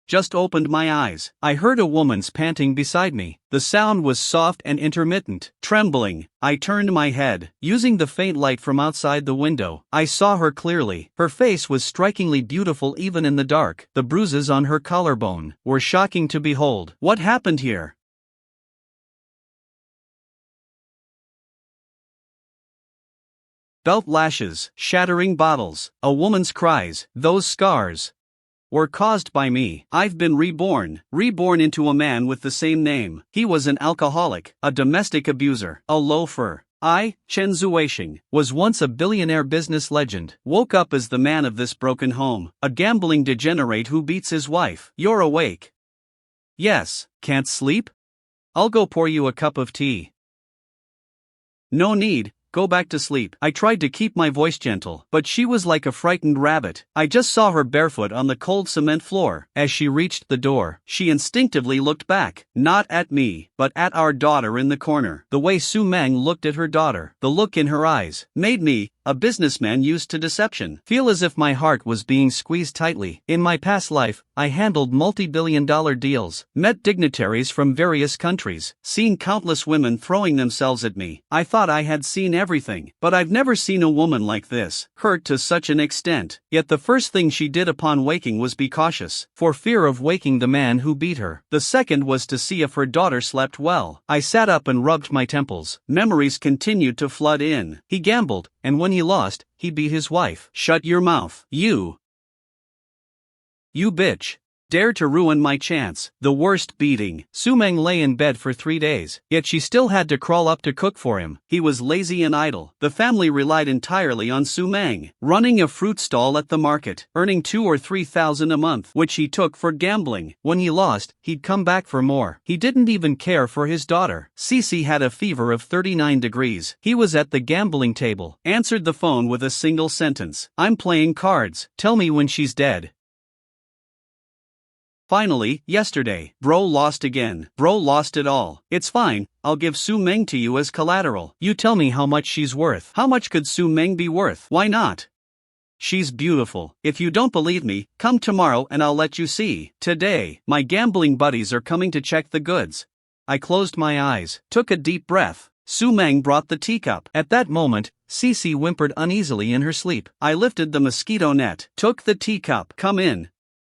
just opened my eyes. I heard a woman's panting beside me. The sound was soft and intermittent. Trembling, I turned my head. Using the faint light from outside the window, I saw her clearly. Her face was strikingly beautiful even in the dark. The bruises on her collarbone were shocking to behold. What happened here? Belt lashes, shattering bottles, a woman's cries, those scars were caused by me. I've been reborn into a man with the same name. He was an alcoholic, a domestic abuser, a loafer. I, Chen Zuisheng, was once a billionaire business legend. Woke up as the man of this broken home, a gambling degenerate who beats his wife. You're awake? Yes. Can't sleep? I'll go pour you a cup of tea. No need. Go back to sleep. I tried to keep my voice gentle, but she was like a frightened rabbit. I just saw her barefoot on the cold cement floor. As she reached the door, she instinctively looked back, not at me, but at our daughter in the corner. The way Su Meng looked at her daughter, the look in her eyes, made me, a businessman used to deception, feel as if my heart was being squeezed tightly. In my past life, I handled multi-billion-dollar deals, met dignitaries from various countries, seen countless women throwing themselves at me. I thought I had seen everything, but I've never seen a woman like this, hurt to such an extent. Yet the first thing she did upon waking was be cautious, for fear of waking the man who beat her. The second was to see if her daughter slept well. I sat up and rubbed my temples. Memories continued to flood in. He gambled, and when he lost, he beat his wife. Shut your mouth, you bitch. Dare to ruin my chance. The worst beating. Su Meng lay in bed for 3 days, yet she still had to crawl up to cook for him. He was lazy and idle. The family relied entirely on Su Meng, running a fruit stall at the market, earning 2,000 or 3,000 a month, which he took for gambling. When he lost, he'd come back for more. He didn't even care for his daughter. Cece had a fever of 39 degrees. He was at the gambling table, answered the phone with a single sentence. I'm playing cards. Tell me when she's dead. Finally, yesterday, bro lost again. Bro lost it all. It's fine, I'll give Su Meng to you as collateral. You tell me how much she's worth. How much could Su Meng be worth? Why not? She's beautiful. If you don't believe me, come tomorrow and I'll let you see. Today, my gambling buddies are coming to check the goods. I closed my eyes, took a deep breath. Su Meng brought the teacup. At that moment, Cece whimpered uneasily in her sleep. I lifted the mosquito net, took the teacup. Come in.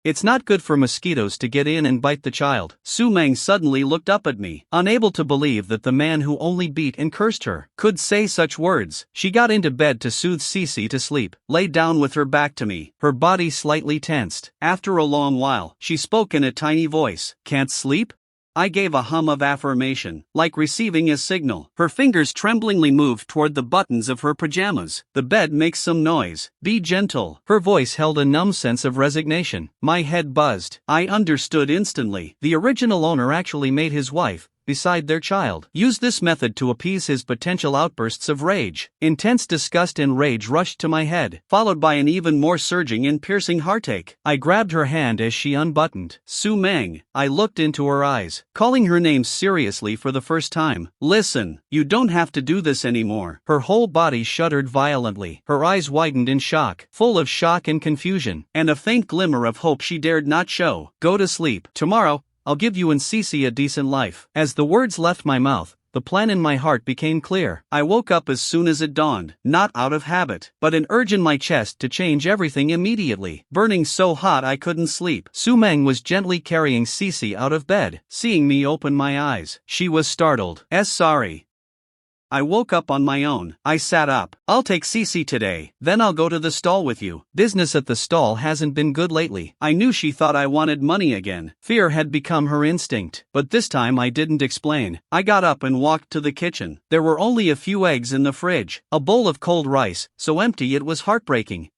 It's not good for mosquitoes to get in and bite the child. Su Meng suddenly looked up at me, unable to believe that the man who only beat and cursed her could say such words. She got into bed to soothe Cece to sleep, lay down with her back to me, her body slightly tensed. After a long while, she spoke in a tiny voice. Can't sleep? I gave a hum of affirmation, like receiving a signal. Her fingers tremblingly moved toward the buttons of her pajamas. The bed makes some noise. Be gentle. Her voice held a numb sense of resignation. My head buzzed. I understood instantly. The original owner actually made his wife, beside their child, use this method to appease his potential outbursts of rage. Intense disgust and rage rushed to my head, followed by an even more surging and piercing heartache. I grabbed her hand as she unbuttoned. Su Meng. I looked into her eyes, calling her name seriously for the first time. Listen, you don't have to do this anymore. Her whole body shuddered violently. Her eyes widened in shock, full of shock and confusion, and a faint glimmer of hope she dared not show. Go to sleep. Tomorrow, I'll give you and Cece a decent life. As the words left my mouth, the plan in my heart became clear. I woke up as soon as it dawned, not out of habit, but an urge in my chest to change everything immediately, burning so hot I couldn't sleep. Su Meng was gently carrying Cece out of bed. Seeing me open my eyes, she was startled. Sorry. I woke up on my own. I sat up. I'll take Cece today, then I'll go to the stall with you. Business at the stall hasn't been good lately. I knew she thought I wanted money again. Fear had become her instinct, but this time I didn't explain. I got up and walked to the kitchen. There were only a few eggs in the fridge, a bowl of cold rice, so empty it was heartbreaking.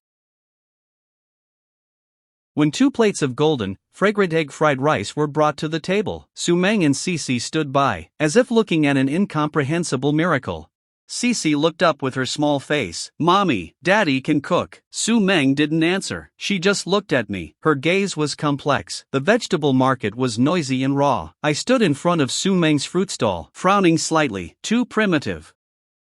When 2 plates of golden, fragrant egg fried rice were brought to the table, Su Meng and Cece stood by, as if looking at an incomprehensible miracle. Cece looked up with her small face. Mommy, Daddy can cook. Su Meng didn't answer. She just looked at me. Her gaze was complex. The vegetable market was noisy and raw. I stood in front of Su Meng's fruit stall, frowning slightly. Too primitive.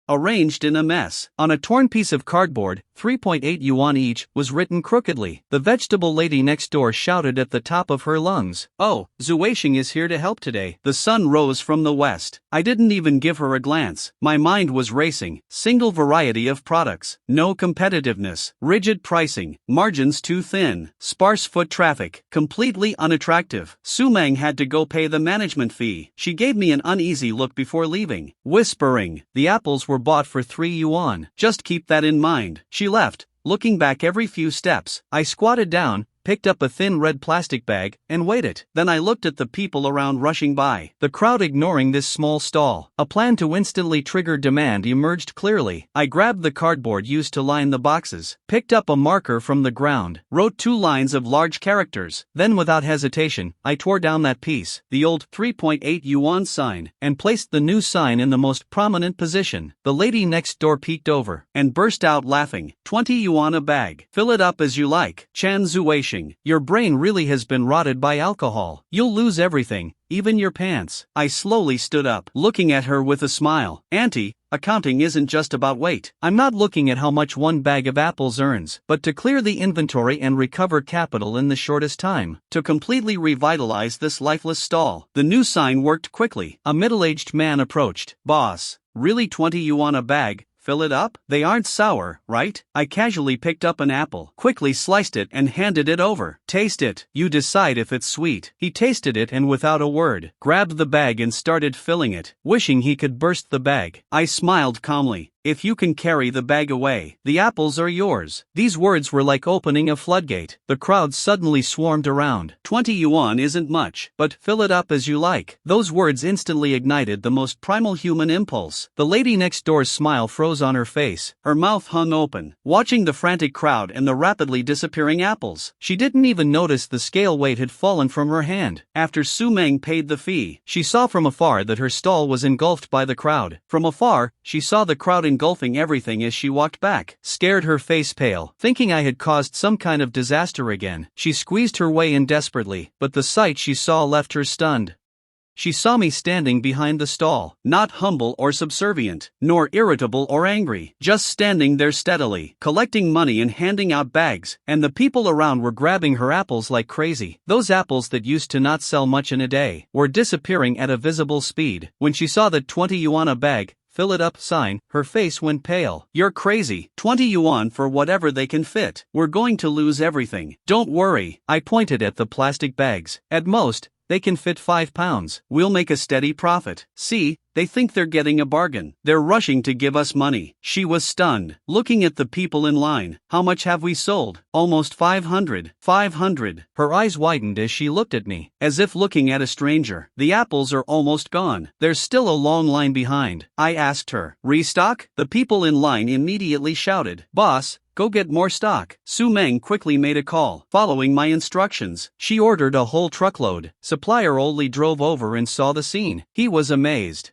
arranged in a mess. On a torn piece of cardboard, 3.8 yuan each, was written crookedly. The vegetable lady next door shouted at the top of her lungs, "Oh, Zuisheng is here to help today." The sun rose from the west. I didn't even give her a glance. My mind was racing. Single variety of products, no competitiveness, rigid pricing, margins too thin, sparse foot traffic, completely unattractive. Su Meng had to go pay the management fee. She gave me an uneasy look before leaving, whispering, "The apples were bought for 3 yuan. Just keep that in mind." She left, looking back every few steps. I squatted down, picked up a thin red plastic bag, and waited. Then I looked at the people around rushing by, the crowd ignoring this small stall. A plan to instantly trigger demand emerged clearly. I grabbed the cardboard used to line the boxes, picked up a marker from the ground, wrote 2 lines of large characters. Then without hesitation, I tore down that piece, the old 3.8 yuan sign, and placed the new sign in the most prominent position. The lady next door peeked over, and burst out laughing. 20 yuan a bag. Fill it up as you like. Chen Zuisheng. Your brain really has been rotted by alcohol. You'll lose everything, even your pants. I slowly stood up, looking at her with a smile. Auntie, accounting isn't just about weight. I'm not looking at how much one bag of apples earns, but to clear the inventory and recover capital in the shortest time. To completely revitalize this lifeless stall. The new sign worked quickly. A middle-aged man approached. "Boss, really 20 yuan a bag? Fill it up? They aren't sour, right?" I casually picked up an apple, quickly sliced it and handed it over. "Taste it. You decide if it's sweet." He tasted it and without a word, grabbed the bag and started filling it, wishing he could burst the bag. I smiled calmly. "If you can carry the bag away, the apples are yours." These words were like opening a floodgate. The crowd suddenly swarmed around. 20 yuan isn't much, but fill it up as you like. Those words instantly ignited the most primal human impulse. The lady next door's smile froze on her face, her mouth hung open, watching the frantic crowd and the rapidly disappearing apples. She didn't even notice the scale weight had fallen from her hand. After Su Meng paid the fee, she saw from afar that her stall was engulfed by the crowd. From afar, she saw the crowd engulfing everything as she walked back, scared, her face pale, thinking I had caused some kind of disaster again. She squeezed her way in desperately, but the sight she saw left her stunned. She saw me standing behind the stall, not humble or subservient, nor irritable or angry, just standing there steadily, collecting money and handing out bags, and the people around were grabbing her apples like crazy. Those apples that used to not sell much in a day were disappearing at a visible speed. When she saw that 20 yuan a bag, fill it up sign, her face went pale. "You're crazy. 20 yuan for whatever they can fit. We're going to lose everything." "Don't worry." I pointed at the plastic bags. "At most, they can fit 5 pounds. We'll make a steady profit." "See, they think they're getting a bargain. They're rushing to give us money." She was stunned, looking at the people in line. "How much have we sold?" "Almost 500. 500. Her eyes widened as she looked at me, as if looking at a stranger. "The apples are almost gone. There's still a long line behind." I asked her, "Restock?" The people in line immediately shouted, "Boss, go get more stock." Su Meng quickly made a call, following my instructions. She ordered a whole truckload. Supplier only drove over and saw the scene. He was amazed.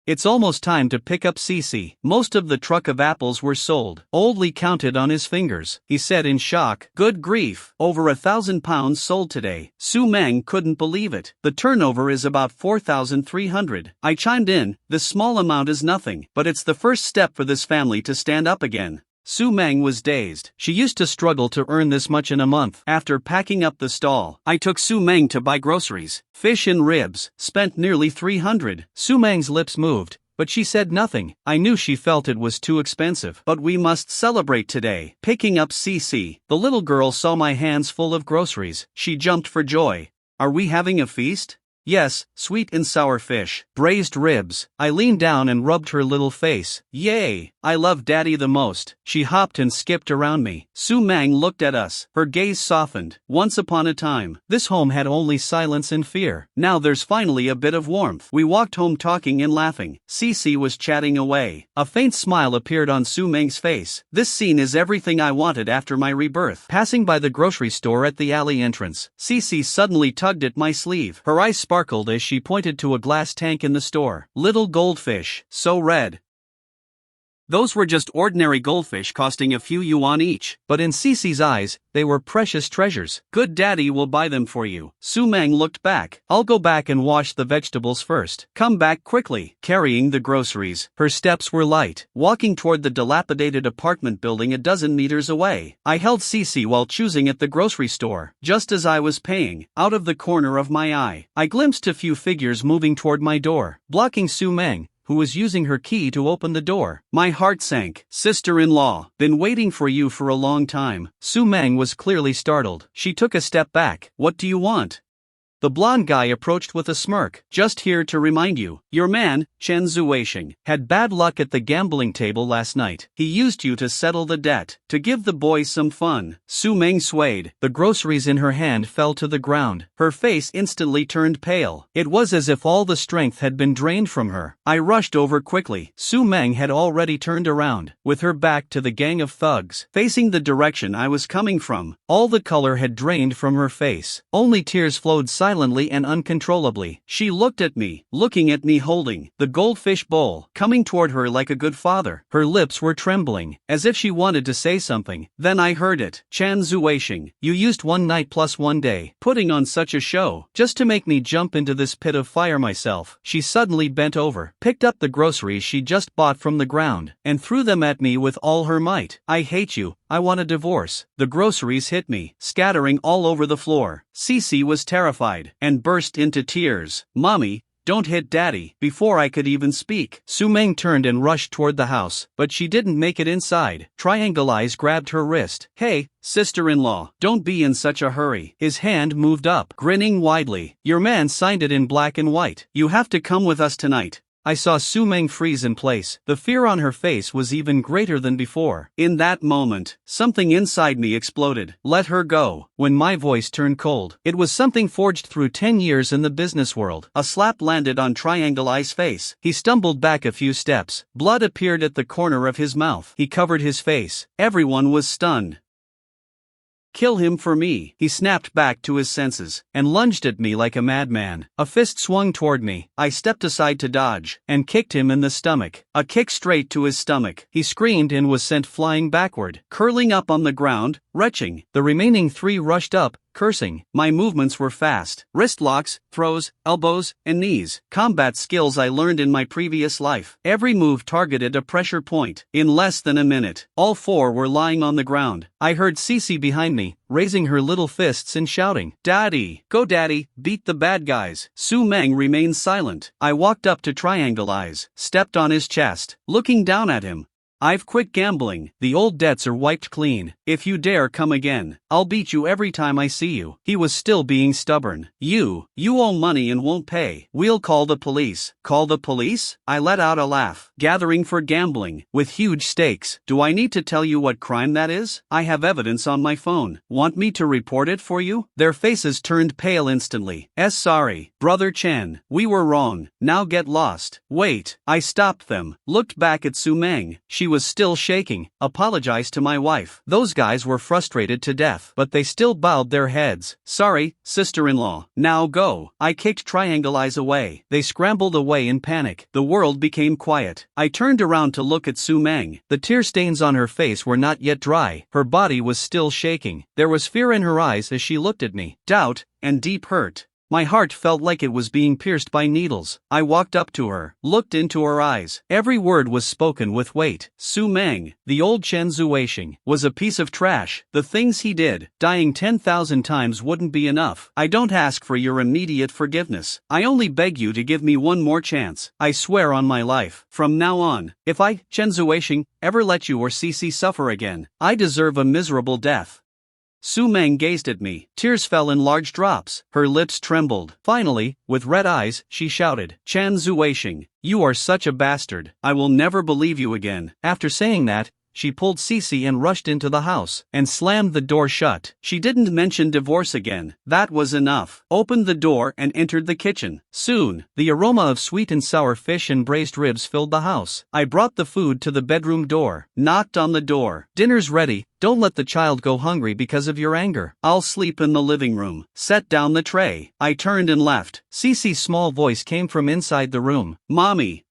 "It's almost time to pick up CC." Most of the truck of apples were sold. Oldly counted on his fingers. He said in shock, "Good grief, over 1,000 pounds sold today." Su Meng couldn't believe it. "The turnover is about 4,300. I chimed in, "This small amount is nothing, but it's the first step for this family to stand up again." Su Meng was dazed. She used to struggle to earn this much in a month. After packing up the stall, I took Su Meng to buy groceries, fish and ribs, spent nearly 300. Su Meng's lips moved, but she said nothing. I knew she felt it was too expensive. "But we must celebrate today." Picking up CC, the little girl saw my hands full of groceries. She jumped for joy. "Are we having a feast?" "Yes, sweet and sour fish, braised ribs." I leaned down and rubbed her little face. "Yay, I love Daddy the most." She hopped and skipped around me. Su Meng looked at us. Her gaze softened. "Once upon a time, this home had only silence and fear. Now there's finally a bit of warmth." We walked home talking and laughing. Cece was chatting away. A faint smile appeared on Su Meng's face. "This scene is everything I wanted after my rebirth." Passing by the grocery store at the alley entrance, Cece suddenly tugged at my sleeve. Her eyes sparkled as she pointed to a glass tank in the store. "Little goldfish, so red." Those were just ordinary goldfish costing a few yuan each. But in Cece's eyes, they were precious treasures. Good daddy will buy them for you. Su Meng looked back. I'll go back and wash the vegetables first. Come back quickly. Carrying the groceries. Her steps were light, walking toward the dilapidated apartment building a dozen meters away. I held Cece while choosing at the grocery store. Just as I was paying, out of the corner of my eye, I glimpsed a few figures moving toward my door, blocking Su Meng, who was using her key to open the door. My heart sank. Sister-in-law, been waiting for you for a long time. Su Meng was clearly startled. She took a step back. What do you want? The blonde guy approached with a smirk. Just here to remind you, your man, Chen Zuisheng, had bad luck at the gambling table last night. He used you to settle the debt, to give the boys some fun. Su Meng swayed. The groceries in her hand fell to the ground. Her face instantly turned pale. It was as if all the strength had been drained from her. I rushed over quickly. Su Meng had already turned around, with her back to the gang of thugs, facing the direction I was coming from. All the color had drained from her face. Only tears flowed silently and uncontrollably. She looked at me, looking at me holding the goldfish bowl, coming toward her like a good father. Her lips were trembling, as if she wanted to say something. Then I heard it. Chen Zuisheng, you used 1 night plus 1 day, putting on such a show, just to make me jump into this pit of fire myself. She suddenly bent over, picked up the groceries she just bought from the ground, and threw them at me with all her might. I hate you. I want a divorce. The groceries hit me, scattering all over the floor. Cece was terrified, and burst into tears. Mommy, don't hit daddy. Before I could even speak, Su Meng turned and rushed toward the house, but she didn't make it inside. Triangle Eyes grabbed her wrist. Hey, sister-in-law, don't be in such a hurry. His hand moved up, grinning widely. Your man signed it in black and white. You have to come with us tonight. I saw Su Meng freeze in place. The fear on her face was even greater than before. In that moment, something inside me exploded. Let her go. When my voice turned cold, it was something forged through 10 years in the business world. A slap landed on Triangle Eye's face. He stumbled back a few steps. Blood appeared at the corner of his mouth. He covered his face. Everyone was stunned. Kill him for me. He snapped back to his senses, and lunged at me like a madman. A fist swung toward me. I stepped aside to dodge, and kicked him in the stomach. A kick straight to his stomach. He screamed and was sent flying backward, curling up on the ground, retching. The remaining 3 rushed up, cursing. My movements were fast. Wrist locks, throws, elbows, and knees. Combat skills I learned in my previous life. Every move targeted a pressure point. In less than a minute, all 4 were lying on the ground. I heard Cece behind me, raising her little fists and shouting, Daddy, go daddy, beat the bad guys. Su Meng remained silent. I walked up to Triangle Eyes, stepped on his chest, looking down at him. I've quit gambling. The old debts are wiped clean. If you dare come again, I'll beat you every time I see you. He was still being stubborn. You owe money and won't pay. We'll call the police. Call the police? I let out a laugh. Gathering for gambling, with huge stakes. Do I need to tell you what crime that is? I have evidence on my phone. Want me to report it for you? Their faces turned pale instantly. Sorry, Brother Chen. We were wrong. Now get lost. Wait. I stopped them. Looked back at Su Meng. She was still shaking. Apologized to my wife. Those guys were frustrated to death, but they still bowed their heads. Sorry, sister-in-law. Now go. I kicked Triangle Eyes away. They scrambled away in panic. The world became quiet. I turned around to look at Su Meng. The tear stains on her face were not yet dry. Her body was still shaking. There was fear in her eyes as she looked at me. Doubt, and deep hurt. My heart felt like it was being pierced by needles. I walked up to her, looked into her eyes. Every word was spoken with weight. Su Meng, the old Chen Zuisheng, was a piece of trash. The things he did, dying 10,000 times wouldn't be enough. I don't ask for your immediate forgiveness. I only beg you to give me one more chance. I swear on my life. From now on, if I, Chen Zuisheng, ever let you or Cece suffer again, I deserve a miserable death. Su Meng gazed at me. Tears fell in large drops. Her lips trembled. Finally, with red eyes, she shouted, Chen Zuisheng, you are such a bastard. I will never believe you again. After saying that, she pulled Cece and rushed into the house, and slammed the door shut. She didn't mention divorce again. That was enough. Opened the door and entered the kitchen. Soon, the aroma of sweet and sour fish and braised ribs filled the house. I brought the food to the bedroom door, knocked on the door. Dinner's ready. Don't let the child go hungry because of your anger. I'll sleep in the living room. Set down the tray. I turned and left. Cece's small voice came from inside the room. Mommy.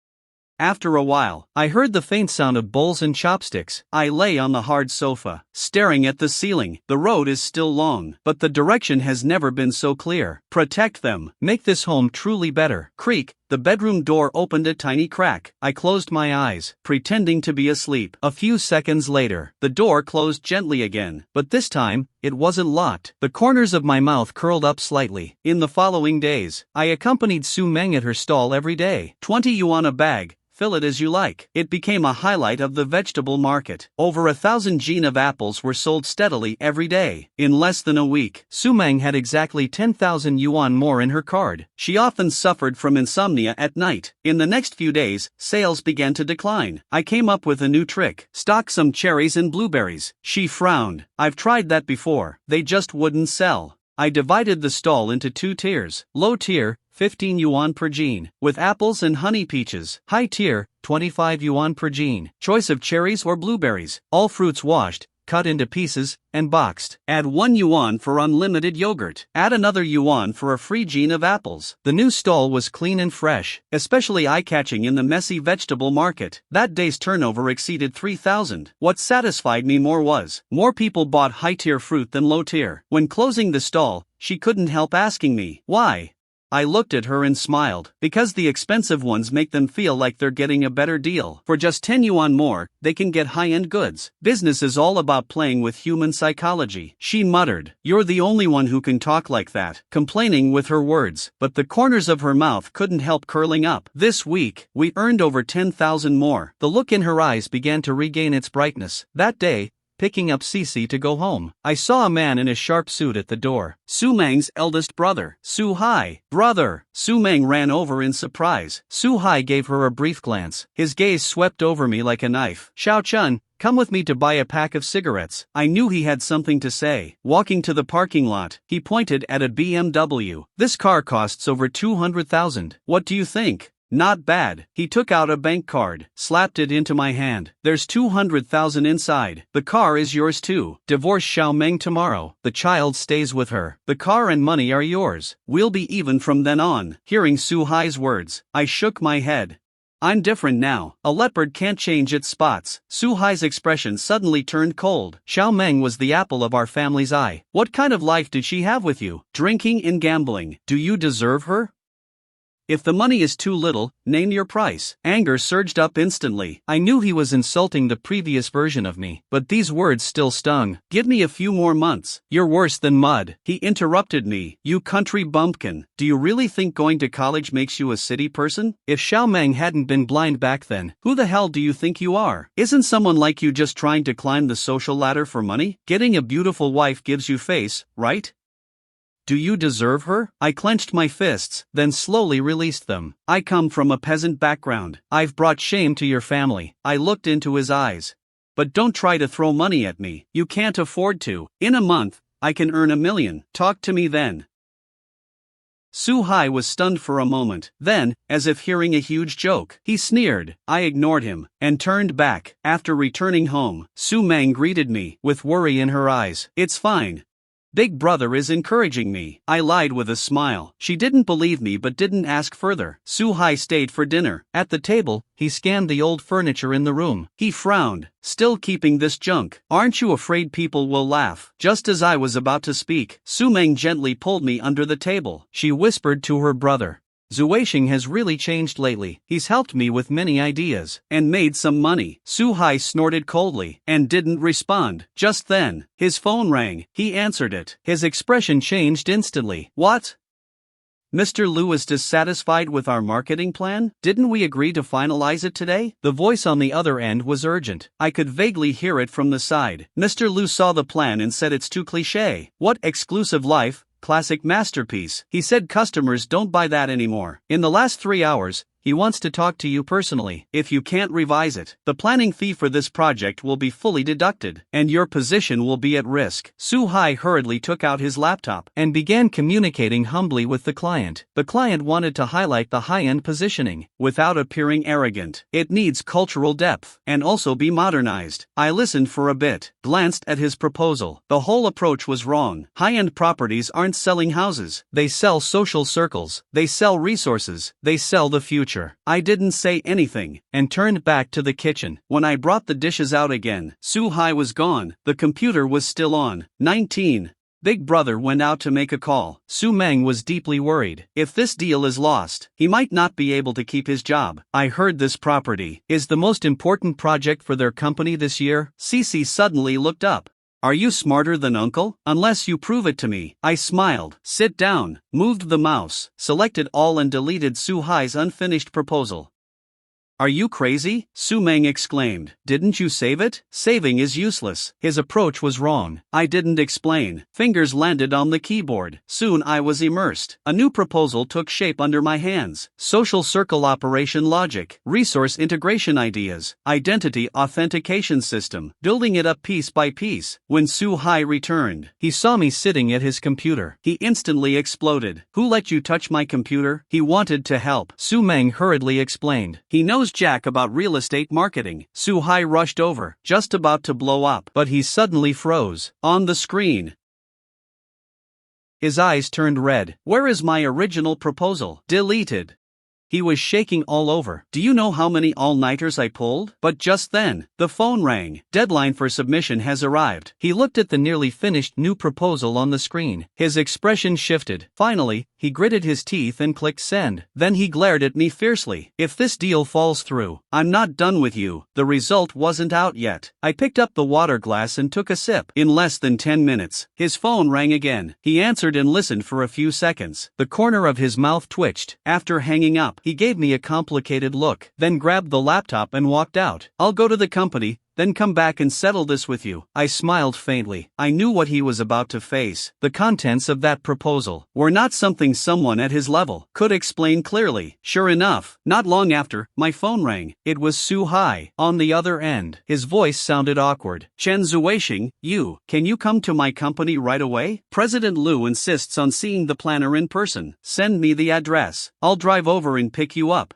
After a while, I heard the faint sound of bowls and chopsticks. I lay on the hard sofa, staring at the ceiling. The road is still long, but the direction has never been so clear. Protect them. Make this home truly better. Creak. The bedroom door opened a tiny crack. I closed my eyes, pretending to be asleep. A few seconds later, the door closed gently again, but this time, it wasn't locked. The corners of my mouth curled up slightly. In the following days, I accompanied Su Meng at her stall every day. 20 yuan a bag. Fill it as you like. It became a highlight of the vegetable market. Over 1,000 jin of apples were sold steadily every day. In less than a week, Su Meng had exactly 10,000 yuan more in her card. She often suffered from insomnia at night. In the next few days, sales began to decline. I came up with a new trick. Stock some cherries and blueberries. She frowned. I've tried that before. They just wouldn't sell. I divided the stall into 2 tiers. Low tier, 15 yuan per jin, with apples and honey peaches. High tier, 25 yuan per jin. Choice of cherries or blueberries. All fruits washed, cut into pieces, and boxed. Add 1 yuan for unlimited yogurt. Add another yuan for a free jin of apples. The new stall was clean and fresh, especially eye-catching in the messy vegetable market. That day's turnover exceeded 3,000. What satisfied me more people bought high-tier fruit than low-tier. When closing the stall, she couldn't help asking me, why? I looked at her and smiled. Because the expensive ones make them feel like they're getting a better deal. For just 10 yuan more, they can get high-end goods. Business is all about playing with human psychology. She muttered, "You're the only one who can talk like that," complaining with her words, but the corners of her mouth couldn't help curling up. This week, we earned over 10,000 more. The look in her eyes began to regain its brightness. That day, picking up Cece to go home, I saw a man in a sharp suit at the door. Su Meng's eldest brother. Su Hai. Brother. Su Meng ran over in surprise. Su Hai gave her a brief glance. His gaze swept over me like a knife. Xiao Chun, come with me to buy a pack of cigarettes. I knew he had something to say. Walking to the parking lot, he pointed at a BMW. This car costs over 200,000. What do you think? Not bad. He took out a bank card, slapped it into my hand. There's 200,000 inside. The car is yours too. Divorce Xiao Meng tomorrow. The child stays with her. The car and money are yours. We'll be even from then on. Hearing Su Hai's words, I shook my head. I'm different now. A leopard can't change its spots. Su Hai's expression suddenly turned cold. Xiao Meng was the apple of our family's eye. What kind of life did she have with you? Drinking and gambling. Do you deserve her? If the money is too little, name your price. Anger surged up instantly. I knew he was insulting the previous version of me, but these words still stung. Give me a few more months. You're worse than mud. He interrupted me. You country bumpkin. Do you really think going to college makes you a city person? If Xiao Meng hadn't been blind back then, who the hell do you think you are? Isn't someone like you just trying to climb the social ladder for money? Getting a beautiful wife gives you face, right? Do you deserve her? I clenched my fists, then slowly released them. I come from a peasant background. I've brought shame to your family. I looked into his eyes. But don't try to throw money at me. You can't afford to. In a month, I can earn 1 million. Talk to me then. Su Hai was stunned for a moment. Then, as if hearing a huge joke, he sneered. I ignored him, and turned back. After returning home, Su Meng greeted me, with worry in her eyes. It's fine. Big brother is encouraging me. I lied with a smile. She didn't believe me but didn't ask further. Su Hai stayed for dinner. At the table, he scanned the old furniture in the room. He frowned. Still keeping this junk? Aren't you afraid people will laugh? Just as I was about to speak, Su Meng gently pulled me under the table. She whispered to her brother. Zuisheng has really changed lately. He's helped me with many ideas, and made some money. Su Hai snorted coldly, and didn't respond. Just then, his phone rang. He answered it. His expression changed instantly. What? Mr. Liu is dissatisfied with our marketing plan? Didn't we agree to finalize it today? The voice on the other end was urgent. I could vaguely hear it from the side. Mr. Liu saw the plan and said it's too cliché. What exclusive life? Classic masterpiece. He said customers don't buy that anymore. In the last 3 hours, he wants to talk to you personally. If you can't revise it, the planning fee for this project will be fully deducted, and your position will be at risk. Su Hai hurriedly took out his laptop and began communicating humbly with the client. The client wanted to highlight the high-end positioning, without appearing arrogant. It needs cultural depth, and also be modernized. I listened for a bit, glanced at his proposal. The whole approach was wrong. High-end properties aren't selling houses. They sell social circles. They sell resources. They sell the future. future. I didn't say anything, and turned back to the kitchen. When I brought the dishes out again, Su-hai was gone. The computer was still on. 19. Big Brother went out to make a call. Su-meng was deeply worried. If this deal is lost, he might not be able to keep his job. I heard this property is the most important project for their company this year. Cece suddenly looked up. Are you smarter than Uncle? Unless you prove it to me. I smiled. Sit down, moved the mouse, selected all and deleted Su-hai's unfinished proposal. Are you crazy? Su-meng exclaimed. Didn't you save it? Saving is useless. His approach was wrong. I didn't explain. Fingers landed on the keyboard. Soon I was immersed. A new proposal took shape under my hands. Social circle operation logic, resource integration ideas, identity authentication system, building it up piece by piece. When Su-hai returned, he saw me sitting at his computer. He instantly exploded. Who let you touch my computer? He wanted to help. Su-meng hurriedly explained. He knows jack about real estate marketing. Su-hai rushed over, just about to blow up, but he suddenly froze. On the screen, his eyes turned red. Where is my original proposal? Deleted. He was shaking all over. Do you know how many all-nighters I pulled? But just then, the phone rang. Deadline for submission has arrived. He looked at the nearly finished new proposal on the screen. His expression shifted. Finally, he gritted his teeth and clicked send. Then he glared at me fiercely. If this deal falls through, I'm not done with you. The result wasn't out yet. I picked up the water glass and took a sip. In less than 10 minutes, his phone rang again. He answered and listened for a few seconds. The corner of his mouth twitched. After hanging up, he gave me a complicated look, then grabbed the laptop and walked out. I'll go to the company, then come back and settle this with you. I smiled faintly. I knew what he was about to face. The contents of that proposal were not something someone at his level could explain clearly. Sure enough, not long after, my phone rang. It was Su-hai. On the other end, his voice sounded awkward. Chen Zuisheng, can you come to my company right away? President Liu insists on seeing the planner in person. Send me the address. I'll drive over and pick you up.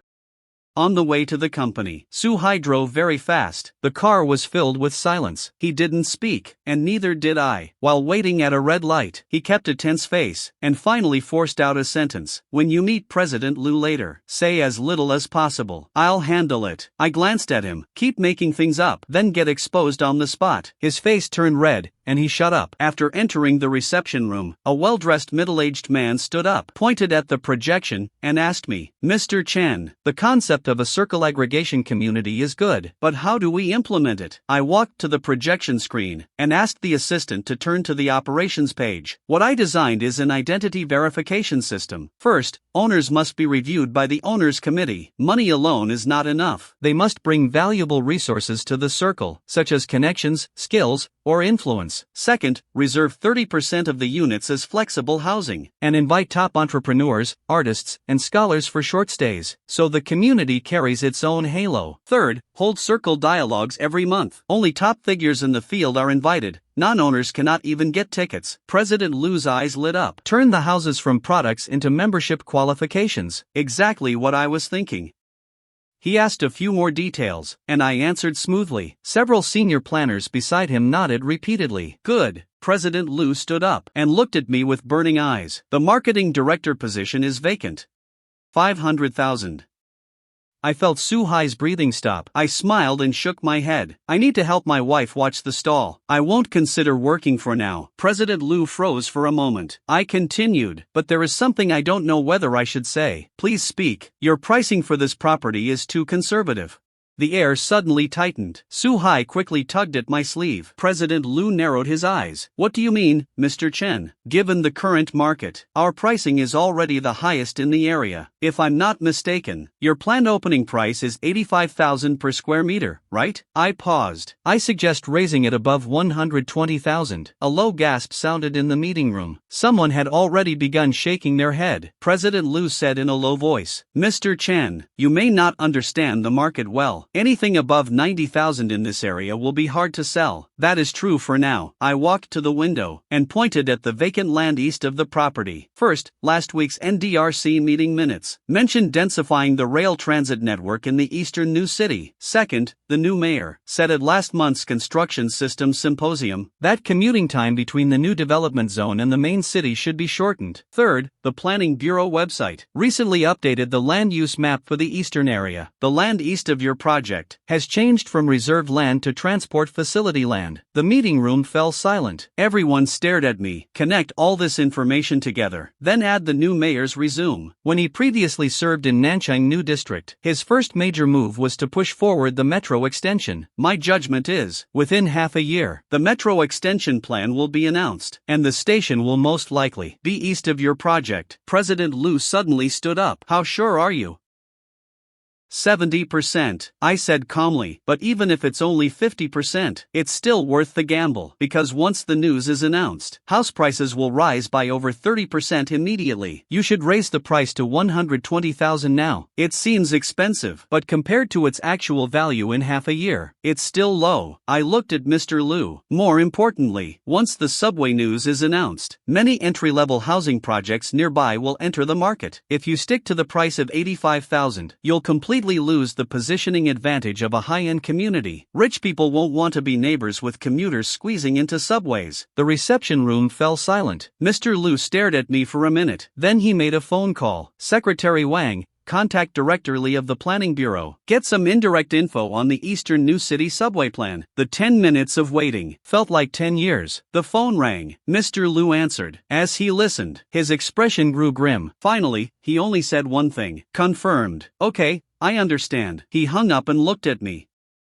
On the way to the company, Su-hai drove very fast. The car was filled with silence. He didn't speak, and neither did I. While waiting at a red light, he kept a tense face, and finally forced out a sentence. When you meet President Liu later, say as little as possible. I'll handle it. I glanced at him. Keep making things up, then get exposed on the spot. His face turned red, and he shut up. After entering the reception room, a well-dressed middle-aged man stood up, pointed at the projection, and asked me, Mr. Chen, the concept of a circle aggregation community is good, but how do we implement it? I walked to the projection screen, and asked the assistant to turn to the operations page. What I designed is an identity verification system. First, owners must be reviewed by the owners committee. Money alone is not enough. They must bring valuable resources to the circle, such as connections, skills, or influence. Second, reserve 30% of the units as flexible housing, and invite top entrepreneurs, artists, and scholars for short stays, so the community carries its own halo. Third, hold circle dialogues every month. Only top figures in the field are invited. Non-owners cannot even get tickets. President Liu's eyes lit up. Turn the houses from products into membership qualifications. Exactly what I was thinking. He asked a few more details, and I answered smoothly. Several senior planners beside him nodded repeatedly. Good. President Liu stood up and looked at me with burning eyes. The marketing director position is vacant. 500,000. I felt Su-hai's breathing stop. I smiled and shook my head. I need to help my wife watch the stall. I won't consider working for now. President Liu froze for a moment. I continued, but there is something I don't know whether I should say. Please speak. Your pricing for this property is too conservative. The air suddenly tightened. Su-hai quickly tugged at my sleeve. President Liu narrowed his eyes. What do you mean, Mr. Chen? Given the current market, our pricing is already the highest in the area. If I'm not mistaken, your planned opening price is 85,000 per square meter, right? I paused. I suggest raising it above 120,000. A low gasp sounded in the meeting room. Someone had already begun shaking their head. President Liu said in a low voice, Mr. Chen, you may not understand the market well. Anything above 90,000 in this area will be hard to sell. That is true for now. I walked to the window and pointed at the vacant land east of the property. First, last week's NDRC meeting minutes mentioned densifying the rail transit network in the eastern new city. Second, the new mayor said at last month's construction systems symposium that commuting time between the new development zone and the main city should be shortened. Third, the Planning Bureau website recently updated the land use map for the eastern area. The land east of your project has changed from reserved land to transport facility land. The meeting room fell silent. Everyone stared at me. Connect all this information together, then add the new mayor's resume. When he previously served in Nanchang New District, his first major move was to push forward the metro extension. My judgment is, within half a year, the metro extension plan will be announced, and the station will most likely be east of your project. President Liu suddenly stood up. How sure are you? 70%, I said calmly, but even if it's only 50%, it's still worth the gamble, because once the news is announced, house prices will rise by over 30% immediately. You should raise the price to 120,000 now. It seems expensive, but compared to its actual value in half a year, it's still low. I looked at Mr. Liu. More importantly, once the subway news is announced, many entry-level housing projects nearby will enter the market. If you stick to the price of 85,000, you'll completely lose the positioning advantage of a high-end community. Rich people won't want to be neighbors with commuters squeezing into subways. The reception room fell silent. Mr. Liu stared at me for a minute. Then he made a phone call. Secretary Wang, contact directly of the Planning Bureau. Get some indirect info on the Eastern New City subway plan. The 10 minutes of waiting felt like 10 years. The phone rang. Mr. Liu answered. As he listened, his expression grew grim. Finally, he only said one thing. Confirmed. Okay, I understand. He hung up and looked at me.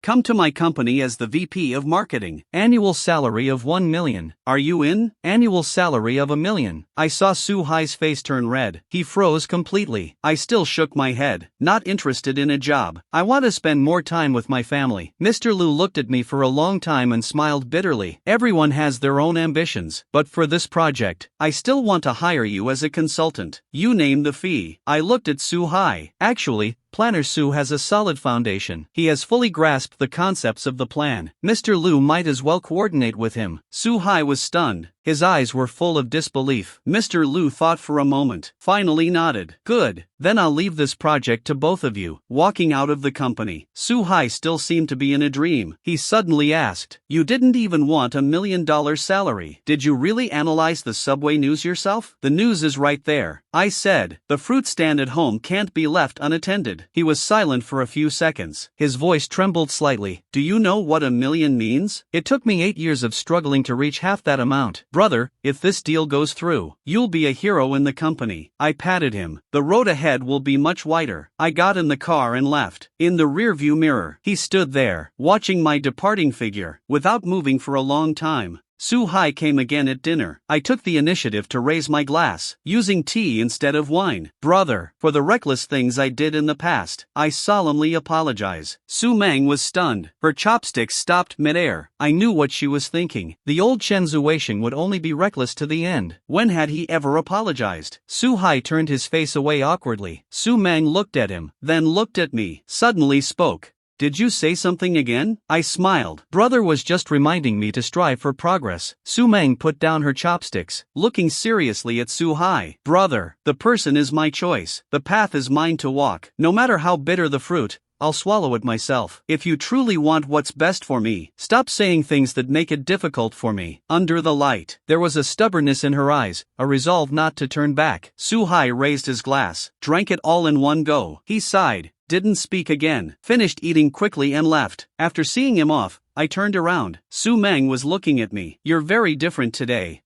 Come to my company as the VP of Marketing. Annual salary of 1 million. Are you in? Annual salary of 1 million. I saw Su Hai's face turn red. He froze completely. I still shook my head. Not interested in a job. I want to spend more time with my family. Mr. Liu looked at me for a long time and smiled bitterly. Everyone has their own ambitions, but for this project, I still want to hire you as a consultant. You name the fee. I looked at Su Hai. Actually, Planner Su has a solid foundation. He has fully grasped the concepts of the plan. Mr. Liu might as well coordinate with him. Su Hai was stunned. His eyes were full of disbelief. Mr. Liu thought for a moment, finally nodded. Good, then I'll leave this project to both of you. Walking out of the company, Su Hai still seemed to be in a dream. He suddenly asked, you didn't even want $1 million salary. Did you really analyze the subway news yourself? The news is right there. I said, the fruit stand at home can't be left unattended. He was silent for a few seconds. His voice trembled slightly. Do you know what 1 million means? It took me 8 years of struggling to reach half that amount. Brother, if this deal goes through, you'll be a hero in the company. I patted him. The road ahead will be much wider. I got in the car and left. In the rearview mirror, he stood there, watching my departing figure, without moving for a long time. Su Hai came again at dinner. I took the initiative to raise my glass, using tea instead of wine. Brother, for the reckless things I did in the past, I solemnly apologize. Su Meng was stunned. Her chopsticks stopped midair. I knew what she was thinking. The old Chen Zuisheng would only be reckless to the end. When had he ever apologized? Su Hai turned his face away awkwardly. Su Meng looked at him, then looked at me, suddenly spoke. Did you say something again? I smiled. Brother was just reminding me to strive for progress. Su Meng put down her chopsticks, looking seriously at Su Hai. Brother, the person is my choice. The path is mine to walk. No matter how bitter the fruit, I'll swallow it myself. If you truly want what's best for me, stop saying things that make it difficult for me. Under the light, there was a stubbornness in her eyes, a resolve not to turn back. Su Hai raised his glass, drank it all in one go. He sighed, didn't speak again, finished eating quickly and left. After seeing him off, I turned around. Su Meng was looking at me. You're very different today.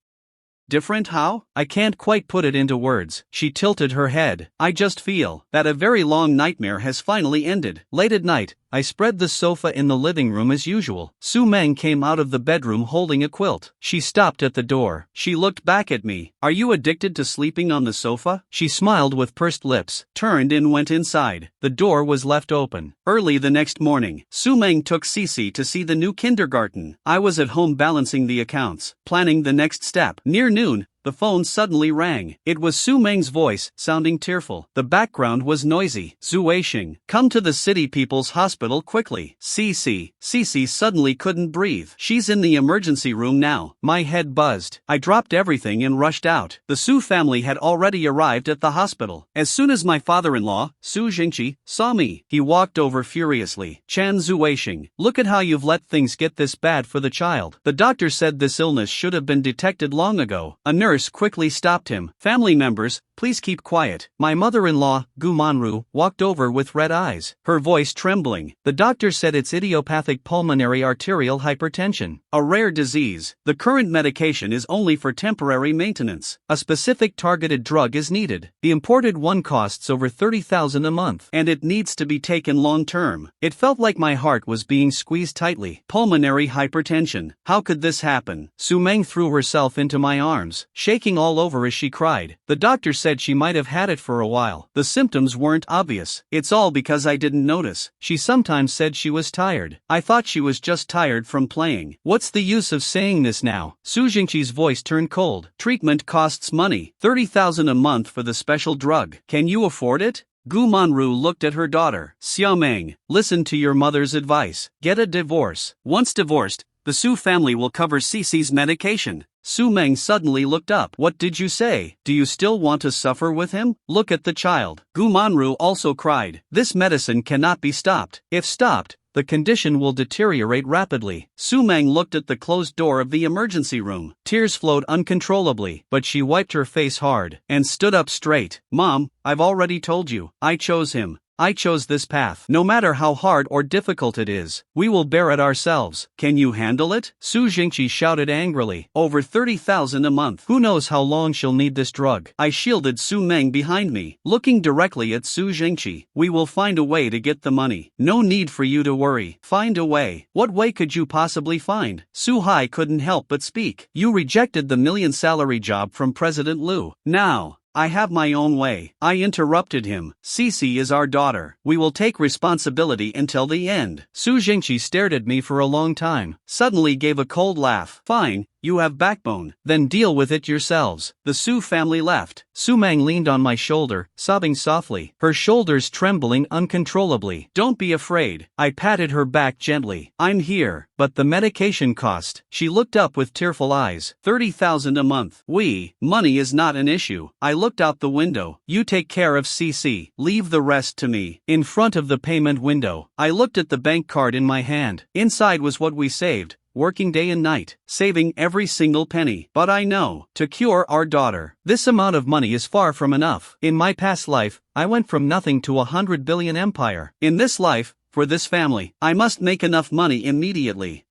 Different how? I can't quite put it into words. She tilted her head. I just feel that a very long nightmare has finally ended. Late at night, I spread the sofa in the living room as usual. Su Meng came out of the bedroom holding a quilt. She stopped at the door. She looked back at me. Are you addicted to sleeping on the sofa? She smiled with pursed lips, turned and went inside. The door was left open. Early the next morning, Su Meng took Cece to see the new kindergarten. I was at home balancing the accounts, planning the next step. Near noon, the phone suddenly rang. It was Su Meng's voice, sounding tearful. The background was noisy. Zuisheng, come to the City People's Hospital quickly. Cici suddenly couldn't breathe. She's in the emergency room now. My head buzzed. I dropped everything and rushed out. The Su family had already arrived at the hospital. As soon as my father-in-law, Su Jingqi, saw me, he walked over furiously. Chen Zuisheng, look at how you've let things get this bad for the child. The doctor said this illness should have been detected long ago. A nurse quickly stopped him. Family members, please keep quiet. My mother-in-law, Gu Manru, walked over with red eyes, her voice trembling. The doctor said it's idiopathic pulmonary arterial hypertension, a rare disease. The current medication is only for temporary maintenance. A specific targeted drug is needed. The imported one costs over 30,000 a month, and it needs to be taken long-term. It felt like my heart was being squeezed tightly. Pulmonary hypertension. How could this happen? Su Meng threw herself into my arms, shaking all over as she cried. The doctor said she might have had it for a while. The symptoms weren't obvious. It's all because I didn't notice. She sometimes said she was tired. I thought she was just tired from playing. What's the use of saying this now? Su Jingqi's voice turned cold. Treatment costs money. 30,000 a month for the special drug. Can you afford it? Gu Manru looked at her daughter. Xiaomeng, listen to your mother's advice. Get a divorce. Once divorced, the Su family will cover Cici's medication. Su Meng suddenly looked up. What did you say? Do you still want to suffer with him? Look at the child. Gu Manru also cried. This medicine cannot be stopped. If stopped, the condition will deteriorate rapidly. Su Meng looked at the closed door of the emergency room. Tears flowed uncontrollably, but she wiped her face hard and stood up straight. Mom, I've already told you. I chose him. I chose this path. No matter how hard or difficult it is, we will bear it ourselves. Can you handle it? Su Jingqi shouted angrily. Over 30,000 a month. Who knows how long she'll need this drug? I shielded Su Meng behind me, looking directly at Su Jingqi. We will find a way to get the money. No need for you to worry. Find a way. What way could you possibly find? Su Hai couldn't help but speak. You rejected the million-salary job from President Liu. Now, I have my own way. I interrupted him. Cici is our daughter. We will take responsibility until the end. Su Jingqi stared at me for a long time, suddenly gave a cold laugh. Fine. You have backbone, then deal with it yourselves. The Su family left. Su Meng leaned on my shoulder, sobbing softly, her shoulders trembling uncontrollably. Don't be afraid. I patted her back gently. I'm here, but the medication cost. She looked up with tearful eyes. 30,000 a month. Money is not an issue. I looked out the window. You take care of CC. Leave the rest to me. In front of the payment window, I looked at the bank card in my hand. Inside was what we saved, working day and night, saving every single penny. But I know, to cure our daughter, this amount of money is far from enough. In my past life, I went from nothing to 100 billion empire. In this life, for this family, I must make enough money immediately.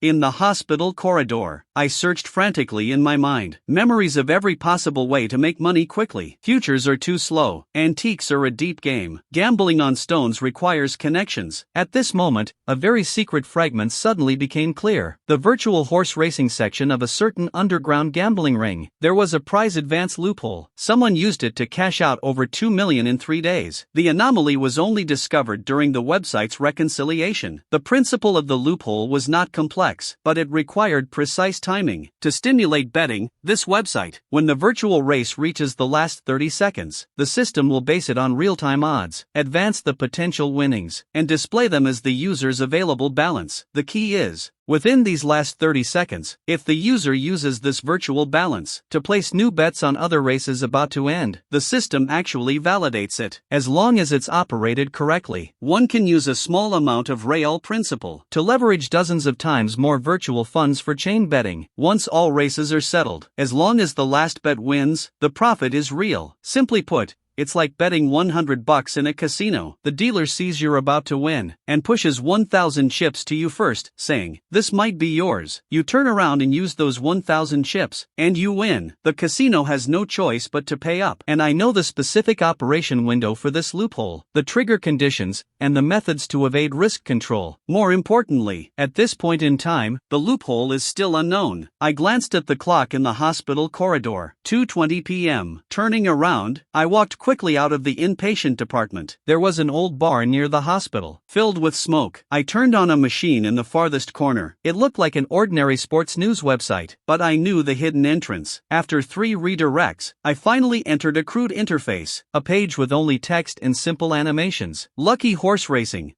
In the hospital corridor, I searched frantically in my mind. Memories of every possible way to make money quickly. Futures are too slow. Antiques are a deep game. Gambling on stones requires connections. At this moment, a very secret fragment suddenly became clear. The virtual horse racing section of a certain underground gambling ring. There was a prize advance loophole. Someone used it to cash out over 2 million in 3 days. The anomaly was only discovered during the website's reconciliation. The principle of the loophole was not complex, but it required precise timing. To stimulate betting, this website, when the virtual race reaches the last 30 seconds, the system will base it on real-time odds, advance the potential winnings, and display them as the user's available balance. The key is, within these last 30 seconds, if the user uses this virtual balance to place new bets on other races about to end, the system actually validates it. As long as it's operated correctly, one can use a small amount of real principle to leverage dozens of times more virtual funds for chain betting. Once all races are settled, as long as the last bet wins, the profit is real. Simply put, it's like betting $100 in a casino. The dealer sees you're about to win and pushes 1,000 chips to you first, saying, "This might be yours." You turn around and use those 1,000 chips, and you win. The casino has no choice but to pay up. And I know the specific operation window for this loophole, the trigger conditions, and the methods to evade risk control. More importantly, at this point in time, the loophole is still unknown. I glanced at the clock in the hospital corridor. 2:20 p.m. Turning around, I walked quickly out of the inpatient department. There was an old bar near the hospital, filled with smoke. I turned on a machine in the farthest corner. It looked like an ordinary sports news website, but I knew the hidden entrance. After 3 redirects, I finally entered a crude interface, a page with only text and simple animations. Lucky horse racing.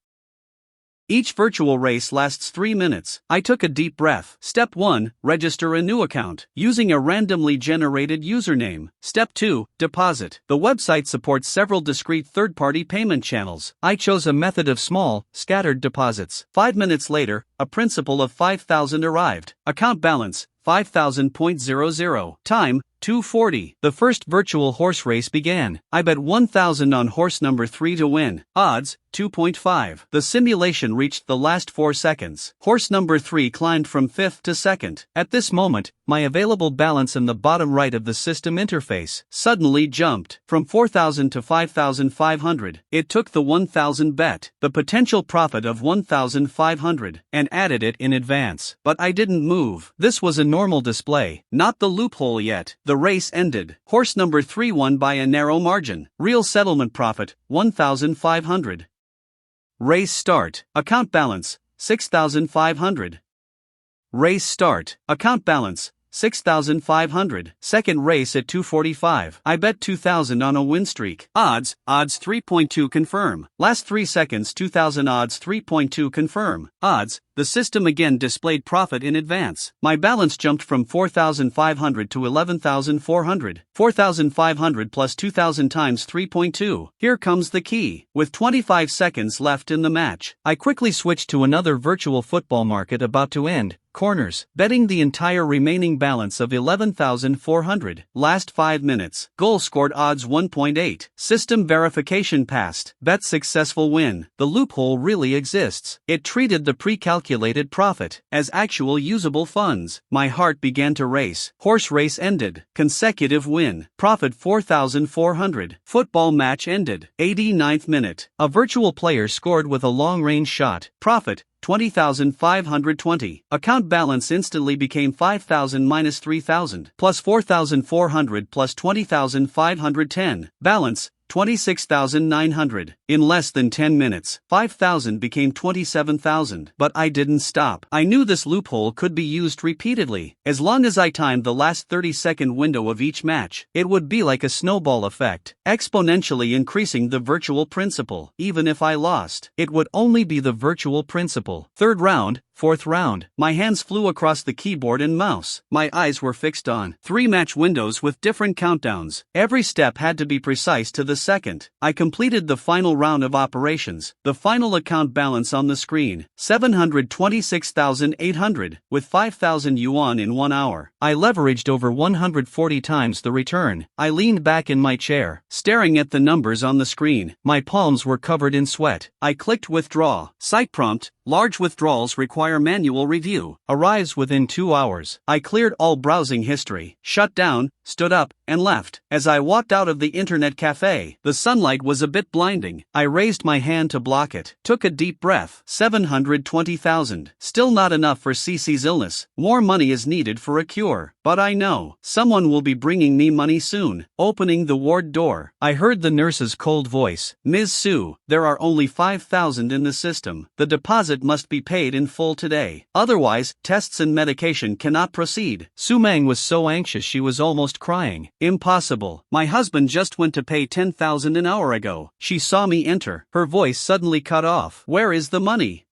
Each virtual race lasts 3 minutes. I took a deep breath. Step 1, register a new account, using a randomly generated username. Step 2, deposit. The website supports several discrete third-party payment channels. I chose a method of small, scattered deposits. 5 minutes later, a principal of 5,000 arrived. Account balance, 5,000.00. Time, 2:40. The first virtual horse race began. I bet 1,000 on horse number 3 to win. Odds, 2.5. The simulation reached the last 4 seconds. Horse number 3 climbed from 5th to 2nd. At this moment, my available balance in the bottom right of the system interface suddenly jumped from 4,000 to 5,500. It took the 1,000 bet, the potential profit of 1,500, and added it in advance. But I didn't move. This was a normal display, not the loophole yet. The race ended. Horse number 3 won by a narrow margin. Real settlement profit, 1,500. Race start. Account balance, 6,500. Race start. Account balance, 6,500. Second race at 2:45. I bet 2,000 on a win streak. Odds 3.2 confirm. Last 3 seconds 2,000 odds 3.2 confirm. Odds. The system again displayed profit in advance. My balance jumped from 4,500 to 11,400. 4,500 plus 2,000 times 3.2. Here comes the key. With 25 seconds left in the match, I quickly switched to another virtual football market about to end. Corners, betting the entire remaining balance of 11,400. Last 5 minutes. Goal scored odds 1.8. System verification passed. Bet successful win. The loophole really exists. It treated the pre-calculated profit as actual usable funds. My heart began to race. Horse race ended. Consecutive win. Profit 4,400. Football match ended. 89th minute. A virtual player scored with a long-range shot. Profit 20,520. Account balance instantly became 5,000 minus 3,000, plus 4,400 plus 20,510. Balance, 26,900. In less than 10 minutes, 5,000 became 27,000. But I didn't stop. I knew this loophole could be used repeatedly. As long as I timed the last 30-second window of each match, it would be like a snowball effect, exponentially increasing the virtual principal. Even if I lost, it would only be the virtual principal. Third round, fourth round. My hands flew across the keyboard and mouse. My eyes were fixed on 3 match windows with different countdowns. Every step had to be precise to the second. I completed the final round of operations. The final account balance on the screen, 726,800, with 5,000 yuan in 1 hour. I leveraged over 140 times the return. I leaned back in my chair, staring at the numbers on the screen. My palms were covered in sweat. I clicked withdraw. Site prompt, large withdrawals require manual review. Arrives within 2 hours. I cleared all browsing history, shut down, stood up, and left. As I walked out of the internet cafe, the sunlight was a bit blinding. I raised my hand to block it, took a deep breath. 720,000. Still not enough for Cece's illness. More money is needed for a cure. But I know, someone will be bringing me money soon. Opening the ward door, I heard the nurse's cold voice. Ms. Su, there are only 5,000 in the system. The deposit must be paid in full today. Otherwise, tests and medication cannot proceed. Su Meng was so anxious she was almost crying. Impossible. My husband just went to pay 10,000 an hour ago. She saw me enter. Her voice suddenly cut off. Where is the money?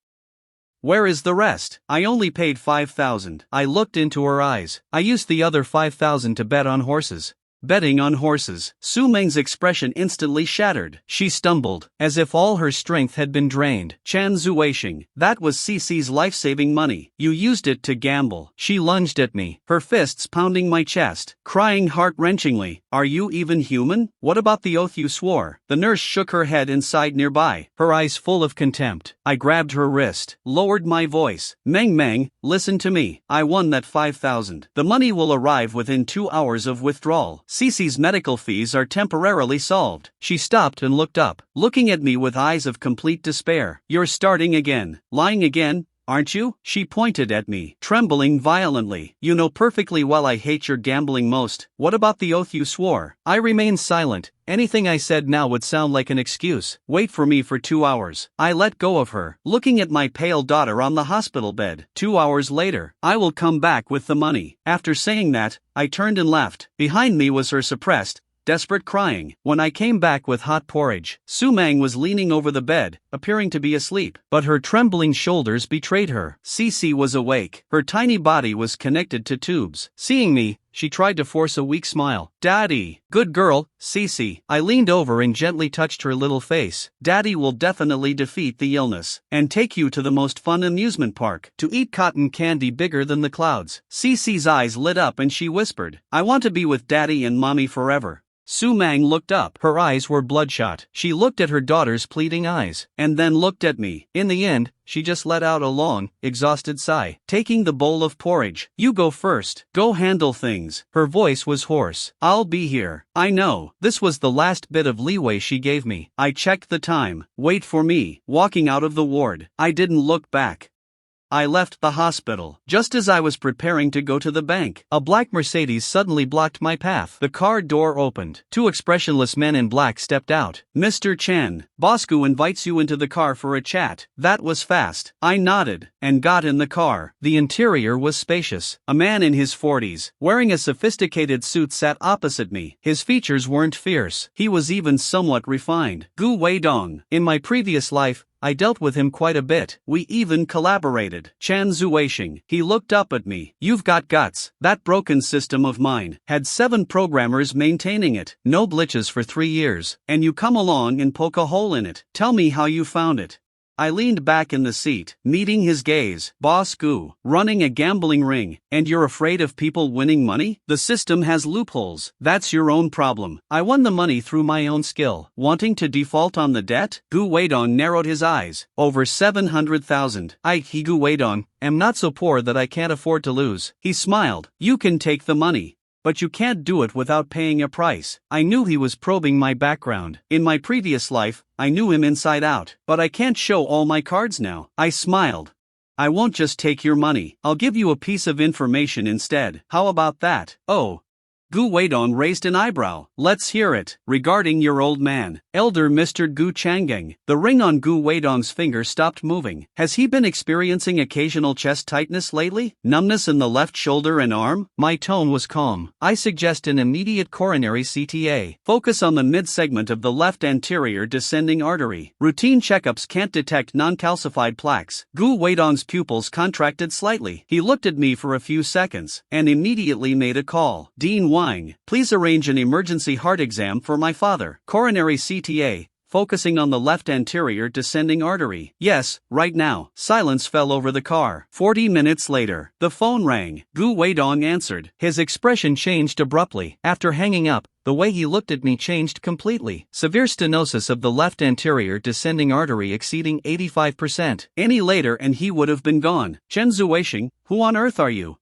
Where is the rest? I only paid 5,000. I looked into her eyes. I used the other 5,000 to bet on horses. Betting on horses. Su Meng's expression instantly shattered. She stumbled, as if all her strength had been drained. Chen Zuisheng, that was Cece's life-saving money. You used it to gamble. She lunged at me, her fists pounding my chest, crying heart-wrenchingly. Are you even human? What about the oath you swore? The nurse shook her head and sighed nearby, her eyes full of contempt. I grabbed her wrist, lowered my voice. Meng, listen to me. I won that 5,000. The money will arrive within 2 hours of withdrawal. Cece's medical fees are temporarily solved. She stopped and looked up, looking at me with eyes of complete despair. You're starting again. Lying again? aren't you? She pointed at me, trembling violently. You know perfectly well I hate your gambling most. What about the oath you swore? I remained silent. Anything I said now would sound like an excuse. Wait for me for 2 hours. I let go of her, looking at my pale daughter on the hospital bed. 2 hours later, I will come back with the money. After saying that, I turned and left. Behind me was her suppressed, desperate crying. When I came back with hot porridge, Su Meng was leaning over the bed, appearing to be asleep, but her trembling shoulders betrayed her. Cece was awake. Her tiny body was connected to tubes. Seeing me, she tried to force a weak smile. Daddy. Good girl, Cece. I leaned over and gently touched her little face. Daddy will definitely defeat the illness and take you to the most fun amusement park to eat cotton candy bigger than the clouds. Cece's eyes lit up and she whispered, I want to be with Daddy and Mommy forever. Su Meng looked up. Her eyes were bloodshot. She looked at her daughter's pleading eyes, and then looked at me. In the end, she just let out a long, exhausted sigh, taking the bowl of porridge. You go first. Go handle things. Her voice was hoarse. I'll be here. I know. This was the last bit of leeway she gave me. I checked the time. Wait for me. Walking out of the ward. I didn't look back. I left the hospital. Just as I was preparing to go to the bank, a black Mercedes suddenly blocked my path. The car door opened. 2 expressionless men in black stepped out. Mr. Chen, Bosco invites you into the car for a chat. That was fast. I nodded and got in the car. The interior was spacious. A man in his 40s, wearing a sophisticated suit, sat opposite me. His features weren't fierce. He was even somewhat refined. Gu Weidong. In my previous life, I dealt with him quite a bit. We even collaborated. Chen Zuisheng. He looked up at me. You've got guts. That broken system of mine had 7 programmers maintaining it. No glitches for 3 years. And you come along and poke a hole in it. Tell me how you found it. I leaned back in the seat, meeting his gaze. Boss Gu, running a gambling ring, and you're afraid of people winning money? The system has loopholes. That's your own problem. I won the money through my own skill. Wanting to default on the debt? Gu Weidong narrowed his eyes. Over 700,000. Gu Weidong, am not so poor that I can't afford to lose. He smiled. You can take the money. But you can't do it without paying a price. I knew he was probing my background. In my previous life, I knew him inside out. But I can't show all my cards now. I smiled. I won't just take your money. I'll give you a piece of information instead. How about that? Oh. Gu Weidong raised an eyebrow. Let's hear it. Regarding your old man, Elder Mr. Gu Changgeng. The ring on Gu Weidong's finger stopped moving. Has he been experiencing occasional chest tightness lately? Numbness in the left shoulder and arm? My tone was calm. I suggest an immediate coronary CTA. Focus on the mid-segment of the left anterior descending artery. Routine checkups can't detect non-calcified plaques. Gu Weidong's pupils contracted slightly. He looked at me for a few seconds, and immediately made a call. Dean Wang, please arrange an emergency heart exam for my father. Coronary CTA, focusing on the left anterior descending artery. Yes, right now. Silence fell over the car. 40 minutes later, the phone rang. Gu Weidong answered. His expression changed abruptly. After hanging up, the way he looked at me changed completely. Severe stenosis of the left anterior descending artery exceeding 85%. Any later and he would have been gone. Chen Zuisheng, who on earth are you?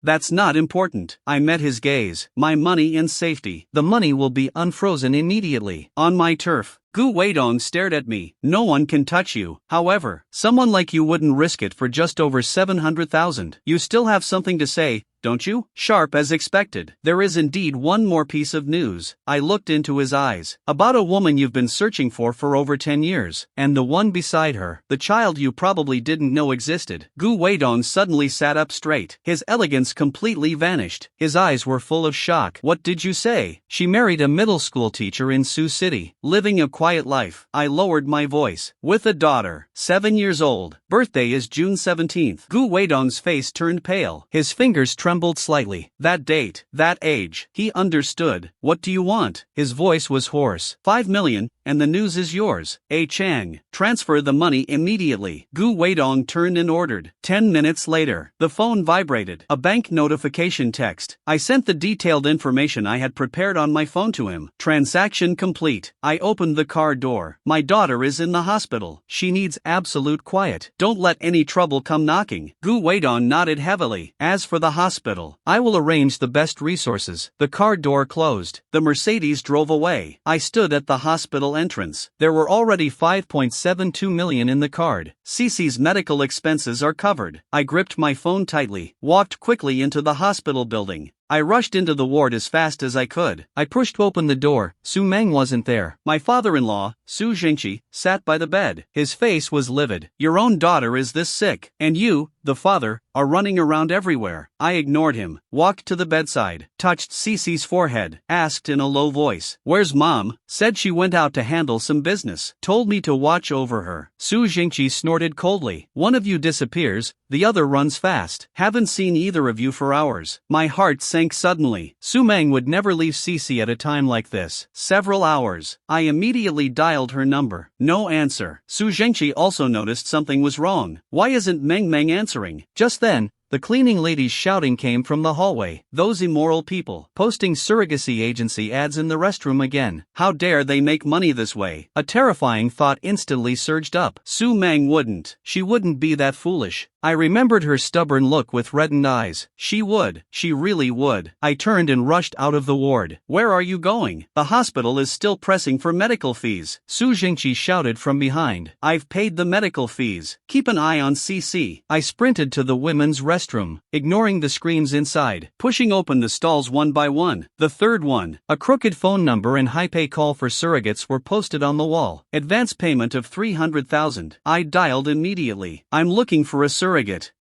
That's not important. I met his gaze. My money and safety. The money will be unfrozen immediately. On my turf. Gu Weidong stared at me. No one can touch you. However, someone like you wouldn't risk it for just over 700,000. You still have something to say, don't you? Sharp as expected. There is indeed one more piece of news. I looked into his eyes. About a woman you've been searching for over 10 years. And the one beside her. The child you probably didn't know existed. Gu Weidong suddenly sat up straight. His elegance completely vanished. His eyes were full of shock. What did you say? She married a middle school teacher in Sioux City. Living a quiet life. I lowered my voice. With a daughter. 7 years old. Birthday is June 17th. Gu Weidong's face turned pale. His fingers trembled slightly. That date. That age. He understood. What do you want? His voice was hoarse. 5 million, and the news is yours. A Chang. Transfer the money immediately. Gu Weidong turned and ordered. 10 minutes later, the phone vibrated. A bank notification text. I sent the detailed information I had prepared on my phone to him. Transaction complete. I opened the car door. My daughter is in the hospital. She needs absolute quiet. Don't let any trouble come knocking. Gu Weidong nodded heavily. As for the hospital, I will arrange the best resources. The car door closed. The Mercedes drove away. I stood at the hospital entrance. There were already 5.72 million in the card. Cece's medical expenses are covered. I gripped my phone tightly, walked quickly into the hospital building. I rushed into the ward as fast as I could. I pushed open the door. Su Meng wasn't there. My father-in-law, Su Jingqi, sat by the bed. His face was livid. Your own daughter is this sick, and you, the father, are running around everywhere. I ignored him, walked to the bedside, touched Cece's forehead, asked in a low voice, "Where's Mom?" Said she went out to handle some business. Told me to watch over her. Su Jingqi snorted coldly. One of you disappears, the other runs fast. Haven't seen either of you for hours. My heart sank suddenly. Su Meng would never leave Cece at a time like this. Several hours. I immediately dialed her number. No answer. Su Jingqi also noticed something was wrong. Why isn't Meng answering? Just then, the cleaning lady's shouting came from the hallway. Those immoral people, posting surrogacy agency ads in the restroom again. How dare they make money this way? A terrifying thought instantly surged up. Su Meng wouldn't. She wouldn't be that foolish. I remembered her stubborn look with reddened eyes. She would. She really would. I turned and rushed out of the ward. Where are you going? The hospital is still pressing for medical fees. Su Jingqi shouted from behind. I've paid the medical fees. Keep an eye on CC. I sprinted to the women's restroom, ignoring the screams inside, pushing open the stalls one by one. The third one. A crooked phone number and high-pay call for surrogates were posted on the wall. Advance payment of 300,000. I dialed immediately. I'm looking for a surrogate.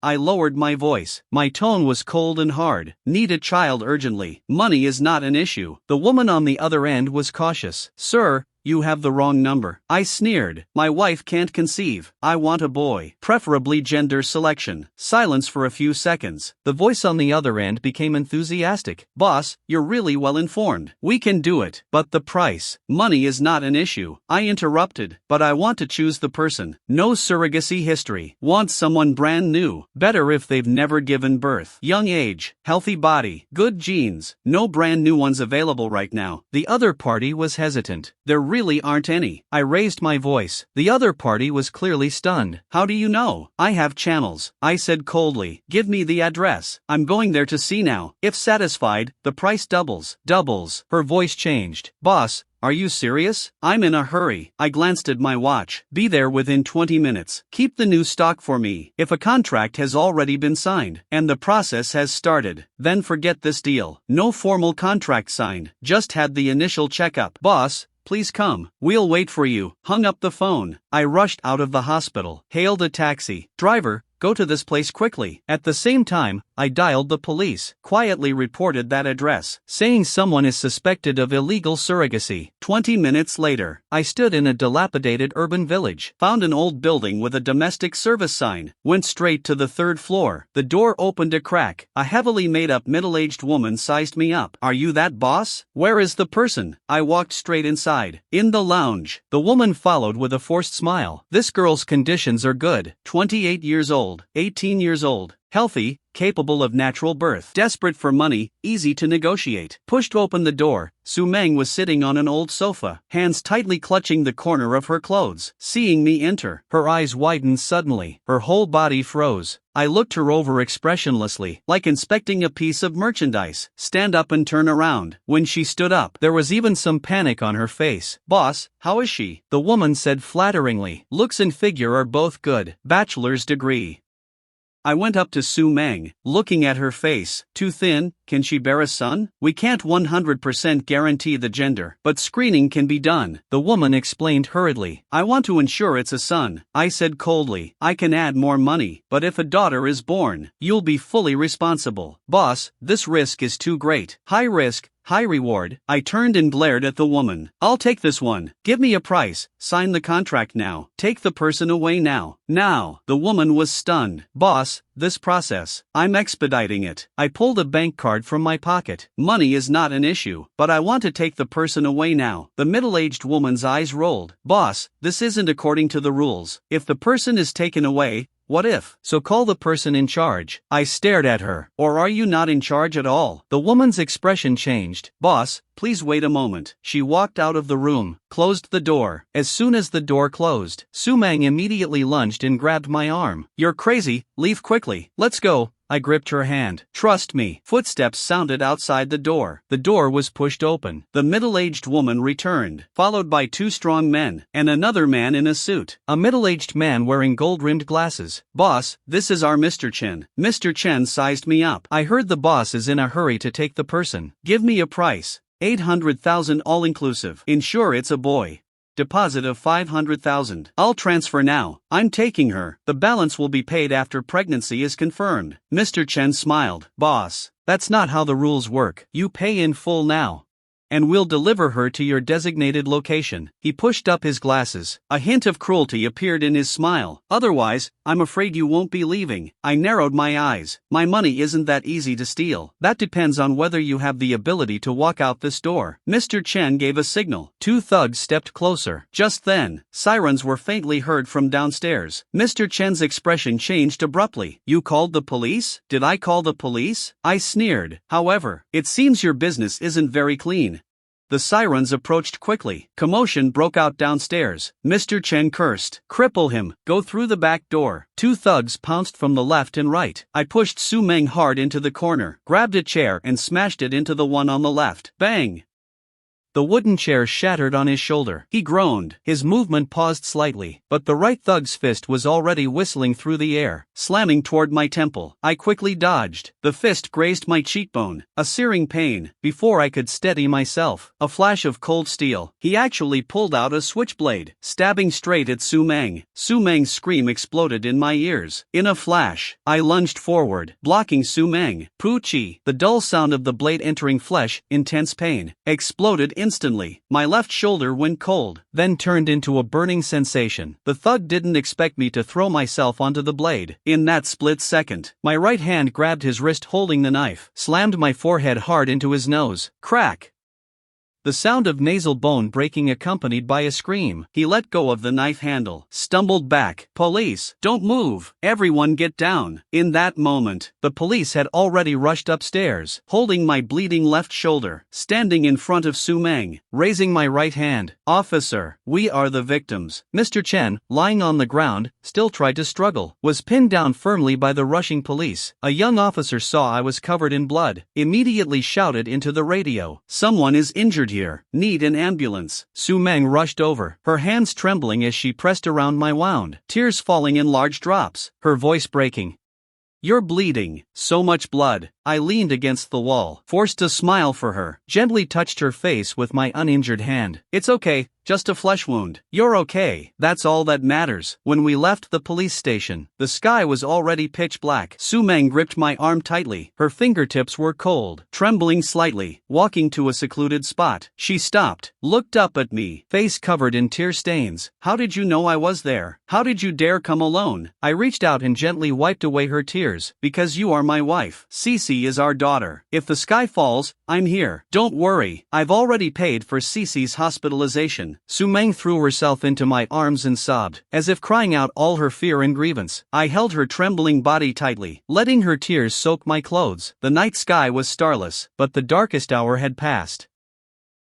I lowered my voice. My tone was cold and hard. Need a child urgently. Money is not an issue. The woman on the other end was cautious. Sir, you have the wrong number. I sneered. My wife can't conceive. I want a boy. Preferably gender selection. Silence for a few seconds. The voice on the other end became enthusiastic. Boss, you're really well informed. We can do it. But the price. Money is not an issue. I interrupted. But I want to choose the person. No surrogacy history. Want someone brand new. Better if they've never given birth. Young age. Healthy body. Good genes. No brand new ones available right now. The other party was hesitant. There really aren't any. I raised my voice. The other party was clearly stunned. How do you know? I have channels. I said coldly. Give me the address. I'm going there to see now. If satisfied, the price doubles. Doubles. Her voice changed. Boss, are you serious? I'm in a hurry. I glanced at my watch. Be there within 20 minutes. Keep the new stock for me. If a contract has already been signed, and the process has started, then forget this deal. No formal contract signed. Just had the initial checkup. Boss, please come. We'll wait for you. Hung up the phone. I rushed out of the hospital. Hailed a taxi. Driver, go to this place quickly. At the same time, I dialed the police. Quietly reported that address, saying someone is suspected of illegal surrogacy. 20 minutes later, I stood in a dilapidated urban village. Found an old building with a domestic service sign. Went straight to the third floor. The door opened a crack. A heavily made-up middle-aged woman sized me up. Are you that boss? Where is the person? I walked straight inside. In the lounge. The woman followed with a forced smile. This girl's conditions are good. 28 years old. 18 years old. Healthy, capable of natural birth. Desperate for money, easy to negotiate. Pushed open the door. Su Meng was sitting on an old sofa, hands tightly clutching the corner of her clothes. Seeing me enter, her eyes widened suddenly. Her whole body froze. I looked her over expressionlessly, like inspecting a piece of merchandise. Stand up and turn around. When she stood up, there was even some panic on her face. Boss, how is she? The woman said flatteringly. Looks and figure are both good. Bachelor's degree. I went up to Su Meng, looking at her face. Too thin? Can she bear a son? We can't 100% guarantee the gender, but screening can be done. The woman explained hurriedly. I want to ensure it's a son. I said coldly. I can add more money, but if a daughter is born, you'll be fully responsible. Boss, this risk is too great. High risk, high reward. I turned and glared at the woman. I'll take this one. Give me a price. Sign the contract now. Take the person away now. Now. The woman was stunned. Boss, this process. I'm expediting it. I pulled a bank card from my pocket. Money is not an issue, but I want to take the person away now. The middle-aged woman's eyes rolled. Boss, this isn't according to the rules. If the person is taken away, what if? So call the person in charge. I stared at her. Or are you not in charge at all? The woman's expression changed. Boss, please wait a moment. She walked out of the room, closed the door. As soon as the door closed, Su Meng immediately lunged and grabbed my arm. You're crazy, leave quickly. Let's go. I gripped her hand. Trust me. Footsteps sounded outside the door. The door was pushed open. The middle-aged woman returned, followed by two strong men, and another man in a suit. A middle-aged man wearing gold-rimmed glasses. Boss, this is our Mr. Chen. Mr. Chen sized me up. I heard the boss is in a hurry to take the person. Give me a price. 800,000 all-inclusive. Ensure it's a boy. Deposit of 500,000. I'll transfer now. I'm taking her. The balance will be paid after pregnancy is confirmed. Mr. Chen smiled. Boss, that's not how the rules work. You pay in full now, and we'll deliver her to your designated location. He pushed up his glasses. A hint of cruelty appeared in his smile. Otherwise, I'm afraid you won't be leaving. I narrowed my eyes. My money isn't that easy to steal. That depends on whether you have the ability to walk out this door. Mr. Chen gave a signal. Two thugs stepped closer. Just then, sirens were faintly heard from downstairs. Mr. Chen's expression changed abruptly. You called the police? Did I call the police? I sneered. However, it seems your business isn't very clean. The sirens approached quickly. Commotion broke out downstairs. Mr. Chen cursed. Cripple him. Go through the back door. Two thugs pounced from the left and right. I pushed Su Meng hard into the corner, grabbed a chair and smashed it into the one on the left. Bang! The wooden chair shattered on his shoulder. He groaned. His movement paused slightly, but the right thug's fist was already whistling through the air, slamming toward my temple. I quickly dodged. The fist grazed my cheekbone, a searing pain. Before I could steady myself, a flash of cold steel. He actually pulled out a switchblade, stabbing straight at Su Meng. Su Meng's scream exploded in my ears. In a flash, I lunged forward, blocking Su Meng. Poochie! The dull sound of the blade entering flesh, intense pain, exploded instantly. My left shoulder went cold, then turned into a burning sensation. The thug didn't expect me to throw myself onto the blade. In that split second, my right hand grabbed his wrist holding the knife, slammed my forehead hard into his nose. Crack! The sound of nasal bone breaking accompanied by a scream. He let go of the knife handle, stumbled back. Police, don't move. Everyone get down. In that moment, the police had already rushed upstairs, holding my bleeding left shoulder, standing in front of Su Meng, raising my right hand. Officer, we are the victims. Mr. Chen, lying on the ground, still tried to struggle, was pinned down firmly by the rushing police. A young officer saw I was covered in blood, immediately shouted into the radio. Someone is injured here. Need an ambulance. Su Meng rushed over, her hands trembling as she pressed around my wound, tears falling in large drops, her voice breaking. You're bleeding. So much blood. I leaned against the wall, forced to smile for her, gently touched her face with my uninjured hand. It's okay, just a flesh wound. You're okay. That's all that matters. When we left the police station, the sky was already pitch black. Su Meng gripped my arm tightly. Her fingertips were cold, trembling slightly. Walking to a secluded spot, she stopped, looked up at me, face covered in tear stains. How did you know I was there? How did you dare come alone? I reached out and gently wiped away her tears. Because you are my wife. Cece is our daughter. If the sky falls, I'm here. Don't worry, I've already paid for Cece's hospitalization. Su Meng threw herself into my arms and sobbed, as if crying out all her fear and grievance. I held her trembling body tightly, letting her tears soak my clothes. The night sky was starless, but the darkest hour had passed.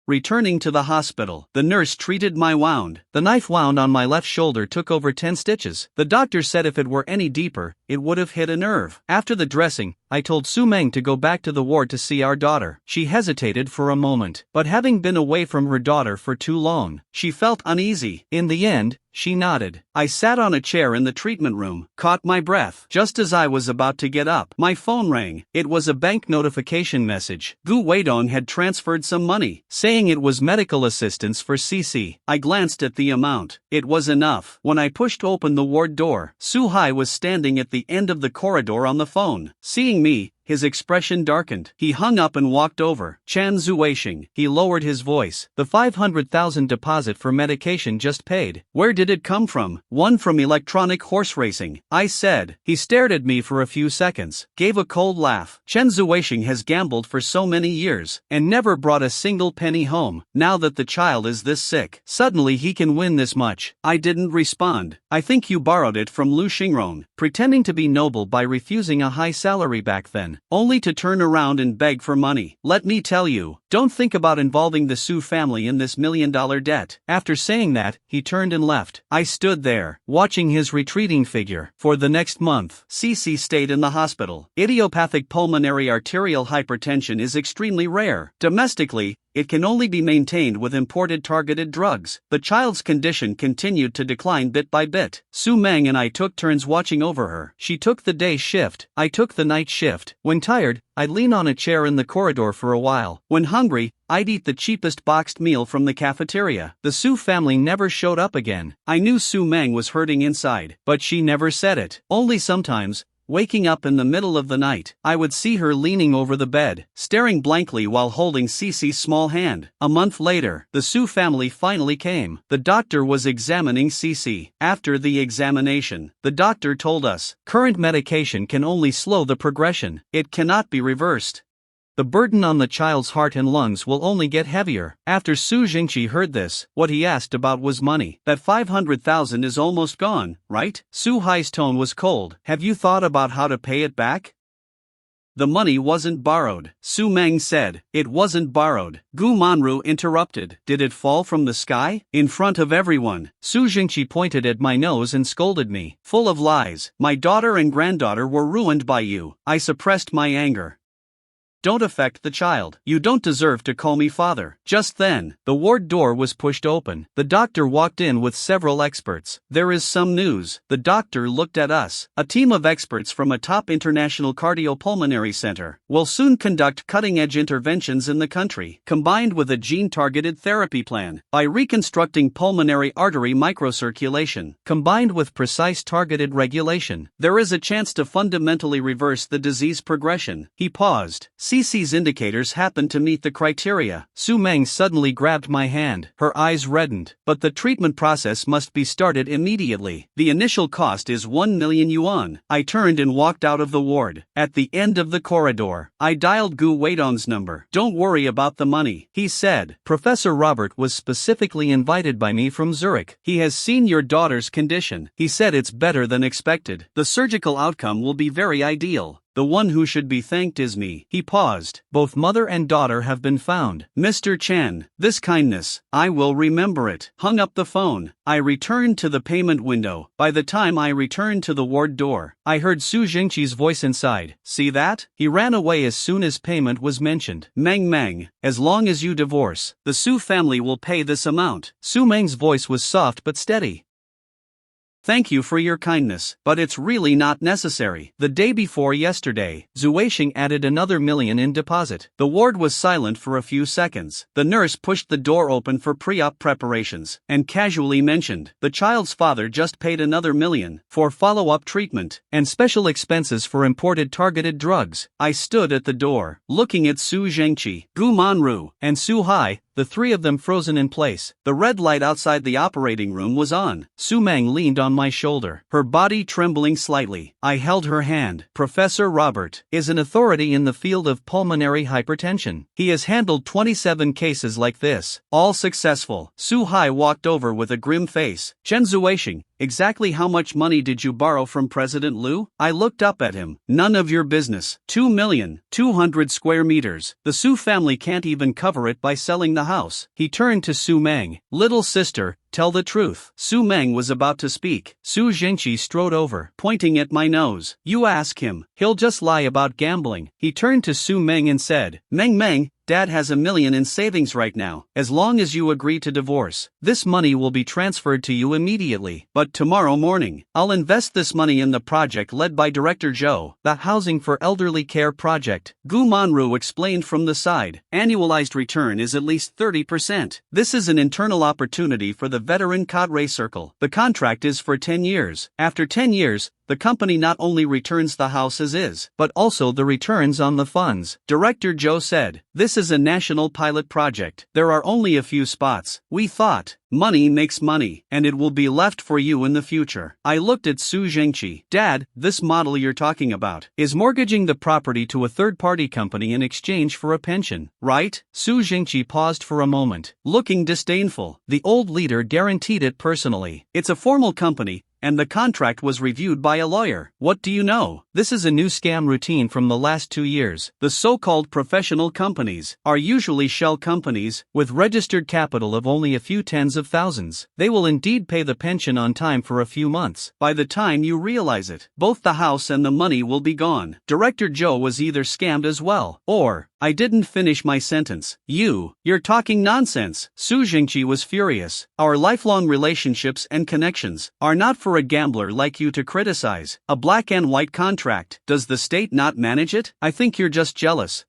Returning to the hospital, the nurse treated my wound. The knife wound on my left shoulder took over 10 stitches. The doctor said if it were any deeper, it would have hit a nerve. After the dressing, I told Su Meng to go back to the ward to see our daughter. She hesitated for a moment, but having been away from her daughter for too long, she felt uneasy. In the end, she nodded. I sat on a chair in the treatment room, caught my breath. Just as I was about to get up, my phone rang. It was a bank notification message. Gu Weidong had transferred some money, saying it was medical assistance for Cece. I glanced at the amount. It was enough. When I pushed open the ward door, Su Hai was standing at the end of the corridor on the phone. Seeing me, his expression darkened. He hung up and walked over. Chen Zuisheng. He lowered his voice. The 500,000 deposit for medication just paid. Where did it come from? One from electronic horse racing, I said. He stared at me for a few seconds, gave a cold laugh. Chen Zuisheng has gambled for so many years, and never brought a single penny home. Now that the child is this sick, suddenly he can win this much. I didn't respond. I think you borrowed it from Lu Xingrong, pretending to be noble by refusing a high salary back then. million, only to turn around and beg for money. Let me tell you, don't think about involving the Su family in this $1 million debt. After saying that, he turned and left. I stood there, watching his retreating figure. For the next month, Cece stayed in the hospital. Idiopathic pulmonary arterial hypertension is extremely rare. Domestically, it can only be maintained with imported targeted drugs. The child's condition continued to decline bit by bit. Su Meng and I took turns watching over her. She took the day shift, I took the night shift. When tired, I'd lean on a chair in the corridor for a while. When hungry, I'd eat the cheapest boxed meal from the cafeteria. The Su family never showed up again. I knew Su Meng was hurting inside, but she never said it. Only sometimes, waking up in the middle of the night, I would see her leaning over the bed, staring blankly while holding Cece's small hand. A month later, the Su family finally came. The doctor was examining Cece. After the examination, the doctor told us, current medication can only slow the progression. It cannot be reversed. The burden on the child's heart and lungs will only get heavier. After Su Jingqi heard this, what he asked about was money. That 500,000 is almost gone, right? Su Hai's tone was cold. Have you thought about how to pay it back? The money wasn't borrowed, Su Meng said. It wasn't borrowed. Gu Manru interrupted. Did it fall from the sky? In front of everyone, Su Jingqi pointed at my nose and scolded me. Full of lies. My daughter and granddaughter were ruined by you. I suppressed my anger. Don't affect the child. You don't deserve to call me father. Just then, the ward door was pushed open. The doctor walked in with several experts. There is some news. The doctor looked at us. A team of experts from a top international cardiopulmonary center will soon conduct cutting-edge interventions in the country, combined with a gene-targeted therapy plan. By reconstructing pulmonary artery microcirculation, combined with precise targeted regulation, there is a chance to fundamentally reverse the disease progression. He paused. Cece's indicators happened to meet the criteria. Su Meng suddenly grabbed my hand. Her eyes reddened. But the treatment process must be started immediately. The initial cost is 1 million yuan. I turned and walked out of the ward. At the end of the corridor, I dialed Gu Weidong's number. Don't worry about the money, he said. Professor Robert was specifically invited by me from Zurich. He has seen your daughter's condition. He said it's better than expected. The surgical outcome will be very ideal. The one who should be thanked is me. He paused. Both mother and daughter have been found. Mr. Chen, this kindness, I will remember it. Hung up the phone. I returned to the payment window. By the time I returned to the ward door, I heard Su Jingqi's voice inside. See that? He ran away as soon as payment was mentioned. Meng, as long as you divorce, the Su family will pay this amount. Su Meng's voice was soft but steady. Thank you for your kindness, but it's really not necessary. The day before yesterday, Zuisheng added another million in deposit. The ward was silent for a few seconds. The nurse pushed the door open for pre-op preparations, and casually mentioned, the child's father just paid another million for follow-up treatment, and special expenses for imported targeted drugs. I stood at the door, looking at Su Jingqi, Gu Manru, and Su Hai, the three of them frozen in place. The red light outside the operating room was on. Su Meng leaned on my shoulder, her body trembling slightly. I held her hand. Professor Robert is an authority in the field of pulmonary hypertension. He has handled 27 cases like this, all successful. Su Hai walked over with a grim face. Chen Zuisheng, exactly how much money did you borrow from President Liu? I looked up at him. None of your business. 2,200,000 square meters. The Su family can't even cover it by selling the house. He turned to Su Meng. Little sister, tell the truth. Su Meng was about to speak. Su Jingqi strode over, pointing at my nose. You ask him. He'll just lie about gambling. He turned to Su Meng and said, Meng, Dad has 1 million in savings right now. As long as you agree to divorce, this money will be transferred to you immediately. But tomorrow morning, I'll invest this money in the project led by Director Zhou, the Housing for Elderly Care project. Gu Manru explained from the side. Annualized return is at least 30%. This is an internal opportunity for the veteran cadre circle. The contract is for 10 years. After 10 years, the company not only returns the house as is, but also the returns on the funds. Director Zhou said, this is a national pilot project. There are only a few spots. We thought, money makes money, and it will be left for you in the future. I looked at Su Jingqi. Dad, this model you're talking about is mortgaging the property to a third-party company in exchange for a pension, right? Su Jingqi paused for a moment, looking disdainful. The old leader guaranteed it personally. It's a formal company, and the contract was reviewed by a lawyer. What do you know? This is a new scam routine from the last 2 years. The so-called professional companies are usually shell companies with registered capital of only a few tens of thousands. They will indeed pay the pension on time for a few months. By the time you realize it, both the house and the money will be gone. Director Joe was either scammed as well, or I didn't finish my sentence. You're talking nonsense. Su Jingqi was furious. Our lifelong relationships and connections are not for a gambler like you to criticize. A black and white contract. Does the state not manage it? I think you're just jealous.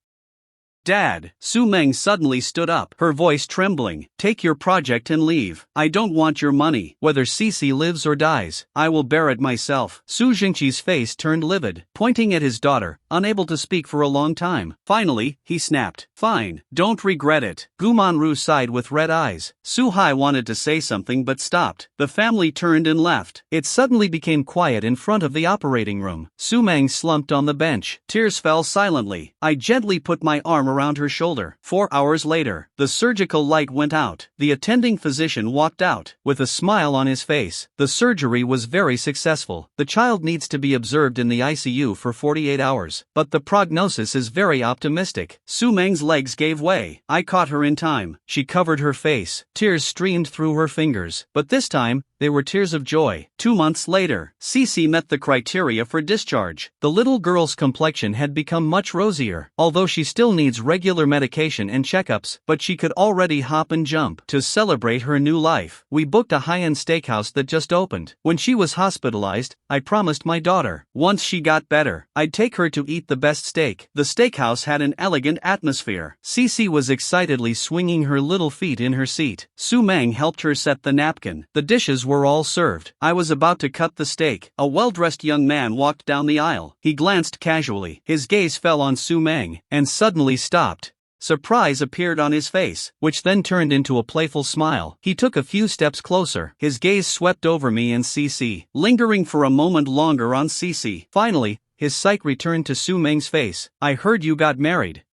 Dad, Su Meng suddenly stood up, her voice trembling. Take your project and leave. I don't want your money. Whether Cici lives or dies, I will bear it myself. Su Jingqi's face turned livid, pointing at his daughter, unable to speak for a long time. Finally, he snapped. Fine, don't regret it. Gu Manru sighed with red eyes. Su Hai wanted to say something but stopped. The family turned and left. It suddenly became quiet in front of the operating room. Su Meng slumped on the bench. Tears fell silently. I gently put my arm around her shoulder. 4 hours later, the surgical light went out. The attending physician walked out, with a smile on his face. The surgery was very successful. The child needs to be observed in the ICU for 48 hours, but the prognosis is very optimistic. Su Meng's legs gave way. I caught her in time. She covered her face. Tears streamed through her fingers, but this time, they were tears of joy. 2 months later, Cici met the criteria for discharge. The little girl's complexion had become much rosier, although she still needs regular medication and checkups, but she could already hop and jump. To celebrate her new life, we booked a high-end steakhouse that just opened. When she was hospitalized, I promised my daughter, once she got better, I'd take her to eat the best steak. The steakhouse had an elegant atmosphere. Cici was excitedly swinging her little feet in her seat. Su Meng helped her set the napkin. The dishes were all served. I was about to cut the steak. A well-dressed young man walked down the aisle. He glanced casually. His gaze fell on Su Meng, and suddenly stopped. Surprise appeared on his face, which then turned into a playful smile. He took a few steps closer. His gaze swept over me and Cici, lingering for a moment longer on Cici. Finally, his sight returned to Su Meng's face. I heard you got married.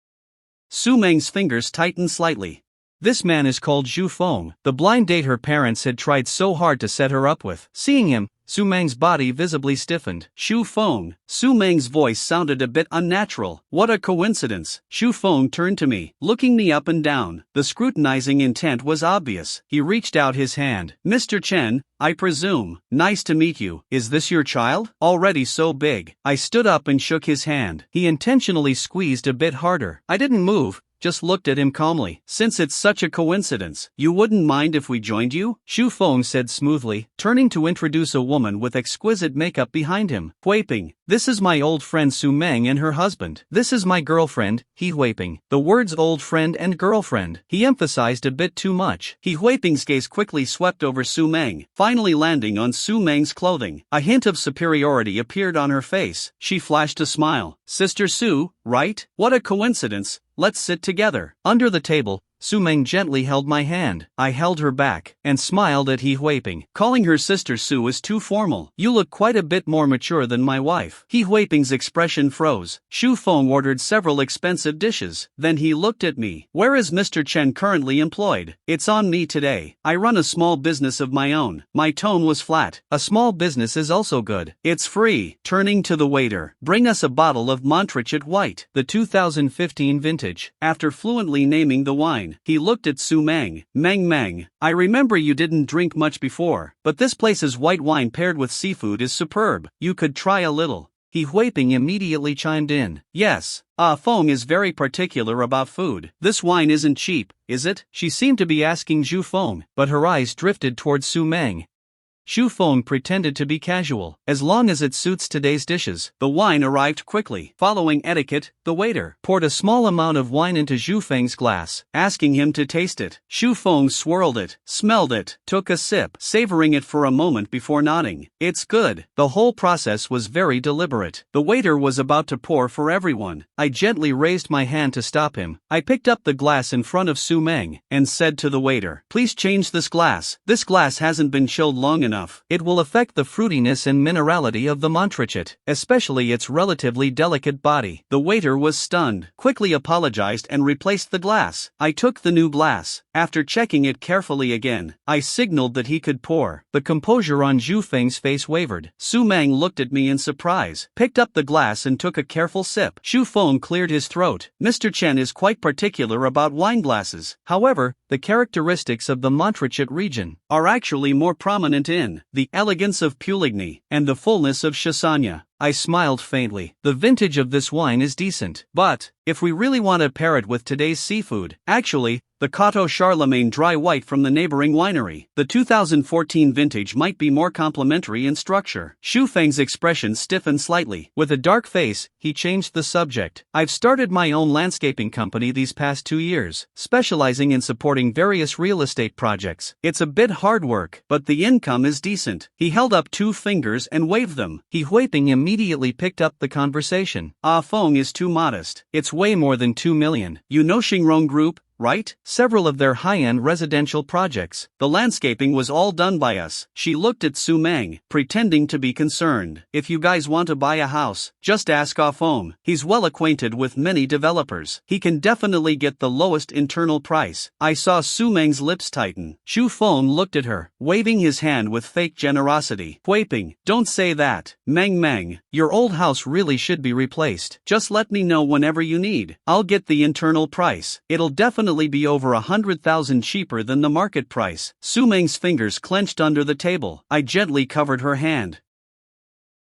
Su Meng's fingers tightened slightly. This man is called Zhu Feng, the blind date her parents had tried so hard to set her up with. Seeing him, Su Meng's body visibly stiffened. Xu Feng. Su Meng's voice sounded a bit unnatural. What a coincidence. Xu Feng turned to me, looking me up and down. The scrutinizing intent was obvious. He reached out his hand. Mr. Chen, I presume. Nice to meet you. Is this your child? Already so big. I stood up and shook his hand. He intentionally squeezed a bit harder. I didn't move, just looked at him calmly. Since it's such a coincidence, you wouldn't mind if we joined you? Xu Feng said smoothly, turning to introduce a woman with exquisite makeup behind him. Huiping, this is my old friend Su Meng and her husband. This is my girlfriend, He Huiping. The words old friend and girlfriend, he emphasized a bit too much. He Huiping's gaze quickly swept over Su Meng, finally landing on Su Meng's clothing. A hint of superiority appeared on her face. She flashed a smile. Sister Su, right? What a coincidence. Let's sit together. Under the table, Su Meng gently held my hand. I held her back, and smiled at He Huiping. Calling her sister Su is too formal. You look quite a bit more mature than my wife. He Huiping's expression froze. Xu Feng ordered several expensive dishes. Then he looked at me. Where is Mr. Chen currently employed? It's on me today. I run a small business of my own. My tone was flat. A small business is also good. It's free. Turning to the waiter. Bring us a bottle of Montrachet White, the 2015 vintage. After fluently naming the wine, he looked at Su Meng. Meng, I remember you didn't drink much before, but this place's white wine paired with seafood is superb. You could try a little. He Huiping immediately chimed in. Yes. Feng is very particular about food. This wine isn't cheap, is it? She seemed to be asking Xu Feng, but her eyes drifted towards Su Meng. Xu Feng pretended to be casual. As long as it suits today's dishes. The wine arrived quickly. Following etiquette, the waiter poured a small amount of wine into Xu Feng's glass, asking him to taste it. Xu Feng swirled it, smelled it, took a sip, savoring it for a moment before nodding. It's good. The whole process was very deliberate. The waiter was about to pour for everyone. I gently raised my hand to stop him. I picked up the glass in front of Su Meng, and said to the waiter, please change this glass. This glass hasn't been chilled long enough enough. It will affect the fruitiness and minerality of the montrichet, especially its relatively delicate body. The waiter was stunned, quickly apologized and replaced the glass. I took the new glass. After checking it carefully again, I signaled that he could pour. The composure on Zhu Feng's face wavered. Su Meng looked at me in surprise, picked up the glass and took a careful sip. Xu Feng cleared his throat. Mr. Chen is quite particular about wine glasses. However, the characteristics of the montrichet region are actually more prominent in the elegance of Puligny and the fullness of Shasanya. I smiled faintly. The vintage of this wine is decent, but if we really want to pair it with today's seafood, actually, the Cateau Charlemagne dry white from the neighboring winery, the 2014 vintage, might be more complementary in structure. Xu Feng's expression stiffened slightly. With a dark face, he changed the subject. I've started my own landscaping company these past 2 years, specializing in supporting various real estate projects. It's a bit hard work, but the income is decent. He held up 2 fingers and waved them. He Huiping immediately picked up the conversation. Ah Feng is too modest. It's way more than 2 million. You know Xingrong Group, right? Several of their high-end residential projects. The landscaping was all done by us. She looked at Su Meng, pretending to be concerned. If you guys want to buy a house, just ask Ah Feng. He's well acquainted with many developers. He can definitely get the lowest internal price. I saw Su Meng's lips tighten. Xu Feng looked at her, waving his hand with fake generosity. Huiping, don't say that. Meng, your old house really should be replaced. Just let me know whenever you need. I'll get the internal price. It'll definitely be over 100,000 cheaper than the market price. Su Meng's fingers clenched under the table. I gently covered her hand.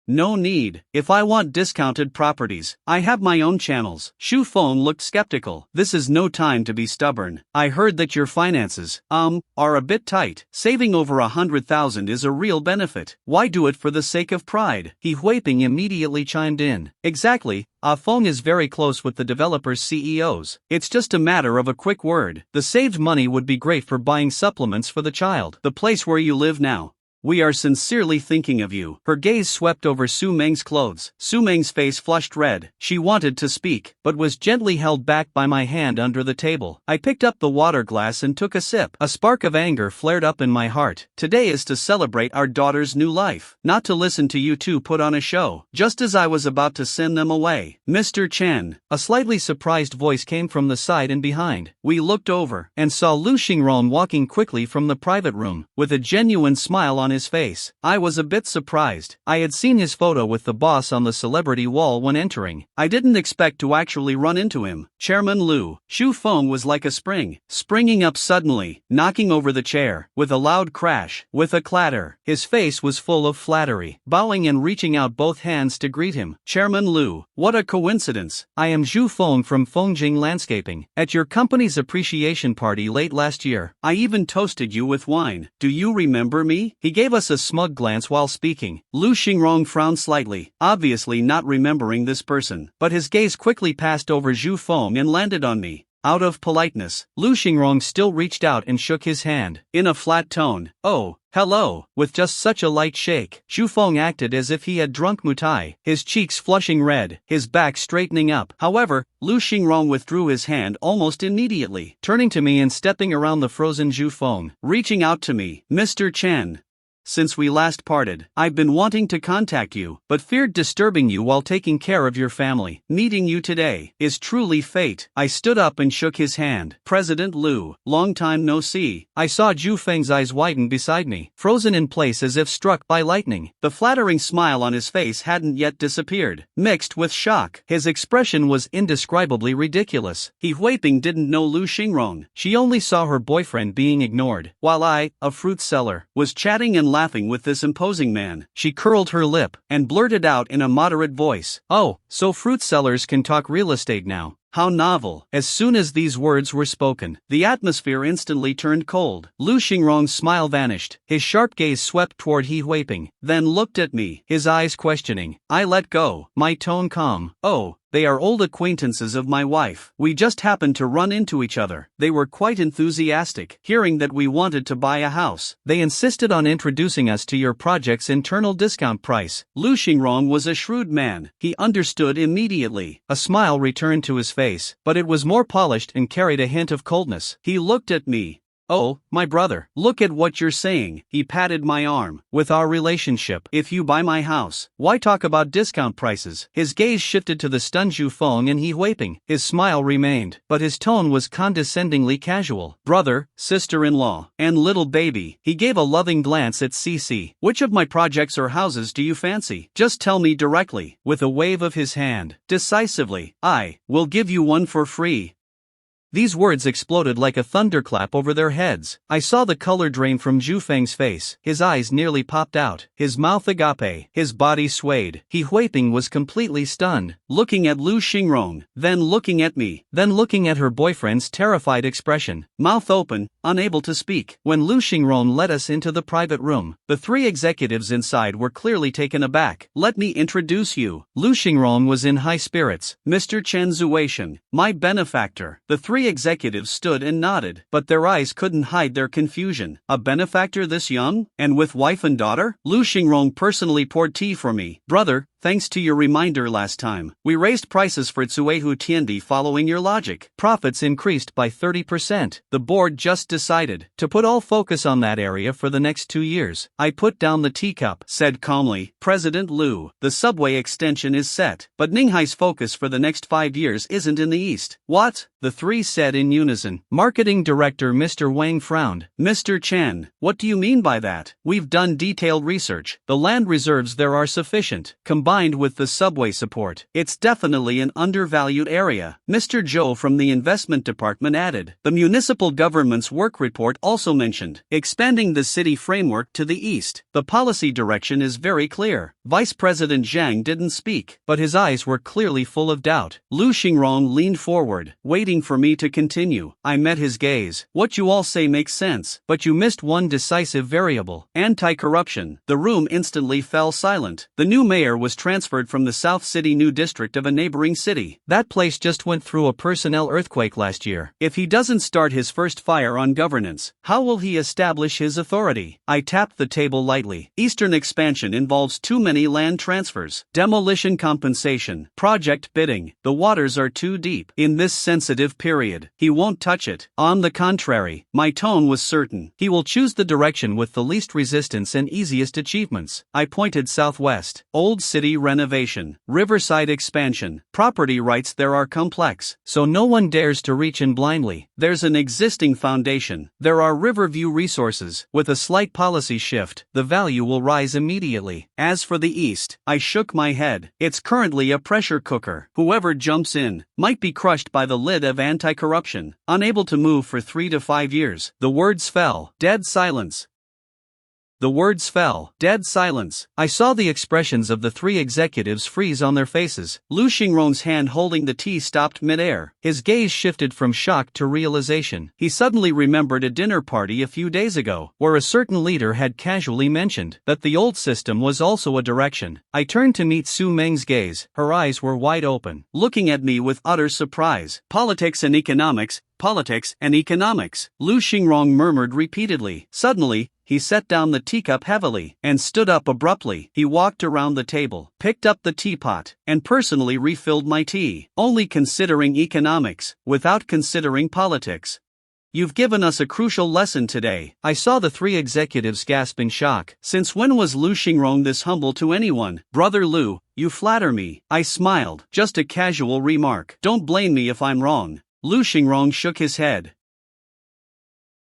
No need. If I want discounted properties, I have my own channels. Xu Feng looked skeptical. This is no time to be stubborn. I heard that your finances, are a bit tight. Saving over 100,000 is a real benefit. Why do it for the sake of pride? He Huiping immediately chimed in. Exactly. Ah Feng is very close with the developers' CEOs. It's just a matter of a quick word. The saved money would be great for buying supplements for the child. The place where you live now. We are sincerely thinking of you. Her gaze swept over Su Meng's clothes. Su Meng's face flushed red. She wanted to speak, but was gently held back by my hand under the table. I picked up the water glass and took a sip. A spark of anger flared up in my heart. Today is to celebrate our daughter's new life, not to listen to you two put on a show. Just as I was about to send them away, Mr. Chen, a slightly surprised voice came from the side and behind. We looked over and saw Lu Xingron walking quickly from the private room, with a genuine smile on his face. I was a bit surprised. I had seen his photo with the boss on the celebrity wall when entering. I didn't expect to actually run into him. Chairman Lu. Xu Feng was like a spring, springing up suddenly, knocking over the chair, with a loud crash, with a clatter. His face was full of flattery, bowing and reaching out both hands to greet him. Chairman Lu, what a coincidence. I am Xu Feng from Fengjing Landscaping. At your company's appreciation party late last year, I even toasted you with wine. Do you remember me? He gave us a smug glance while speaking. Lu Xingrong frowned slightly, obviously not remembering this person, but his gaze quickly passed over Xu Feng and landed on me. Out of politeness, Lu Xingrong still reached out and shook his hand. In a flat tone, oh, hello, with just such a light shake. Xu Feng acted as if he had drunk mutai, his cheeks flushing red, his back straightening up. However, Lu Xingrong withdrew his hand almost immediately, turning to me and stepping around the frozen Xu Feng, reaching out to me. Mr. Chen. Since we last parted, I've been wanting to contact you, but feared disturbing you while taking care of your family. Meeting you today is truly fate. I stood up and shook his hand. President Lu, long time no see. I saw Zhu Feng's eyes widen beside me, frozen in place as if struck by lightning. The flattering smile on his face hadn't yet disappeared, mixed with shock. His expression was indescribably ridiculous. He Huiping didn't know Lu Xingrong. She only saw her boyfriend being ignored, while I, a fruit seller, was chatting and laughing with this imposing man. She curled her lip and blurted out in a moderate voice, "Oh, so fruit sellers can talk real estate now. How novel." As soon as these words were spoken, the atmosphere instantly turned cold. Lu Xingrong's smile vanished. His sharp gaze swept toward He Huiping, then looked at me, his eyes questioning. I let go, my tone calm. Oh, they are old acquaintances of my wife. We just happened to run into each other. They were quite enthusiastic, hearing that we wanted to buy a house. They insisted on introducing us to your project's internal discount price. Lu Xingrong was a shrewd man. He understood immediately. A smile returned to his face, but it was more polished and carried a hint of coldness. He looked at me. Oh, my brother, look at what you're saying. He patted my arm. With our relationship, if you buy my house, why talk about discount prices? His gaze shifted to the stunned Zhu Feng and He Huiping. His smile remained, but his tone was condescendingly casual. Brother, sister-in-law, and little baby. He gave a loving glance at Cici. Which of my projects or houses do you fancy? Just tell me directly. With a wave of his hand, decisively, I will give you one for free. These words exploded like a thunderclap over their heads. I saw the color drain from Zhu Feng's face. His eyes nearly popped out. His mouth agape. His body swayed. He Huiping was completely stunned, looking at Lu Xingrong, then looking at me, then looking at her boyfriend's terrified expression, mouth open, unable to speak. When Lu Xingrong led us into the private room, the three executives inside were clearly taken aback. Let me introduce you. Lu Xingrong was in high spirits. Mr. Chen Zuisheng, my benefactor. The three executives stood and nodded, but their eyes couldn't hide their confusion. A benefactor this young? And with wife and daughter? Lu Xingrong personally poured tea for me. Brother, thanks to your reminder last time, we raised prices for Tsuehu Tiandi following your logic. Profits increased by 30%. The board just decided to put all focus on that area for the next 2 years. I put down the teacup, said calmly, President Lu, the subway extension is set, but Ninghai's focus for the next 5 years isn't in the east. What? The three said in unison. Marketing Director Mr. Wang frowned. Mr. Chen, what do you mean by that? We've done detailed research. The land reserves there are sufficient. Combined with the subway support, it's definitely an undervalued area. Mr. Zhou from the investment department added. The municipal government's work report also mentioned expanding the city framework to the east. The policy direction is very clear. Vice President Zhang didn't speak, but his eyes were clearly full of doubt. Lu Xingrong leaned forward, waiting for me to continue. I met his gaze. What you all say makes sense, but you missed one decisive variable: anti-corruption. The room instantly fell silent. The new mayor was transferred from the South City New District of a neighboring city. That place just went through a personnel earthquake last year. If he doesn't start his first fire on governance, how will he establish his authority? I tapped the table lightly. Eastern expansion involves too many land transfers, demolition compensation, project bidding. The waters are too deep in this sensitive period. He won't touch it. On the contrary, my tone was certain. He will choose the direction with the least resistance and easiest achievements. I pointed southwest. Old city renovation, riverside expansion, property rights there are complex, so no one dares to reach in blindly. There's an existing foundation. There are Riverview resources. With a slight policy shift, the value will rise immediately. As for the east, I shook my head. It's currently a pressure cooker. Whoever jumps in might be crushed by the lid of anti-corruption, unable to move for 3 to 5 years. The words fell. Dead silence. The words fell. Dead silence. I saw the expressions of the three executives freeze on their faces. Lu Xingrong's hand holding the tea stopped midair. His gaze shifted from shock to realization. He suddenly remembered a dinner party a few days ago, where a certain leader had casually mentioned that the old system was also a direction. I turned to meet Su Meng's gaze. Her eyes were wide open, looking at me with utter surprise. Politics and economics. Politics and economics, Lu Xingrong murmured repeatedly. Suddenly, he set down the teacup heavily and stood up abruptly. He walked around the table, picked up the teapot, and personally refilled my tea, only considering economics, without considering politics. You've given us a crucial lesson today. I saw the three executives gasp in shock. Since when was Lu Xingrong this humble to anyone? Brother Lu, you flatter me. I smiled. Just a casual remark. Don't blame me if I'm wrong. Lu Xingrong shook his head.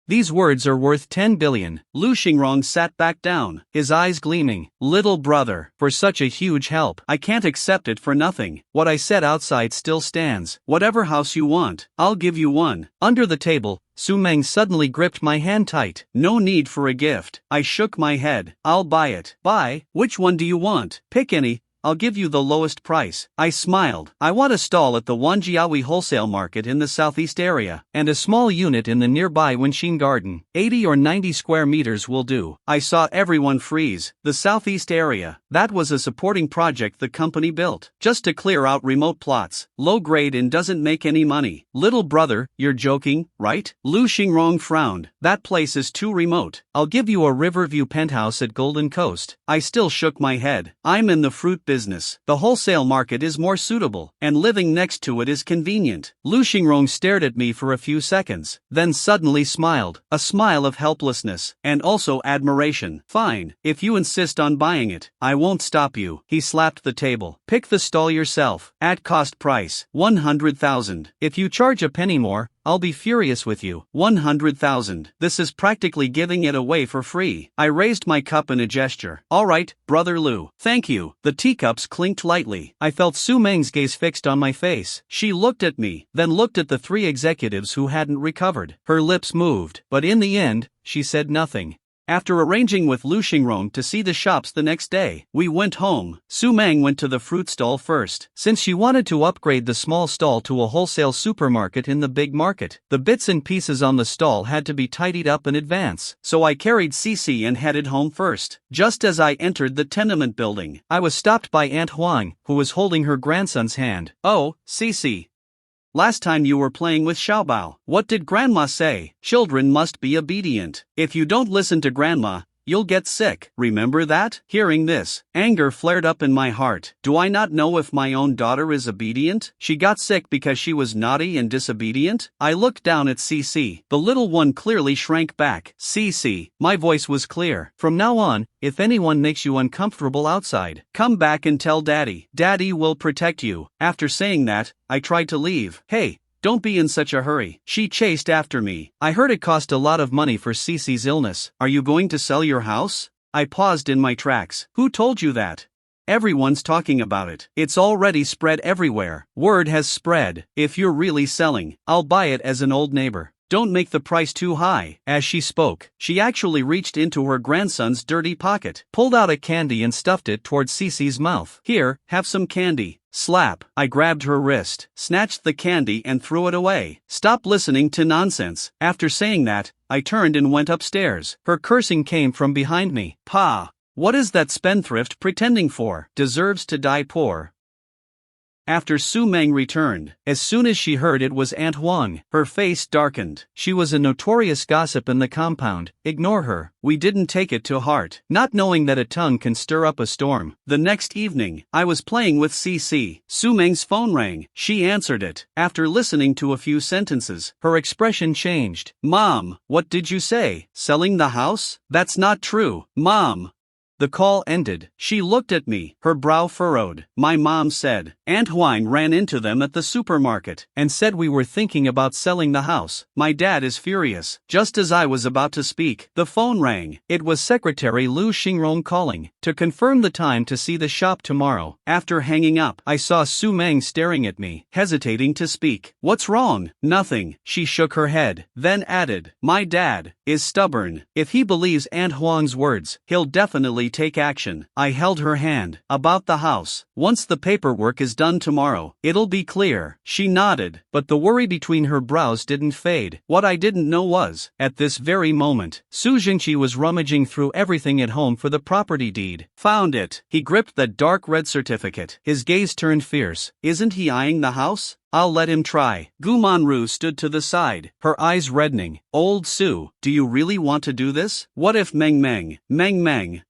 These words are worth 10 billion. Lu Xingrong sat back down, his eyes gleaming. Little brother, for such a huge help, I can't accept it for nothing. What I said outside still stands. Whatever house you want, I'll give you one. Under the table, Su Meng suddenly gripped my hand tight. No need for a gift. I shook my head. I'll buy it. Buy? Which one do you want? Pick any. I'll give you the lowest price. I smiled. I want a stall at the Wanjiawi wholesale market in the southeast area, and a small unit in the nearby Wenxin garden. 80 or 90 square meters will do. I saw everyone freeze. The southeast area. That was a supporting project the company built, just to clear out remote plots. Low grade and doesn't make any money. Little brother, you're joking, right? Lu Xingrong frowned. That place is too remote. I'll give you a Riverview penthouse at Golden Coast. I still shook my head. I'm in the fruit business. The wholesale market is more suitable, and living next to it is convenient. Lu Xingrong stared at me for a few seconds, then suddenly smiled, a smile of helplessness, and also admiration. Fine, if you insist on buying it, I won't stop you. He slapped the table. Pick the stall yourself, at cost price, 100,000. If you charge a penny more, I'll be furious with you. 100,000. This is practically giving it away for free. I raised my cup in a gesture. Alright, Brother Lu. Thank you. The teacups clinked lightly. I felt Su Meng's gaze fixed on my face. She looked at me, then looked at the three executives who hadn't recovered. Her lips moved, but in the end, she said nothing. After arranging with Lu Xingrong to see the shops the next day, we went home. Su Meng went to the fruit stall first, since she wanted to upgrade the small stall to a wholesale supermarket in the big market. The bits and pieces on the stall had to be tidied up in advance, so I carried Cici and headed home first. Just as I entered the tenement building, I was stopped by Aunt Huang, who was holding her grandson's hand. Oh, Cici. Last time you were playing with Xiaobao. What did Grandma say? Children must be obedient. If you don't listen to Grandma, you'll get sick. Remember that? Hearing this, anger flared up in my heart. Do I not know if my own daughter is obedient? She got sick because she was naughty and disobedient? I looked down at Cici. The little one clearly shrank back. Cici, my voice was clear. From now on, if anyone makes you uncomfortable outside, come back and tell Daddy. Daddy will protect you. After saying that, I tried to leave. Hey, don't be in such a hurry. She chased after me. I heard it cost a lot of money for Cece's illness. Are you going to sell your house? I paused in my tracks. Who told you that? Everyone's talking about it. It's already spread everywhere. Word has spread. If you're really selling, I'll buy it as an old neighbor. Don't make the price too high. As she spoke, she actually reached into her grandson's dirty pocket, pulled out a candy and stuffed it towards Cece's mouth. Here, have some candy. Slap. I grabbed her wrist, snatched the candy and threw it away. Stop listening to nonsense. After saying that, I turned and went upstairs. Her cursing came from behind me. Pa! What is that spendthrift pretending for? Deserves to die poor. After Su Meng returned, as soon as she heard it was Aunt Huang, her face darkened. She was a notorious gossip in the compound. Ignore her. We didn't take it to heart, not knowing that a tongue can stir up a storm. The next evening, I was playing with Cici. Su Meng's phone rang. She answered it. After listening to a few sentences, her expression changed. Mom, what did you say? Selling the house? That's not true, Mom. The call ended. She looked at me, her brow furrowed. My mom said, Aunt Huang ran into them at the supermarket and said we were thinking about selling the house. My dad is furious. Just as I was about to speak, the phone rang. It was Secretary Lu Xingrong calling to confirm the time to see the shop tomorrow. After hanging up, I saw Su Meng staring at me, hesitating to speak. What's wrong? Nothing. She shook her head, then added, my dad is stubborn. If he believes Aunt Huang's words, he'll definitely take action. I held her hand. About the house. Once the paperwork is done tomorrow, it'll be clear. She nodded, but the worry between her brows didn't fade. What I didn't know was, at this very moment, Su Jingqi was rummaging through everything at home for the property deed. Found it. He gripped the dark red certificate. His gaze turned fierce. Isn't he eyeing the house? I'll let him try. Gu Manru stood to the side, her eyes reddening. Old Su, do you really want to do this? What if Meng,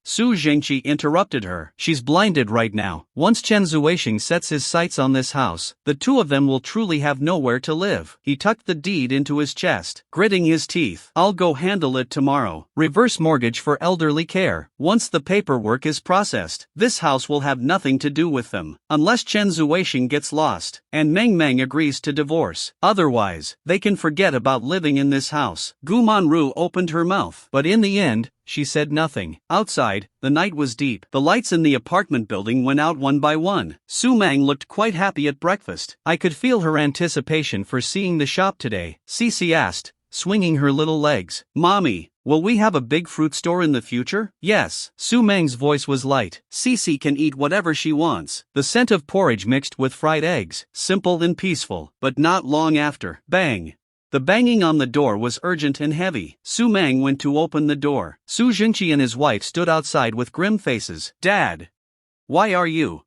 Su Zhengqi interrupted her. She's blinded right now. Once Chen Zuisheng sets his sights on this house, the two of them will truly have nowhere to live. He tucked the deed into his chest, gritting his teeth. I'll go handle it tomorrow. Reverse mortgage for elderly care. Once the paperwork is processed, this house will have nothing to do with them, unless Chen Zuisheng gets lost, and Meng agrees to divorce. Otherwise, they can forget about living in this house. Gu Manru opened her mouth, but in the end, she said nothing. Outside, the night was deep. The lights in the apartment building went out one by one. Su Meng looked quite happy at breakfast. I could feel her anticipation for seeing the shop today. Cici asked, swinging her little legs. Mommy, will we have a big fruit store in the future? Yes. Su Meng's voice was light. Cici can eat whatever she wants. The scent of porridge mixed with fried eggs. Simple and peaceful, but not long after. Bang. The banging on the door was urgent and heavy. Su Meng went to open the door. Su Jingqi and his wife stood outside with grim faces. Dad! Why are you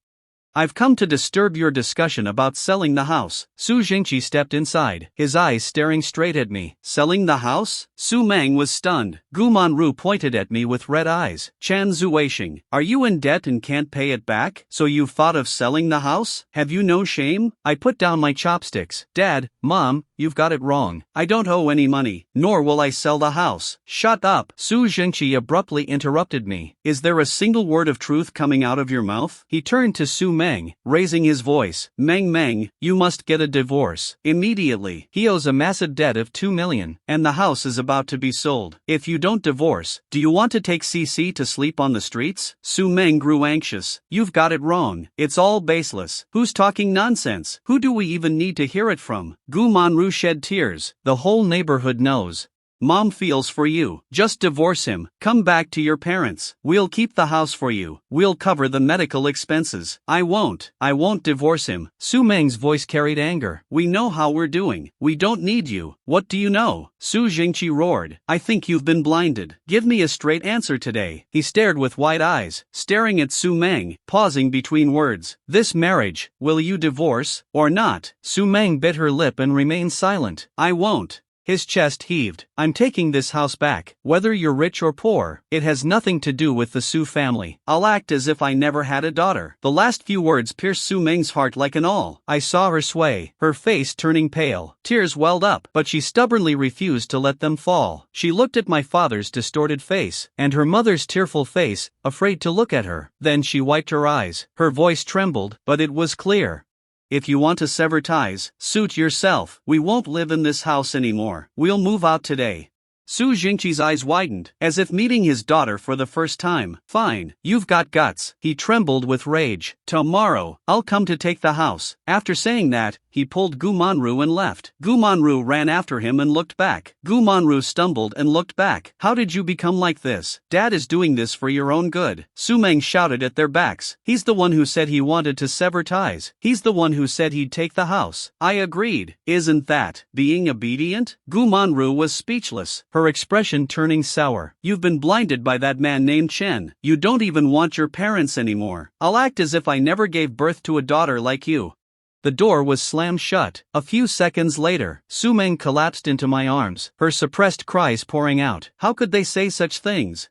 I've come to disturb your discussion about selling the house. Su Jingqi stepped inside, his eyes staring straight at me. Selling the house? Su Meng was stunned. Gu Manru pointed at me with red eyes. Chen Zuisheng, are you in debt and can't pay it back? So you've thought of selling the house? Have you no shame? I put down my chopsticks. Dad, Mom, you've got it wrong. I don't owe any money, nor will I sell the house. Shut up. Su Jingqi abruptly interrupted me. Is there a single word of truth coming out of your mouth? He turned to Su Meng, raising his voice. Meng, you must get a divorce. Immediately. He owes a massive debt of 2 million, and the house is about to be sold. If you don't divorce, do you want to take CC to sleep on the streets? Su Meng grew anxious. You've got it wrong. It's all baseless. Who's talking nonsense? Who do we even need to hear it from? Gu Manru shed tears. The whole neighborhood knows. Mom feels for you. Just divorce him. Come back to your parents. We'll keep the house for you. We'll cover the medical expenses. I won't divorce him. Su Meng's voice carried anger. We know how we're doing. We don't need you. What do you know? Su Jingqi roared. I think you've been blinded. Give me a straight answer today. He stared with wide eyes, staring at Su Meng, pausing between words. This marriage, will you divorce, or not? Su Meng bit her lip and remained silent. I won't. His chest heaved. I'm taking this house back. Whether you're rich or poor, it has nothing to do with the Su family. I'll act as if I never had a daughter. The last few words pierced Su Meng's heart like an awl. I saw her sway, her face turning pale. Tears welled up, but she stubbornly refused to let them fall. She looked at my father's distorted face, and her mother's tearful face, afraid to look at her. Then she wiped her eyes. Her voice trembled, but it was clear. If you want to sever ties, suit yourself. We won't live in this house anymore. We'll move out today. Su Jingqi's eyes widened, as if meeting his daughter for the first time. Fine, you've got guts. He trembled with rage. Tomorrow, I'll come to take the house. After saying that, he pulled Gu Manru and left. Gu Manru ran after him and looked back. Gu Manru stumbled and looked back. How did you become like this? Dad is doing this for your own good. Su Meng shouted at their backs. He's the one who said he wanted to sever ties. He's the one who said he'd take the house. I agreed. Isn't that being obedient? Gu Manru was speechless, her expression turning sour. You've been blinded by that man named Chen. You don't even want your parents anymore. I'll act as if I never gave birth to a daughter like you. The door was slammed shut. A few seconds later, Su Meng collapsed into my arms, her suppressed cries pouring out. How could they say such things?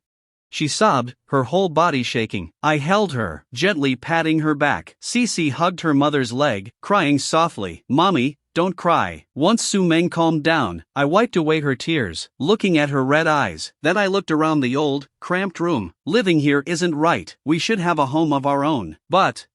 She sobbed, her whole body shaking. I held her, gently patting her back. Cece hugged her mother's leg, crying softly. Mommy, don't cry. Once Su Meng calmed down, I wiped away her tears, looking at her red eyes. Then I looked around the old, cramped room. Living here isn't right. We should have a home of our own. But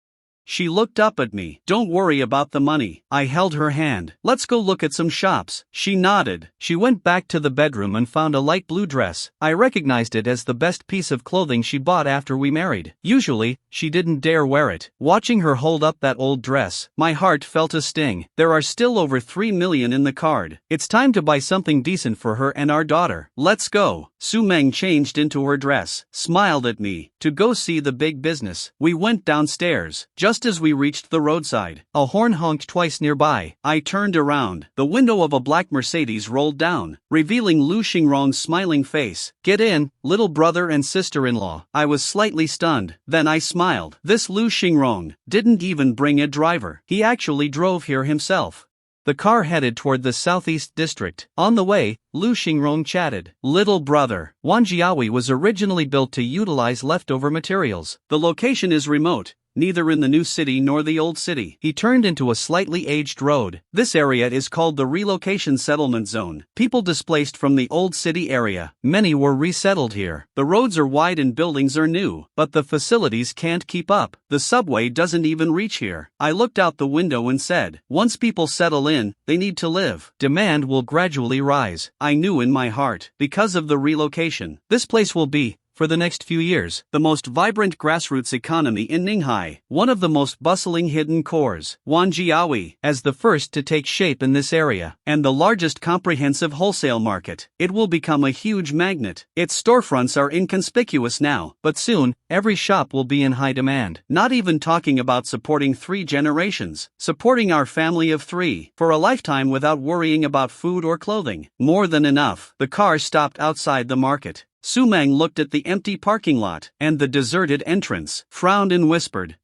she looked up at me. Don't worry about the money. I held her hand. Let's go look at some shops. She nodded. She went back to the bedroom and found a light blue dress. I recognized it as the best piece of clothing she bought after we married. Usually, she didn't dare wear it. Watching her hold up that old dress, my heart felt a sting. There are still over 3 million in the card. It's time to buy something decent for her and our daughter. Let's go. Su Meng changed into her dress, smiled at me, to go see the big business. We went downstairs. Just as we reached the roadside, a horn honked twice nearby. I turned around. The window of a black Mercedes rolled down, revealing Lu Xingrong's smiling face. Get in, little brother and sister-in-law. I was slightly stunned. Then I smiled. This Lu Xingrong didn't even bring a driver. He actually drove here himself. The car headed toward the southeast district. On the way, Lu Xingrong chatted. Little brother, Wanjiawi was originally built to utilize leftover materials. The location is remote, neither in the new city nor the old city. He turned into a slightly aged road. This area is called the Relocation Settlement Zone. People displaced from the old city area. Many were resettled here. The roads are wide and buildings are new, but the facilities can't keep up. The subway doesn't even reach here. I looked out the window and said, once people settle in, they need to live. Demand will gradually rise. I knew in my heart, because of the relocation, this place will be, for the next few years, the most vibrant grassroots economy in Ninghai, one of the most bustling hidden cores. Wanjiawi, as the first to take shape in this area, and the largest comprehensive wholesale market. It will become a huge magnet. Its storefronts are inconspicuous now, but soon, every shop will be in high demand. Not even talking about supporting 3 generations, supporting our family of 3, for a lifetime without worrying about food or clothing. More than enough. The car stopped outside the market. Su Meng looked at the empty parking lot and the deserted entrance, frowned and whispered,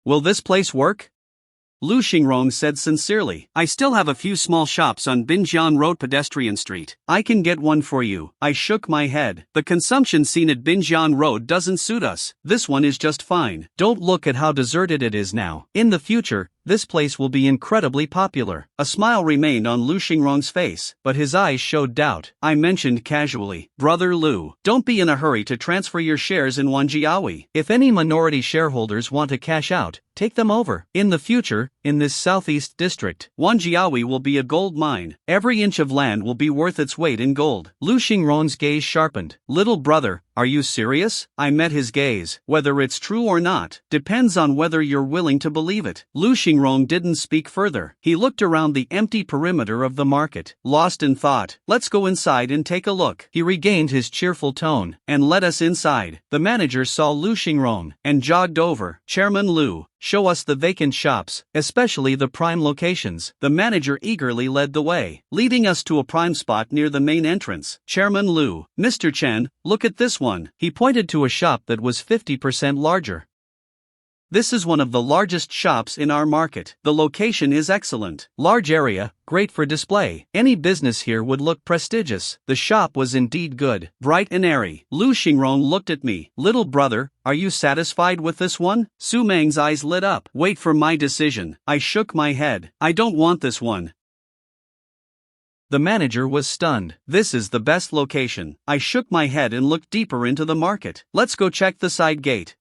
Will this place work? Lu Xingrong said sincerely. I still have a few small shops on Binjian Road Pedestrian Street. I can get one for you. I shook my head. The consumption scene at Binjian Road doesn't suit us. This one is just fine. Don't look at how deserted it is now. In the future, this place will be incredibly popular. A smile remained on Lu Xingrong's face, but his eyes showed doubt. I mentioned casually, Brother Lu, don't be in a hurry to transfer your shares in Wanjiawi. If any minority shareholders want to cash out, take them over. In the future, in this southeast district, Wanjiawi will be a gold mine. Every inch of land will be worth its weight in gold. Lu Xingrong's gaze sharpened. Little brother, are you serious? I met his gaze. Whether it's true or not, depends on whether you're willing to believe it. Lu Xingrong didn't speak further. He looked around the empty perimeter of the market, lost in thought. Let's go inside and take a look. He regained his cheerful tone, and led us inside. The manager saw Lu Xingrong, and jogged over. Chairman Lu, show us the vacant shops, especially the prime locations. The manager eagerly led the way, leading us to a prime spot near the main entrance. Chairman Lu, Mr. Chen, look at this one. He pointed to a shop that was 50% larger. This is one of the largest shops in our market. The location is excellent. Large area, great for display. Any business here would look prestigious. The shop was indeed good, bright and airy. Lu Xingrong looked at me. Little brother, are you satisfied with this one? Su Meng's eyes lit up. Wait for my decision. I shook my head. I don't want this one. The manager was stunned. This is the best location. I shook my head and looked deeper into the market. Let's go check the side gate.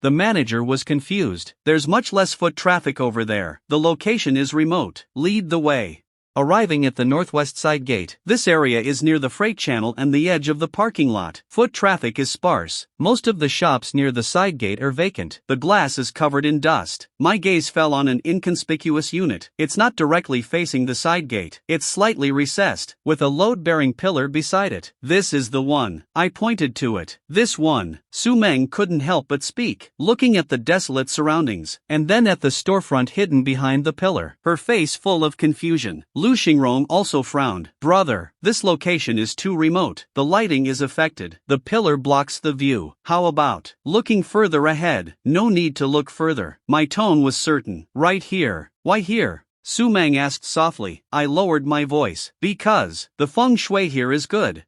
The manager was confused. There's much less foot traffic over there. The location is remote. Lead the way. Arriving at the northwest side gate, this area is near the freight channel and the edge of the parking lot. Foot traffic is sparse. Most of the shops near the side gate are vacant. The glass is covered in dust. My gaze fell on an inconspicuous unit. It's not directly facing the side gate. It's slightly recessed, with a load-bearing pillar beside it. This is the one. I pointed to it. This one. Su Meng couldn't help but speak, looking at the desolate surroundings, and then at the storefront hidden behind the pillar, her face full of confusion. Lu Xingrong also frowned. Brother, this location is too remote. The lighting is affected. The pillar blocks the view. How about looking further ahead? No need to look further. My tone was certain. Right here. Why here? Su Meng asked softly. I lowered my voice. Because the feng shui here is good.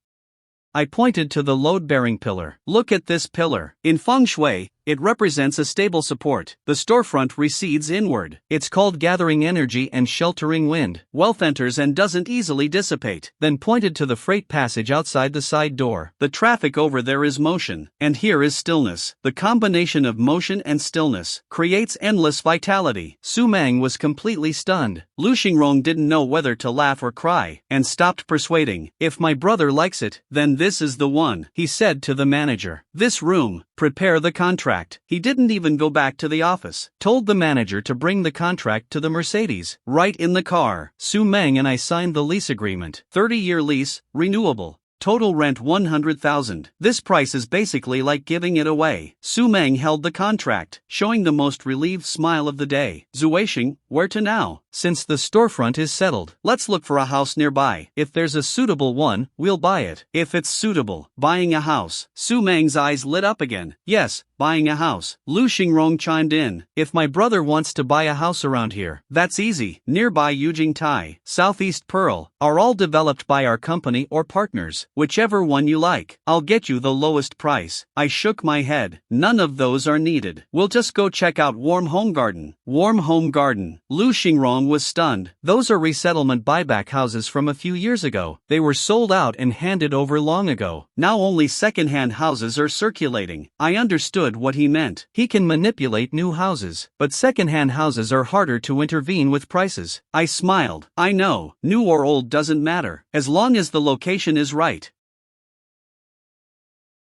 I pointed to the load-bearing pillar. Look at this pillar. In feng shui, it represents a stable support. The storefront recedes inward. It's called gathering energy and sheltering wind. Wealth enters and doesn't easily dissipate. Then pointed to the freight passage outside the side door. The traffic over there is motion, and here is stillness. The combination of motion and stillness creates endless vitality. Su Meng was completely stunned. Lu Xingrong didn't know whether to laugh or cry, and stopped persuading. If my brother likes it, then this is the one, he said to the manager. This room, prepare the contract. He didn't even go back to the office. Told the manager to bring the contract to the Mercedes. Right in the car. Su Meng and I signed the lease agreement. 30-year lease, renewable. Total rent 100,000. This price is basically like giving it away. Su Meng held the contract, showing the most relieved smile of the day. Zuisheng, where to now? Since the storefront is settled, let's look for a house nearby. If there's a suitable one, we'll buy it. If it's suitable, buying a house. Su Meng's eyes lit up again. Yes, buying a house. Lu Xingrong chimed in. If my brother wants to buy a house around here, that's easy. Nearby Yujing Tai, Southeast Pearl, are all developed by our company or partners. Whichever one you like, I'll get you the lowest price. I shook my head. None of those are needed. We'll just go check out Warm Home Garden. Warm Home Garden. Lu Xingrong was stunned. Those are resettlement buyback houses from a few years ago. They were sold out and handed over long ago. Now only second-hand houses are circulating. I understood what he meant. He can manipulate new houses, but second-hand houses are harder to intervene with prices. I smiled. I know, new or old doesn't matter, as long as the location is right.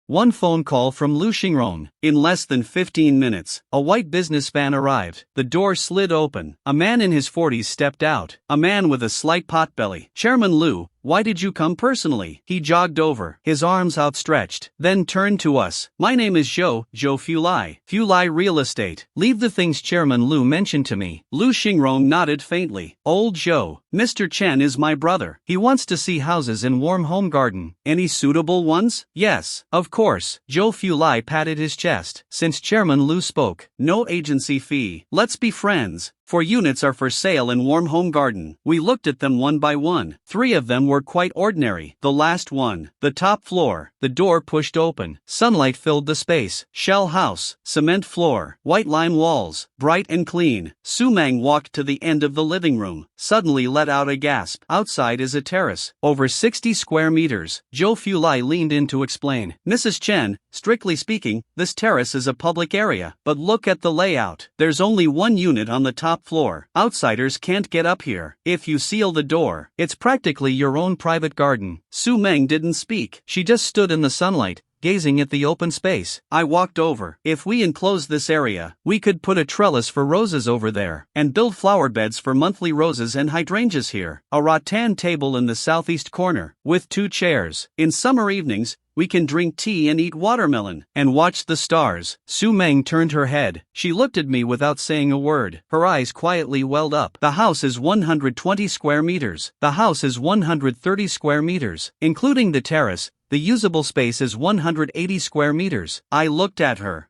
One phone call from Lu Xingrong. In less than 15 minutes, a white business van arrived. The door slid open. A man in his 40s stepped out. A man with a slight potbelly. Chairman Lu, Why did you come personally? He jogged over, his arms outstretched, then turned to us. My name is Zhou Fulai. Fulai Real Estate. Leave the things Chairman Lu mentioned to me. Lu Xingrong nodded faintly. Old Zhou, Mr. Chen is my brother. He wants to see houses in Warm Home Garden. Any suitable ones? Yes, of course. Zhou Fulai patted his chest. Since Chairman Lu spoke, no agency fee. Let's be friends. 4 units are for sale in Warm Home Garden. We looked at them one by one. 3 of them were quite ordinary. The last one, the top floor, the door pushed open. Sunlight filled the space. Shell house, cement floor, white lime walls, bright and clean. Su Meng walked to the end of the living room, suddenly let out a gasp. Outside is a terrace, over 60 square meters. Zhou Fulai leaned in to explain. Mrs. Chen, strictly speaking, this terrace is a public area, but look at the layout. There's only 1 unit on the top floor. Outsiders can't get up here. If you seal the door, it's practically your own private garden. Su Meng didn't speak. She just stood in the sunlight, gazing at the open space. I walked over. If we enclose this area, we could put a trellis for roses over there, and build flower beds for monthly roses and hydrangeas here. A rattan table in the southeast corner, with 2 chairs. In summer evenings, we can drink tea and eat watermelon, and watch the stars. Su Meng turned her head. She looked at me without saying a word. Her eyes quietly welled up. The house is 120 square meters. The house is 130 square meters. Including the terrace, the usable space is 180 square meters. I looked at her.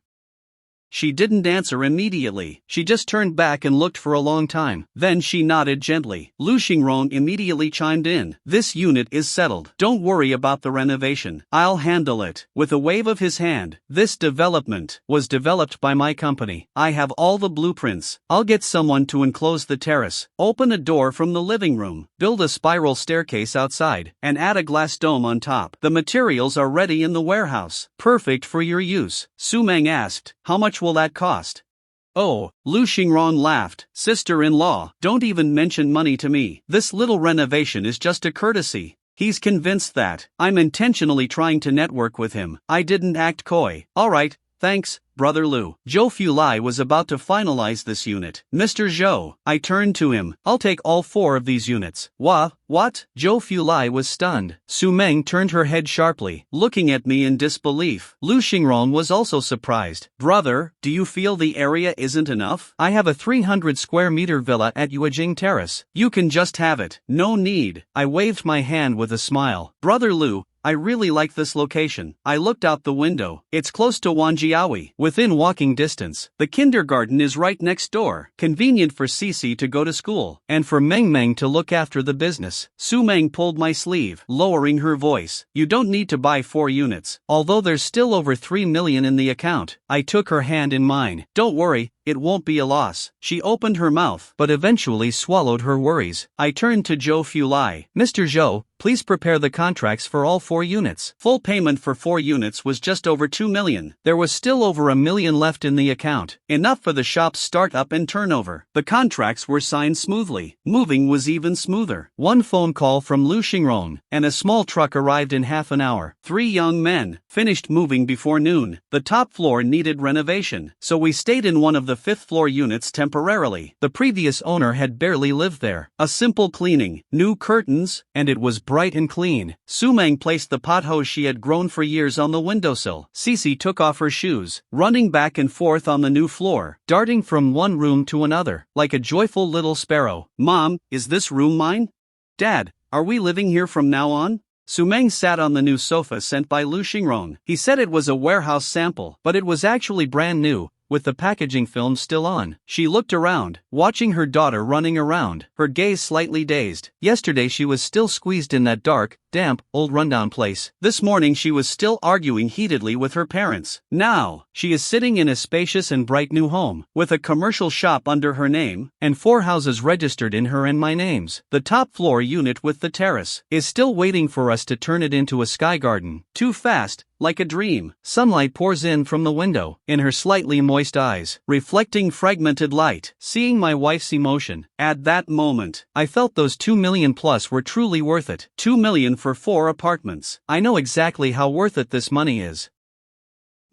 She didn't answer immediately. She just turned back and looked for a long time. Then she nodded gently. Lu Xingrong immediately chimed in. This unit is settled. Don't worry about the renovation. I'll handle it. With a wave of his hand, this development was developed by my company. I have all the blueprints. I'll get someone to enclose the terrace, open a door from the living room, build a spiral staircase outside, and add a glass dome on top. The materials are ready in the warehouse. Perfect for your use. Su Meng asked, how much will that cost? Oh, Lu Xingrong laughed. Sister-in-law, don't even mention money to me. This little renovation is just a courtesy. He's convinced that I'm intentionally trying to network with him. I didn't act coy. Alright, thanks, Brother Lu. Zhou Fulai was about to finalize this unit. Mr. Zhou, I turned to him. I'll take all 4 of these units. What? Zhou Fulai was stunned. Su Meng turned her head sharply, looking at me in disbelief. Lu Xingrong was also surprised. Brother, do you feel the area isn't enough? I have a 300 square meter villa at Yuejing Terrace. You can just have it. No need. I waved my hand with a smile. Brother Lu, I really like this location. I looked out the window. It's close to Wanjiawi, within walking distance. The kindergarten is right next door, convenient for Cici to go to school, and for Meng Meng to look after the business. Su Meng pulled my sleeve, lowering her voice. You don't need to buy 4 units. Although there's still over 3 million in the account. I took her hand in mine. Don't worry, it won't be a loss. She opened her mouth, but eventually swallowed her worries. I turned to Zhou Fulai. Mr. Zhou, please prepare the contracts for all 4 units. Full payment for 4 units was just over 2 million. There was still over 1 million left in the account. Enough for the shop's startup and turnover. The contracts were signed smoothly. Moving was even smoother. 1 phone call from Lu Xingrong, and a small truck arrived in half an hour. 3 young men finished moving before noon. The top floor needed renovation, so we stayed in one of the 5th floor units temporarily. The previous owner had barely lived there. A simple cleaning, new curtains, and it was bright and clean. Su Meng placed the pothose she had grown for years on the windowsill. Cici took off her shoes, running back and forth on the new floor, darting from one room to another, like a joyful little sparrow. Mom, is this room mine? Dad, are we living here from now on? Su Meng sat on the new sofa sent by Lu Xingrong. He said it was a warehouse sample, but it was actually brand new, with the packaging film still on. She looked around, watching her daughter running around, her gaze slightly dazed. Yesterday she was still squeezed in that dark, damp, old rundown place. This morning she was still arguing heatedly with her parents. Now, she is sitting in a spacious and bright new home, with a commercial shop under her name, and 4 houses registered in her and my names. The top floor unit with the terrace is still waiting for us to turn it into a sky garden. Too fast, like a dream. Sunlight pours in from the window, in her slightly moist eyes, reflecting fragmented light. Seeing my wife's emotion, at that moment, I felt those 2 million plus were truly worth it. 2 million for 4 apartments. I know exactly how worth it this money is.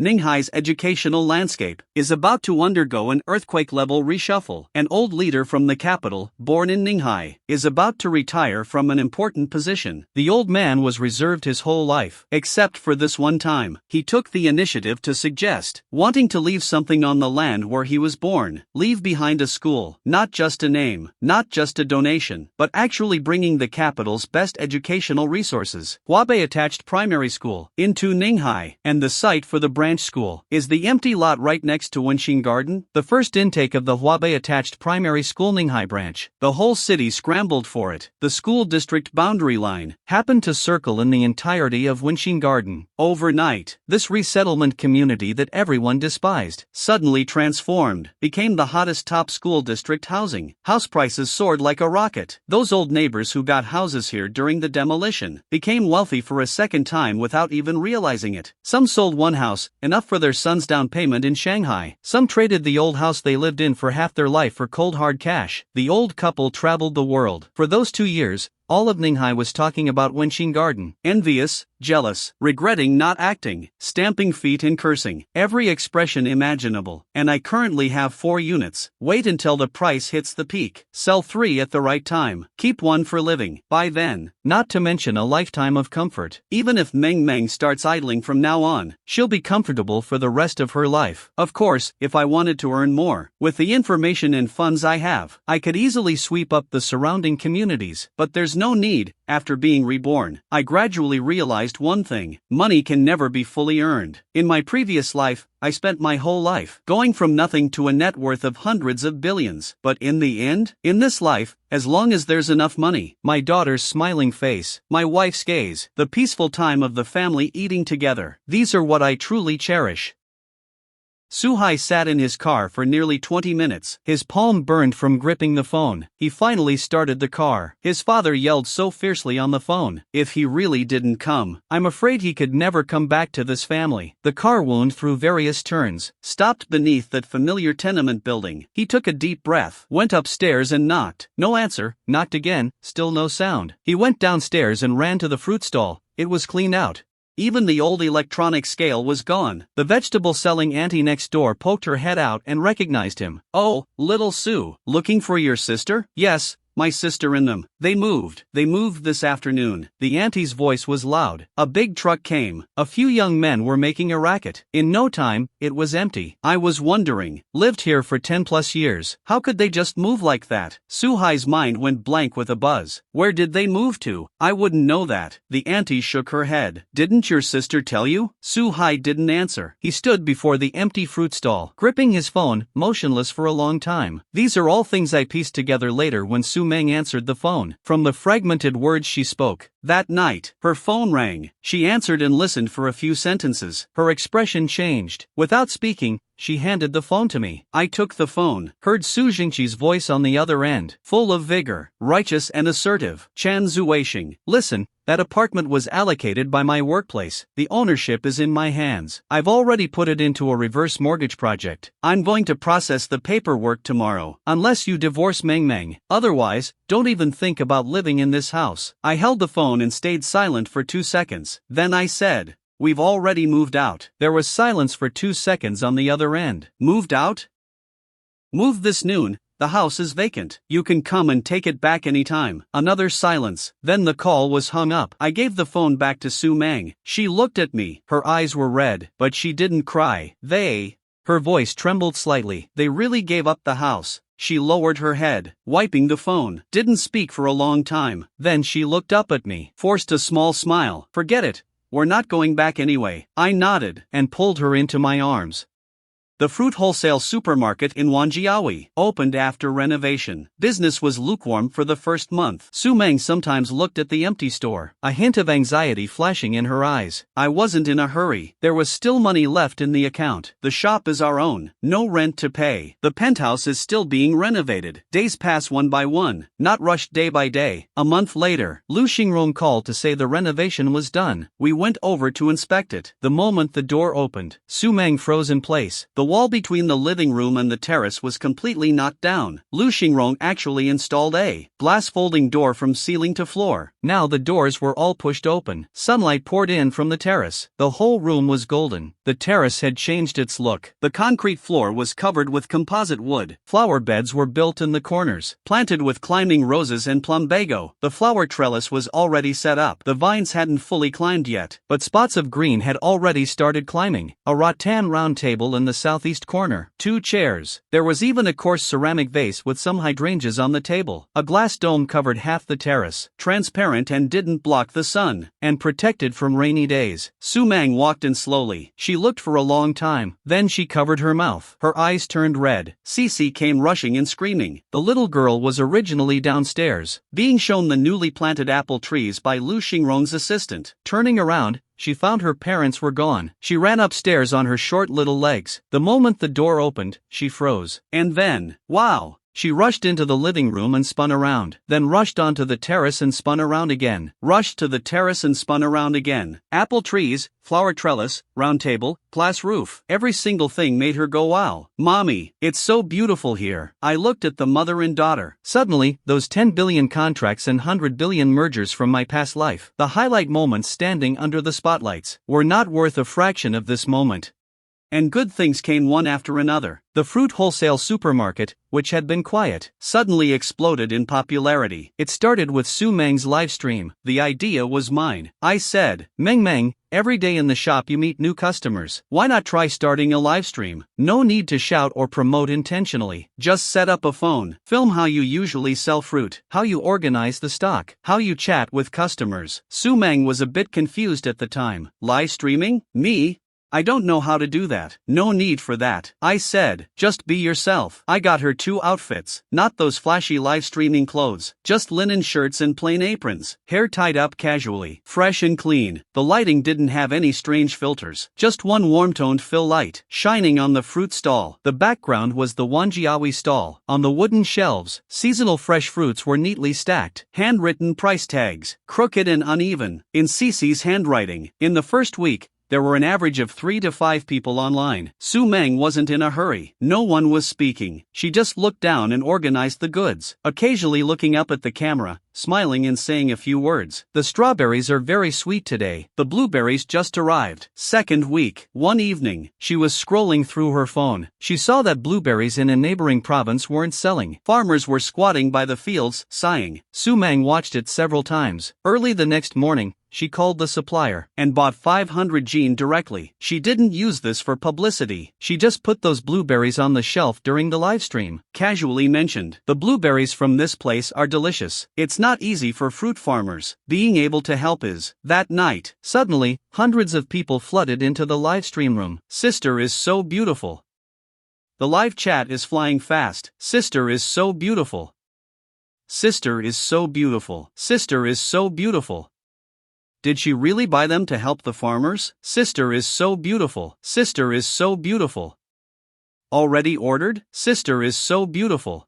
Ninghai's educational landscape is about to undergo an earthquake-level reshuffle. An old leader from the capital, born in Ninghai, is about to retire from an important position. The old man was reserved his whole life, except for this one time. He took the initiative to suggest wanting to leave something on the land where he was born, leave behind a school, not just a name, not just a donation, but actually bringing the capital's best educational resources. Huabei Attached Primary School, into Ninghai, and the site for the branch school is the empty lot right next to Wenxin Garden, the first intake of the Huabei Attached Primary School Ninghai branch. The whole city scrambled for it. The school district boundary line happened to circle in the entirety of Wenxin Garden. Overnight, this resettlement community that everyone despised suddenly transformed, became the hottest top school district housing. House prices soared like a rocket. Those old neighbors who got houses here during the demolition became wealthy for a second time without even realizing it. Some sold one house, enough for their son's down payment in Shanghai. Some traded the old house they lived in for half their life for cold hard cash. The old couple traveled the world. For those 2 years, all of Ninghai was talking about Wenxin Garden. Envious, jealous, regretting not acting, stamping feet and cursing. Every expression imaginable. And I currently have 4 units. Wait until the price hits the peak. Sell 3 at the right time. Keep 1 for living. By then. Not to mention a lifetime of comfort. Even if Meng Meng starts idling from now on, she'll be comfortable for the rest of her life. Of course, if I wanted to earn more, with the information and funds I have, I could easily sweep up the surrounding communities. But there's no need. After being reborn, I gradually realized one thing: money can never be fully earned. In my previous life, I spent my whole life going from nothing to a net worth of hundreds of billions. But in the end, in this life, as long as there's enough money, my daughter's smiling face, my wife's gaze, the peaceful time of the family eating together, these are what I truly cherish. Suhai sat in his car for nearly 20 minutes. His palm burned from gripping the phone. He finally started the car. His father yelled so fiercely on the phone. If he really didn't come, I'm afraid he could never come back to this family. The car wound through various turns, stopped beneath that familiar tenement building. He took a deep breath, went upstairs and knocked. No answer, knocked again, still no sound. He went downstairs and ran to the fruit stall. It was cleaned out. Even the old electronic scale was gone. The vegetable-selling auntie next door poked her head out and recognized him. "Oh, little Sue, looking for your sister?" "Yes, my sister and them. They moved this afternoon." The auntie's voice was loud. A big truck came. A few young men were making a racket. In no time, it was empty. I was wondering, lived here for 10 plus years. How could they just move like that? Suhai's mind went blank with a buzz. Where did they move to? I wouldn't know that. The auntie shook her head. Didn't your sister tell you? Suhai didn't answer. He stood before the empty fruit stall, gripping his phone, motionless for a long time. These are all things I pieced together later when Su Meng answered the phone. From the fragmented words she spoke. That night, her phone rang. She answered and listened for a few sentences. Her expression changed. Without speaking, she handed the phone to me. I took the phone, heard Su Jingqi's voice on the other end, full of vigor, righteous and assertive. "Chen Zuisheng, listen, that apartment was allocated by my workplace. The ownership is in my hands. I've already put it into a reverse mortgage project. I'm going to process the paperwork tomorrow, unless you divorce Meng Meng. Otherwise, don't even think about living in this house." I held the phone and stayed silent for 2 seconds. Then I said, "We've already moved out." There was silence for 2 seconds on the other end. "Moved out?" "Moved this noon. The house is vacant. You can come and take it back anytime." Another silence. Then the call was hung up. I gave the phone back to Su Meng. She looked at me. Her eyes were red, but she didn't cry. Her voice trembled slightly. "They really gave up the house." She lowered her head, wiping the phone. Didn't speak for a long time. Then she looked up at me, forced a small smile. "Forget it. We're not going back anyway." I nodded, and pulled her into my arms. The fruit wholesale supermarket in Wanjiawi opened after renovation. Business was lukewarm for the first month. Su Meng sometimes looked at the empty store, a hint of anxiety flashing in her eyes. I wasn't in a hurry. There was still money left in the account. The shop is our own. No rent to pay. The penthouse is still being renovated. Days pass one by one, not rushed day by day. A month later, Lu Xingrong called to say the renovation was done. We went over to inspect it. The moment the door opened, Su Meng froze in place. The wall between the living room and the terrace was completely knocked down. Lu Xingrong actually installed a glass folding door from ceiling to floor. Now the doors were all pushed open. Sunlight poured in from the terrace. The whole room was golden. The terrace had changed its look. The concrete floor was covered with composite wood. Flower beds were built in the corners, planted with climbing roses and plumbago. The flower trellis was already set up. The vines hadn't fully climbed yet, but spots of green had already started climbing. A rattan round table in the southeast corner. 2 chairs. There was even a coarse ceramic vase with some hydrangeas on the table. A glass dome covered half the terrace, transparent and didn't block the sun, and protected from rainy days. Su Meng walked in slowly. She looked for a long time. Then she covered her mouth. Her eyes turned red. Cici came rushing and screaming. The little girl was originally downstairs, being shown the newly planted apple trees by Lu Xingrong's assistant. Turning around, she found her parents were gone. She ran upstairs on her short little legs. The moment the door opened, she froze. And then, wow! She rushed into the living room and spun around, then rushed onto the terrace and spun around again. Rushed to the terrace and spun around again. Apple trees, flower trellis, round table, glass roof. Every single thing made her go wow. Mommy, it's so beautiful here. I looked at the mother and daughter. Suddenly, those 10 billion contracts and 100 billion mergers from my past life, the highlight moments standing under the spotlights, were not worth a fraction of this moment. And good things came one after another. The fruit wholesale supermarket, which had been quiet, suddenly exploded in popularity. It started with Su Meng's livestream. The idea was mine. I said, Meng, every day in the shop you meet new customers. Why not try starting a livestream? No need to shout or promote intentionally. Just set up a phone. Film how you usually sell fruit, how you organize the stock, how you chat with customers. Su Meng was a bit confused at the time. Live streaming? Me? I don't know how to do that. No need for that. I said, just be yourself. I got her 2 outfits, not those flashy live streaming clothes, just linen shirts and plain aprons, hair tied up casually, fresh and clean. The lighting didn't have any strange filters, just one warm-toned fill light, shining on the fruit stall. The background was the Wanjiawi stall. On the wooden shelves, seasonal fresh fruits were neatly stacked, handwritten price tags, crooked and uneven, in Cici's handwriting. In the first week, there were an average of 3 to 5 people online. Su Meng wasn't in a hurry. No one was speaking. She just looked down and organized the goods, occasionally looking up at the camera, smiling and saying a few words. The strawberries are very sweet today. The blueberries just arrived. Second week. One evening, she was scrolling through her phone. She saw that blueberries in a neighboring province weren't selling. Farmers were squatting by the fields, sighing. Su Meng watched it several times. Early the next morning, she called the supplier and bought 500 jin directly. She didn't use this for publicity. She just put those blueberries on the shelf during the live stream. Casually mentioned, the blueberries from this place are delicious. It's not easy for fruit farmers. Being able to help is. That night, suddenly, hundreds of people flooded into the live stream room. Sister is so beautiful. The live chat is flying fast. Sister is so beautiful. Sister is so beautiful. Sister is so beautiful. Did she really buy them to help the farmers? Sister is so beautiful. Sister is so beautiful. Already ordered? Sister is so beautiful.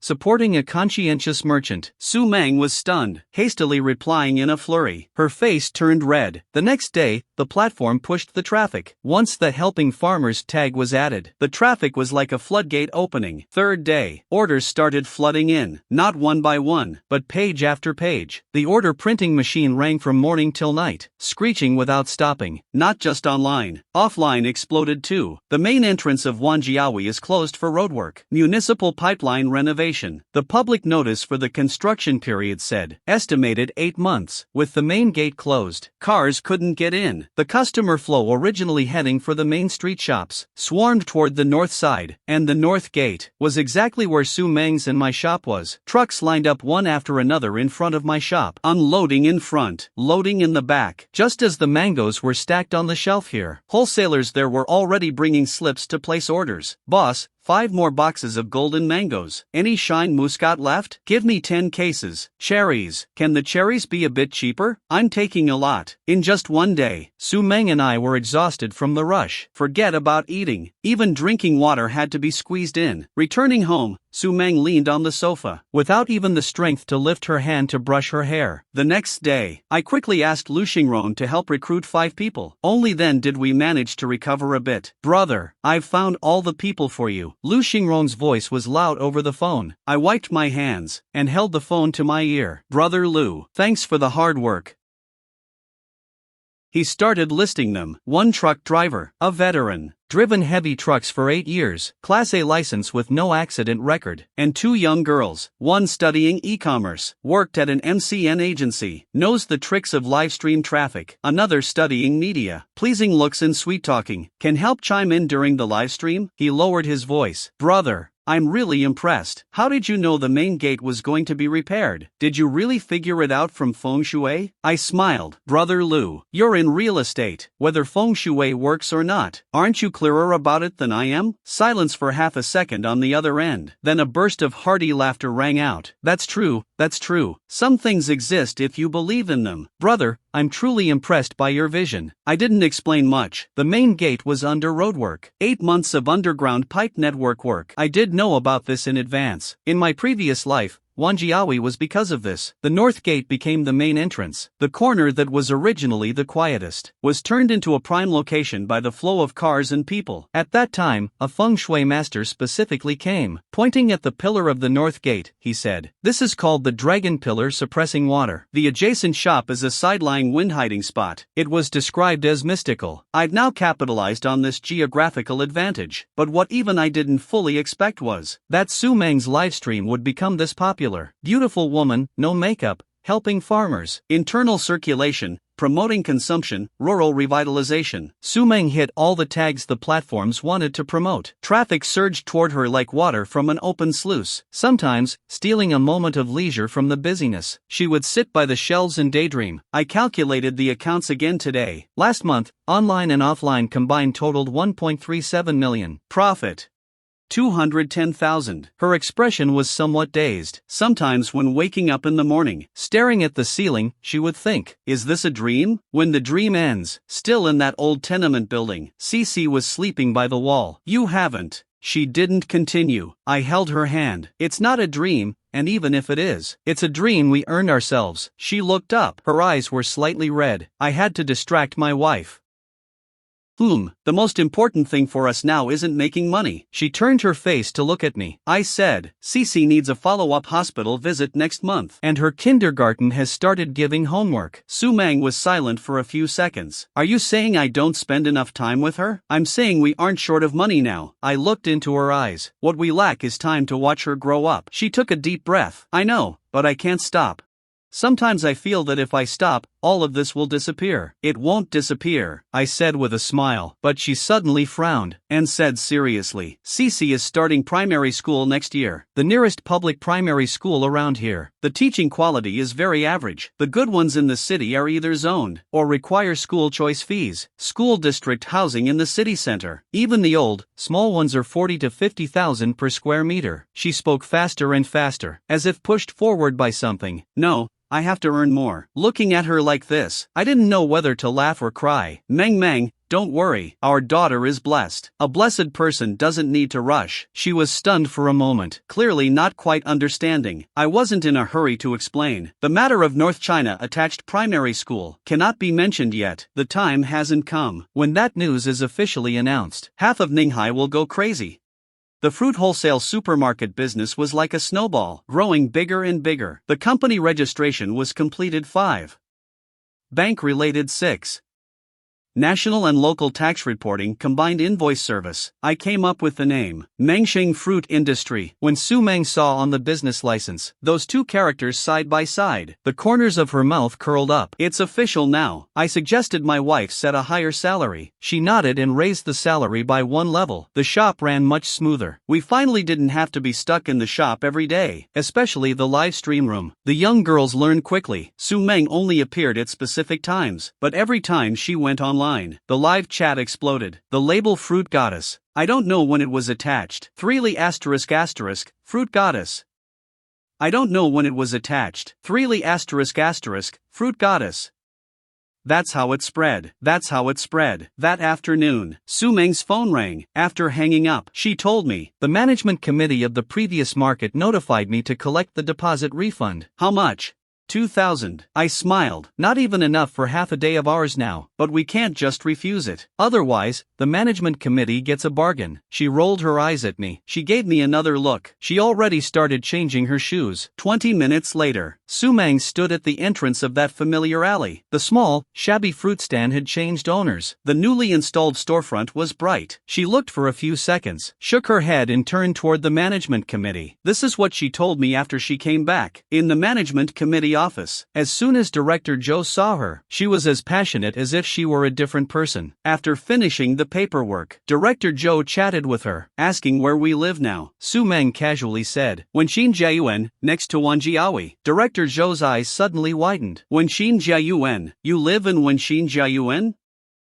Supporting a conscientious merchant. Su Meng was stunned, hastily replying in a flurry. Her face turned red. The next day, the platform pushed the traffic. Once the helping farmers tag was added, the traffic was like a floodgate opening. Third day, orders started flooding in, not one by one, but page after page. The order printing machine rang from morning till night, screeching without stopping. Not just online. Offline exploded too. The main entrance of Wanjiawi is closed for roadwork. Municipal pipeline renovation. The public notice for the construction period said, estimated 8 months. With the main gate closed, cars couldn't get in. The customer flow originally heading for the main street shops swarmed toward the north side, and the north gate was exactly where Su Meng's and my shop was. Trucks lined up one after another in front of my shop, unloading in front, loading in the back, just as the mangoes were stacked on the shelf here. Wholesalers there were already bringing slips to place orders. Boss, 5 more boxes of golden mangoes. Any shine muscat left? Give me 10 cases. Cherries. Can the cherries be a bit cheaper? I'm taking a lot. In just one day, Su Meng and I were exhausted from the rush. Forget about eating. Even drinking water had to be squeezed in. Returning home, Su Meng leaned on the sofa, without even the strength to lift her hand to brush her hair. The next day, I quickly asked Lu Xingron to help recruit 5 people. Only then did we manage to recover a bit. Brother, I've found all the people for you. Lu Xingron's voice was loud over the phone. I wiped my hands, and held the phone to my ear. Brother Lu, thanks for the hard work. He started listing them. 1 truck driver, a veteran, driven heavy trucks for 8 years, Class A license with no accident record, and 2 young girls, 1 studying e-commerce, worked at an MCN agency, knows the tricks of livestream traffic, another studying media, pleasing looks and sweet talking, can help chime in during the livestream. He lowered his voice. Brother, I'm really impressed. How did you know the main gate was going to be repaired? Did you really figure it out from feng shui? I smiled. Brother Lu, you're in real estate, whether feng shui works or not. Aren't you clearer about it than I am? Silence for half a second on the other end. Then a burst of hearty laughter rang out. That's true, that's true. Some things exist if you believe in them. Brother, I'm truly impressed by your vision. I didn't explain much. The main gate was under roadwork. 8 months of underground pipe network work. I did know about this in advance. In my previous life, Wanjiawi was because of this. The north gate became the main entrance. The corner that was originally the quietest was turned into a prime location by the flow of cars and people. At that time, a feng shui master specifically came. Pointing at the pillar of the north gate, he said, "This is called the dragon pillar suppressing water. The adjacent shop is a side-lying wind hiding spot." It was described as mystical. I'd now capitalized on this geographical advantage. But what even I didn't fully expect was that Su Meng's livestream would become this popular. Beautiful woman, no makeup, helping farmers, internal circulation, promoting consumption, rural revitalization. Su Meng hit all the tags the platforms wanted to promote. Traffic surged toward her like water from an open sluice, sometimes stealing a moment of leisure from the busyness. She would sit by the shelves and daydream. I calculated the accounts again today. Last month, online and offline combined totaled 1.37 million. Profit 210,000. Her expression was somewhat dazed. Sometimes when waking up in the morning, staring at the ceiling, she would think, is this a dream? When the dream ends, still in that old tenement building, Cece was sleeping by the wall. You haven't. She didn't continue. I held her hand. It's not a dream, and even if it is, it's a dream we earned ourselves. She looked up. Her eyes were slightly red. I had to distract my wife. The most important thing for us now isn't making money. She turned her face to look at me. I said, Cece needs a follow-up hospital visit next month. And her kindergarten has started giving homework. Su Meng was silent for a few seconds. Are you saying I don't spend enough time with her? I'm saying we aren't short of money now. I looked into her eyes. What we lack is time to watch her grow up. She took a deep breath. I know, but I can't stop. Sometimes I feel that if I stop, all of this will disappear. It won't disappear, I said with a smile. But she suddenly frowned, and said seriously, Cece is starting primary school next year. The nearest public primary school around here. The teaching quality is very average. The good ones in the city are either zoned, or require school choice fees. School district housing in the city center. Even the old, small ones are 40 to 50,000 per square meter. She spoke faster and faster, as if pushed forward by something. No, I have to earn more. Looking at her like this, I didn't know whether to laugh or cry. Meng, don't worry, our daughter is blessed. A blessed person doesn't need to rush. She was stunned for a moment, clearly not quite understanding. I wasn't in a hurry to explain. The matter of North China attached primary school cannot be mentioned yet. The time hasn't come. When that news is officially announced, half of Ninghai will go crazy. The fruit wholesale supermarket business was like a snowball, growing bigger and bigger. The company registration was completed 5. Bank-related 6. National and local tax reporting combined invoice service. I came up with the name, Mengsheng Fruit Industry. When Su Meng saw on the business license, those 2 characters side by side, the corners of her mouth curled up. It's official now. I suggested my wife set a higher salary. She nodded and raised the salary by 1 level. The shop ran much smoother. We finally didn't have to be stuck in the shop every day, especially the live stream room. The young girls learned quickly. Su Meng only appeared at specific times, but every time she went online, the live chat exploded. The label Fruit Goddess. I don't know when it was attached. 3 Fruit Goddess. I don't know when it was attached. 3 Fruit Goddess. That's how it spread. That's how it spread. That afternoon, Su Meng's phone rang. After hanging up, she told me, "The management committee of the previous market notified me to collect the deposit refund." How much? 2,000. I smiled. Not even enough for half a day of ours now, but we can't just refuse it. Otherwise, the management committee gets a bargain. She rolled her eyes at me. She gave me another look. She already started changing her shoes. 20 minutes later, Su Meng stood at the entrance of that familiar alley. The small, shabby fruit stand had changed owners. The newly installed storefront was bright. She looked for a few seconds, shook her head and turned toward the management committee. This is what she told me after she came back. In the management committee office, as soon as Director Zhou saw her, she was as passionate as if she were a different person. After finishing the paperwork, Director Zhou chatted with her, asking where we live now. Su Meng casually said, "Wenxin Jiayuan, next to Wanjiawi." Director Zhou's eyes suddenly widened. "Wenxin Jiayuan, you live in Wenxin Jiayuan?"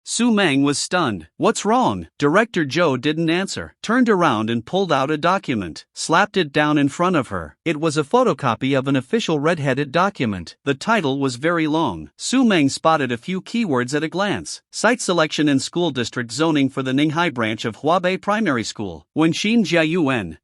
Su Meng was stunned. "What's wrong?" Director Zhou didn't answer, turned around and pulled out a document, slapped it down in front of her. It was a photocopy of an official red-headed document. The title was very long. Su Meng spotted a few keywords at a glance. Site selection and school district zoning for the Ninghai branch of Huabei Primary School. Wenxin Jiayuan.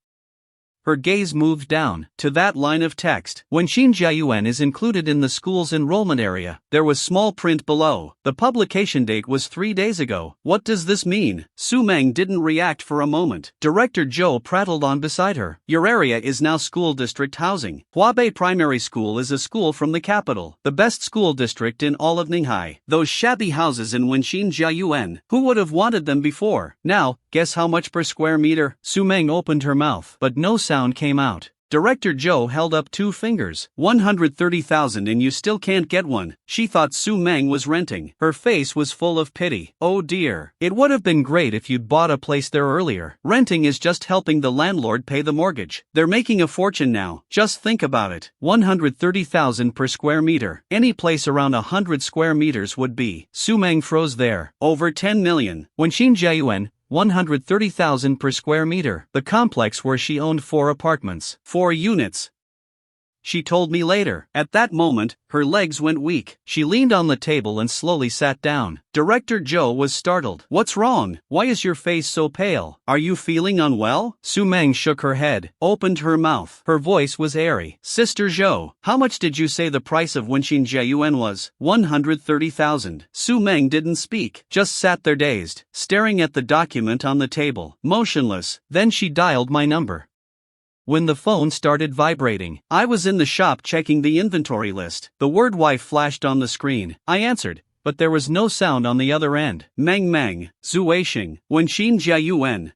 Her gaze moved down to that line of text. Wenxin Jiayuan is included in the school's enrollment area. There was small print below. The publication date was 3 days ago. What does this mean? Su Meng didn't react for a moment. Director Zhou prattled on beside her. "Your area is now school district housing. Huabei Primary School is a school from the capital, the best school district in all of Ninghai. Those shabby houses in Wenxin Jiayuan, who would have wanted them before? Now, guess how much per square meter?" Su Meng opened her mouth, but no sound came out. Director Zhou held up 2 fingers. 130,000 and you still can't get one. She thought Su Meng was renting. Her face was full of pity. "Oh dear. It would have been great if you'd bought a place there earlier. Renting is just helping the landlord pay the mortgage. They're making a fortune now. Just think about it. 130,000 per square meter. Any place around 100 square meters would be." Su Meng froze there. "Over 10 million. Wenxin Jiayuan, 130,000 per square meter. The complex where she owned 4 apartments. 4 units. She told me later. At that moment, her legs went weak. She leaned on the table and slowly sat down. Director Zhou was startled. "What's wrong? Why is your face so pale? Are you feeling unwell?" Su Meng shook her head, opened her mouth. Her voice was airy. "Sister Zhou, how much did you say the price of Wenxin Jiayuan was?" 130,000. Su Meng didn't speak, just sat there dazed, staring at the document on the table, motionless. Then she dialed my number. When the phone started vibrating, I was in the shop checking the inventory list. The word wife flashed on the screen. I answered, but there was no sound on the other end. Meng, Zuisheng, Wenxin Jiayuan.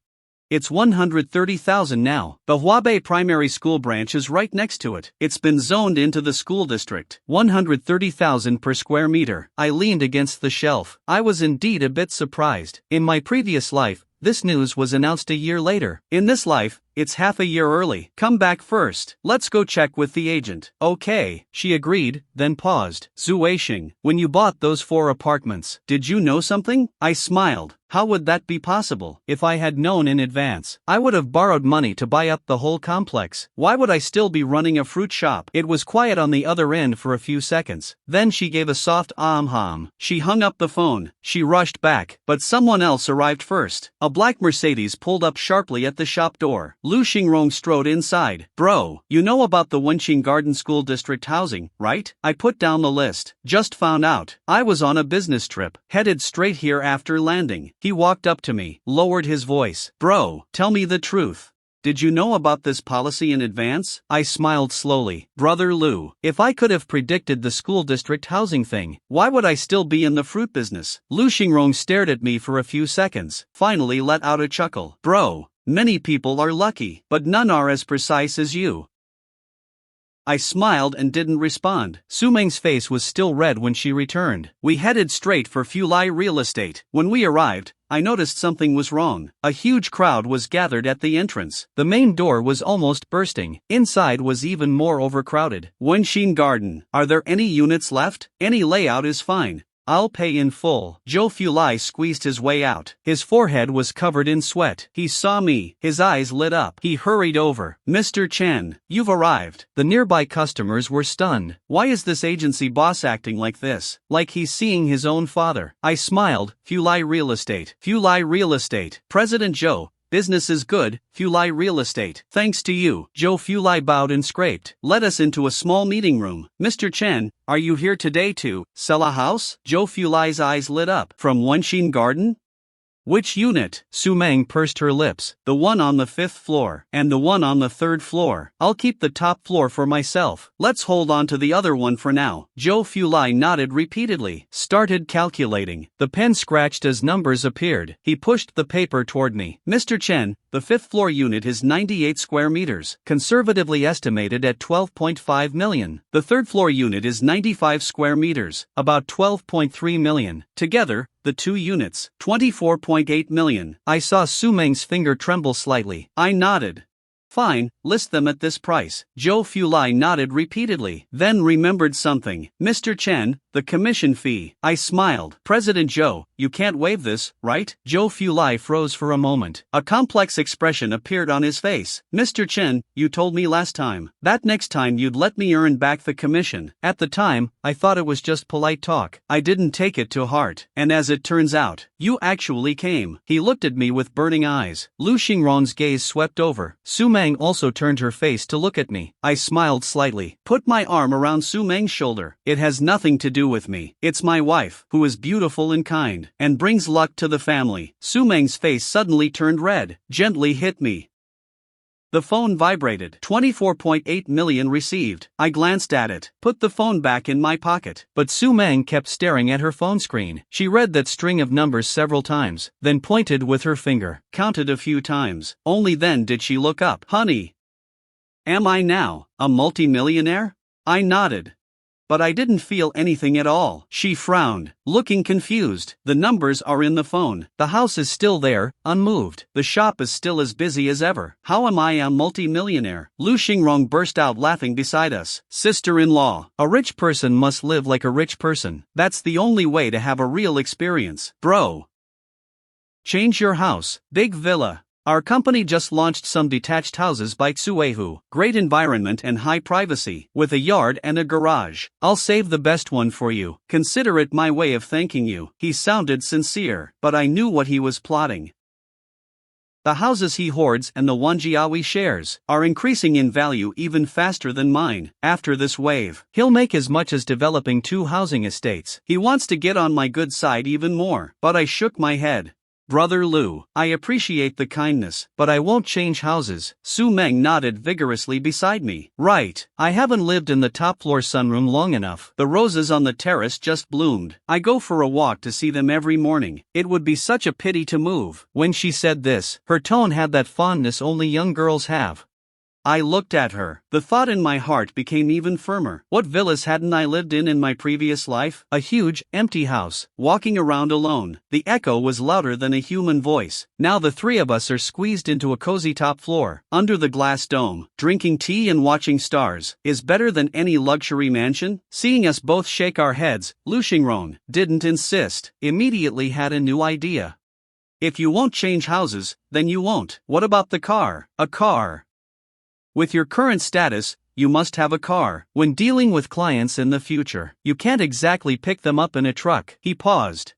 It's 130,000 now. The Huabei Primary School branch is right next to it. It's been zoned into the school district. 130,000 per square meter. I leaned against the shelf. I was indeed a bit surprised. In my previous life, this news was announced a year later. In this life, it's half a year early. Come back first. Let's go check with the agent. Okay, she agreed, then paused. Zuisheng, when you bought those 4 apartments, did you know something? I smiled. How would that be possible? If I had known in advance, I would have borrowed money to buy up the whole complex. Why would I still be running a fruit shop? It was quiet on the other end for a few seconds. Then she gave a soft hum. She hung up the phone. She rushed back, but someone else arrived first. A black Mercedes pulled up sharply at the shop door. Lu Xingrong strode inside. "Bro, you know about the Wenqing Garden School District housing, right?" I put down the list. "Just found out. I was on a business trip, headed straight here after landing." He walked up to me, lowered his voice. "Bro, tell me the truth. Did you know about this policy in advance?" I smiled slowly. "Brother Lu, if I could have predicted the school district housing thing, why would I still be in the fruit business?" Lu Xingrong stared at me for a few seconds, finally let out a chuckle. "Bro, many people are lucky, but none are as precise as you." I smiled and didn't respond. Su Meng's face was still red when she returned. We headed straight for Fulai Real Estate. When we arrived, I noticed something was wrong. A huge crowd was gathered at the entrance. The main door was almost bursting. Inside was even more overcrowded. "Wenxin Garden, are there any units left? Any layout is fine. I'll pay in full. Zhou Fulai squeezed his way out. His forehead was covered in sweat. He saw me. His eyes lit up. He hurried over. Mr. Chen, you've arrived. The nearby customers were stunned. Why is this agency boss acting like this? Like he's seeing his own father. I smiled. Fulai Real Estate. Fulai Real Estate. President Zhou. Business is good, Fulai Real Estate. Thanks to you. Zhou Fulai bowed and scraped. Let us into a small meeting room. Mr. Chen, are you here today to sell a house? Zhou Fulai's eyes lit up. From Wenxin Garden? Which unit? Su Meng pursed her lips. The one on the 5th floor, and the one on the 3rd floor. I'll keep the top floor for myself. Let's hold on to the other one for now. Zhou Fulai nodded repeatedly, started calculating. The pen scratched as numbers appeared. He pushed the paper toward me. Mr. Chen, the 5th floor unit is 98 square meters, conservatively estimated at 12.5 million. The 3rd floor unit is 95 square meters, about 12.3 million. Together, the two units, 24.8 million. I saw Su Meng's finger tremble slightly. I nodded. Fine, list them at this price. Zhou Fulai nodded repeatedly, then remembered something. Mr. Chen, the commission fee. I smiled. President Zhou, you can't waive this, right? Zhou Fulai froze for a moment. A complex expression appeared on his face. Mr. Chen, you told me last time that next time you'd let me earn back the commission. At the time, I thought it was just polite talk. I didn't take it to heart. And as it turns out, you actually came. He looked at me with burning eyes. Lu Xingrong's gaze swept over. Su Meng also turned her face to look at me. I smiled slightly. Put my arm around Su Meng's shoulder. It has nothing to do with me. It's my wife, who is beautiful and kind, and brings luck to the family. Su Meng's face suddenly turned red. Gently hit me. The phone vibrated. 24.8 million received. I glanced at it, put the phone back in my pocket. But Su Meng kept staring at her phone screen. She read that string of numbers several times, then pointed with her finger, counted a few times. Only then did she look up. Honey, am I now a multimillionaire? I nodded. But I didn't feel anything at all. She frowned, looking confused. The numbers are in the phone. The house is still there, unmoved. The shop is still as busy as ever. How am I a multi-millionaire? Lu Xingrong burst out laughing beside us. Sister-in-law, a rich person must live like a rich person. That's the only way to have a real experience. Bro. Change your house. Big villa. Our company just launched some detached houses by Tsuehu. Great environment and high privacy, with a yard and a garage. I'll save the best one for you. Consider it my way of thanking you. He sounded sincere, but I knew what he was plotting. The houses he hoards and the Wanjiawi shares are increasing in value even faster than mine. After this wave, he'll make as much as developing 2 housing estates. He wants to get on my good side even more. But I shook my head. Brother Lu, I appreciate the kindness, but I won't change houses. Su Meng nodded vigorously beside me. Right, I haven't lived in the top floor sunroom long enough. The roses on the terrace just bloomed. I go for a walk to see them every morning. It would be such a pity to move. When she said this, her tone had that fondness only young girls have. I looked at her. The thought in my heart became even firmer. What villas hadn't I lived in my previous life? A huge, empty house, walking around alone. The echo was louder than a human voice. Now the 3 of us are squeezed into a cozy top floor, under the glass dome, drinking tea and watching stars. Is better than any luxury mansion? Seeing us both shake our heads, Lu Xingrong didn't insist, immediately had a new idea. If you won't change houses, then you won't. What about the car? A car. With your current status, you must have a car. When dealing with clients in the future, you can't exactly pick them up in a truck. He paused.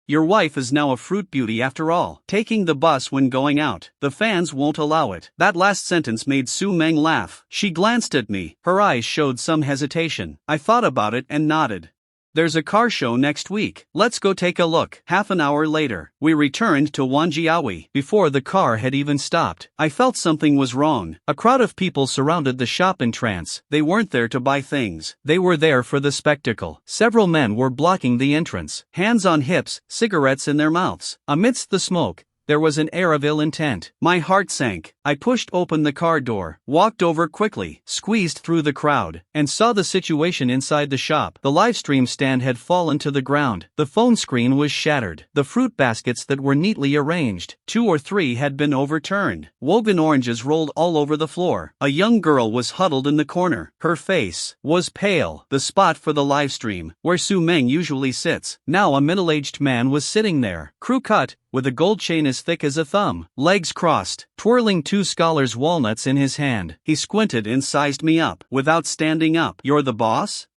Your wife is now a fruit beauty after all. Taking the bus when going out. The fans won't allow it. That last sentence made Su Meng laugh. She glanced at me. Her eyes showed some hesitation. I thought about it and nodded. There's a car show next week. Let's go take a look. Half an hour later, we returned to Wanjiawi. Before the car had even stopped, I felt something was wrong. A crowd of people surrounded the shop in trance. They weren't there to buy things. They were there for the spectacle. Several men were blocking the entrance, hands on hips, cigarettes in their mouths. Amidst the smoke, there was an air of ill intent. My heart sank. I pushed open the car door, walked over quickly, squeezed through the crowd, and saw the situation inside the shop. The livestream stand had fallen to the ground. The phone screen was shattered. The fruit baskets that were neatly arranged, 2 or 3 had been overturned. Woven oranges rolled all over the floor. A young girl was huddled in the corner. Her face was pale. The spot for the livestream, where Su Meng usually sits. Now a middle-aged man was sitting there, crew cut, with a gold chain as thick as a thumb, legs crossed, twirling 2 scholars' walnuts in his hand. He squinted and sized me up, without standing up. "You're the boss?"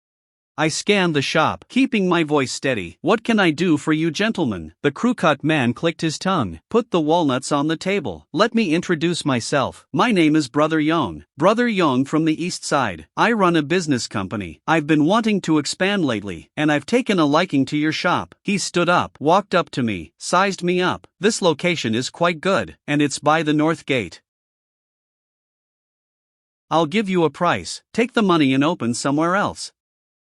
I scanned the shop, keeping my voice steady. "What can I do for you gentlemen?" The crew-cut man clicked his tongue, put the walnuts on the table. "Let me introduce myself. My name is Brother Yong. Brother Yong from the East Side. I run a business company. I've been wanting to expand lately, and I've taken a liking to your shop." He stood up, walked up to me, sized me up. "This location is quite good, and it's by the North Gate. I'll give you a price. Take the money and open somewhere else.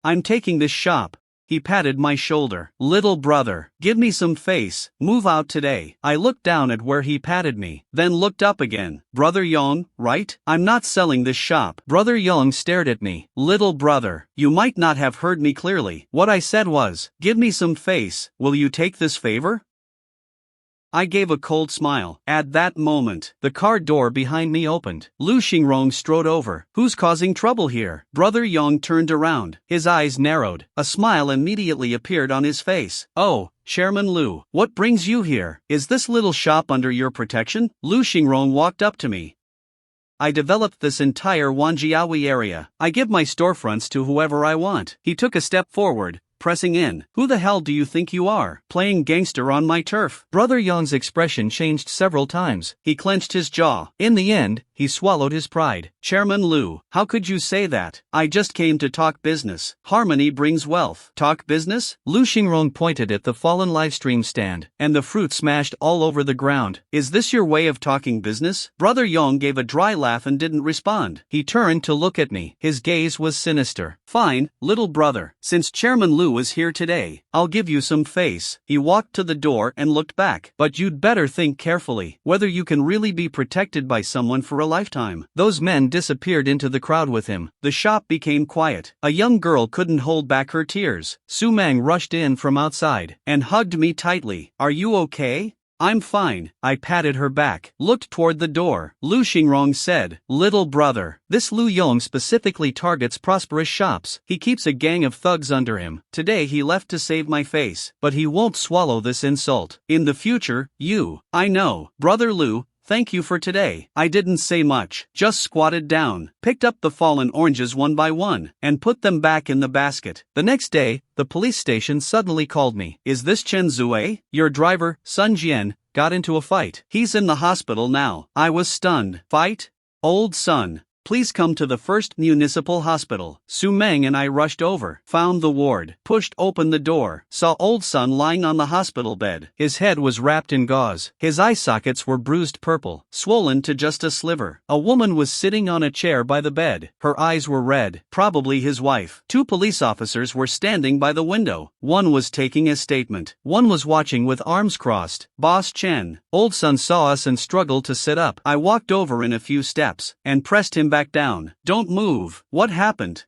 I'm taking this shop." He patted my shoulder. "Little brother, give me some face. Move out today." I looked down at where he patted me, then looked up again. "Brother Yong, right? I'm not selling this shop." Brother Yong stared at me. "Little brother, you might not have heard me clearly. What I said was, give me some face. Will you take this favor?" I gave a cold smile. At that moment, the car door behind me opened. Lu Xingrong strode over. "Who's causing trouble here?" Brother Yong turned around. His eyes narrowed. A smile immediately appeared on his face. "Oh, Chairman Lu, what brings you here? Is this little shop under your protection?" Lu Xingrong walked up to me. "I developed this entire Wanjiawi area. I give my storefronts to whoever I want." He took a step forward, pressing in. "Who the hell do you think you are, playing gangster on my turf?" Brother Yong's expression changed several times. He clenched his jaw. In the end, he swallowed his pride. "Chairman Lu, how could you say that? I just came to talk business. Harmony brings wealth." "Talk business?" Lu Xingrong pointed at the fallen livestream stand, and the fruit smashed all over the ground. "Is this your way of talking business?" Brother Yong gave a dry laugh and didn't respond. He turned to look at me. His gaze was sinister. "Fine, little brother. Since Chairman Lu is here today, I'll give you some face." He walked to the door and looked back. "But you'd better think carefully whether you can really be protected by someone for a lifetime." Those men disappeared into the crowd with him. The shop became quiet. A young girl couldn't hold back her tears. Su Meng rushed in from outside and hugged me tightly. "Are you okay?" "I'm fine." I patted her back, looked toward the door. Lu Xingrong said, "Little brother, this Lu Yong specifically targets prosperous shops. He keeps a gang of thugs under him. Today he left to save my face, but he won't swallow this insult. In the future, I know. Brother Lu, thank you for today." I didn't say much, just squatted down, picked up the fallen oranges one by one, and put them back in the basket. The next day, the police station suddenly called me. "Is this Chen Zuisheng? Your driver, Sun Jian, got into a fight. He's in the hospital now." I was stunned. "Fight? Old Sun, please come to the first municipal hospital." Su Meng and I rushed over, found the ward, pushed open the door, saw Old Sun lying on the hospital bed. His head was wrapped in gauze. His eye sockets were bruised purple, swollen to just a sliver. A woman was sitting on a chair by the bed. Her eyes were red, probably his wife. 2 police officers were standing by the window. One was taking a statement. One was watching with arms crossed. "Boss Chen." Old Sun saw us and struggled to sit up. I walked over in a few steps and pressed him back down. "Don't move. What happened?"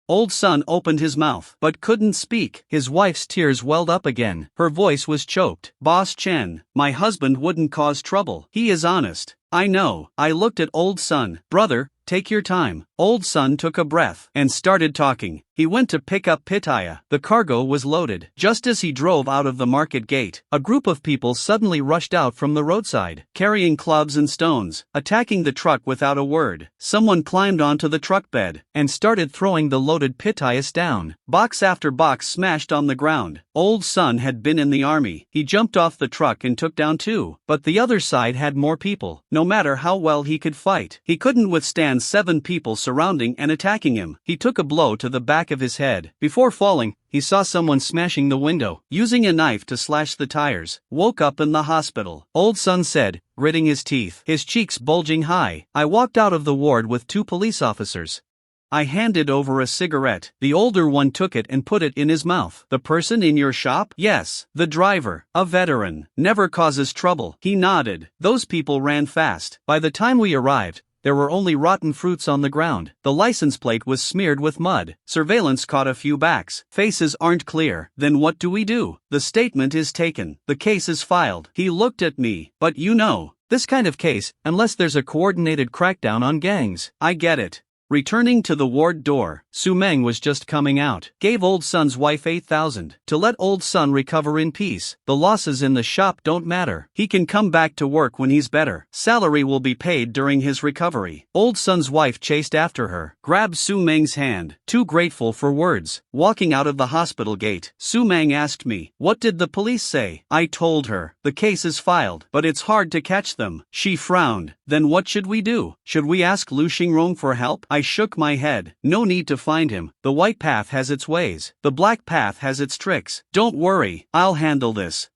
Old Sun opened his mouth, but couldn't speak. His wife's tears welled up again. Her voice was choked. "Boss Chen, my husband wouldn't cause trouble. He is honest." "I know." I looked at Old Sun. "Brother, take your time." Old Sun took a breath and started talking. He went to pick up pitaya. The cargo was loaded. Just as he drove out of the market gate, a group of people suddenly rushed out from the roadside, carrying clubs and stones, attacking the truck without a word. Someone climbed onto the truck bed and started throwing the loaded pitayas down. Box after box smashed on the ground. Old Sun had been in the army. He jumped off the truck and took down 2, but the other side had more people. No matter how well he could fight, he couldn't withstand 7 people surrounding and attacking him. He took a blow to the back of his head. Before falling, he saw someone smashing the window, using a knife to slash the tires. Woke up in the hospital. Old Sun said, gritting his teeth, his cheeks bulging high. I walked out of the ward with 2 police officers. I handed over a cigarette. The older one took it and put it in his mouth. The person in your shop? Yes. The driver, a veteran, never causes trouble. He nodded. Those people ran fast. By the time we arrived, there were only rotten fruits on the ground. The license plate was smeared with mud. Surveillance caught a few backs. Faces aren't clear. Then what do we do? The statement is taken. The case is filed. He looked at me. But you know, this kind of case, unless there's a coordinated crackdown on gangs. I get it. Returning to the ward door, Su Meng was just coming out. Gave old son's wife 8,000 to let old son recover in peace. The losses in the shop don't matter. He can come back to work when he's better. Salary will be paid during his recovery. Old son's wife chased after her, grabbed Su Meng's hand, too grateful for words. Walking out of the hospital gate, Su Meng asked me, "What did the police say?" I told her, "The case is filed, but it's hard to catch them." She frowned. "Then what should we do? Should we ask Lu Xingrong for help?" I shook my head. "No need to find him. The white path has its ways. The black path has its tricks. Don't worry, I'll handle this."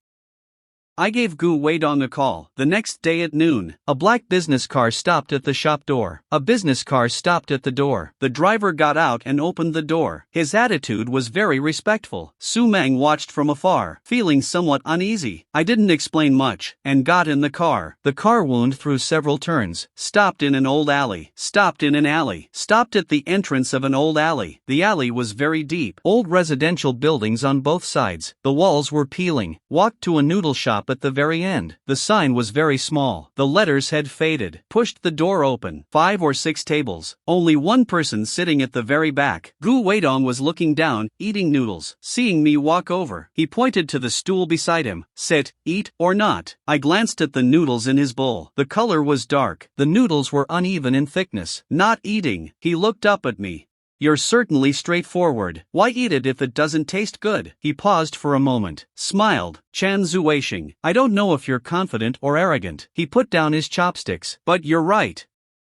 I gave Gu Weidong a call. The next day at noon, a black business car stopped at the shop door. A business car stopped at the door. The driver got out and opened the door. His attitude was very respectful. Su Meng watched from afar, feeling somewhat uneasy. I didn't explain much, and got in the car. The car wound through several turns, stopped in an old alley, stopped in an alley, stopped at the entrance of an old alley. The alley was very deep. Old residential buildings on both sides. The walls were peeling. Walked to a noodle shop at the very end. The sign was very small. The letters had faded. Pushed the door open. 5 or 6 tables. Only one person sitting at the very back. Gu Weidong was looking down, eating noodles. Seeing me walk over, he pointed to the stool beside him. "Sit, eat, or not." I glanced at the noodles in his bowl. The color was dark. The noodles were uneven in thickness. "Not eating." He looked up at me. "You're certainly straightforward. Why eat it if it doesn't taste good?" He paused for a moment, smiled. "Chen Zuisheng, I don't know if you're confident or arrogant." He put down his chopsticks. "But you're right.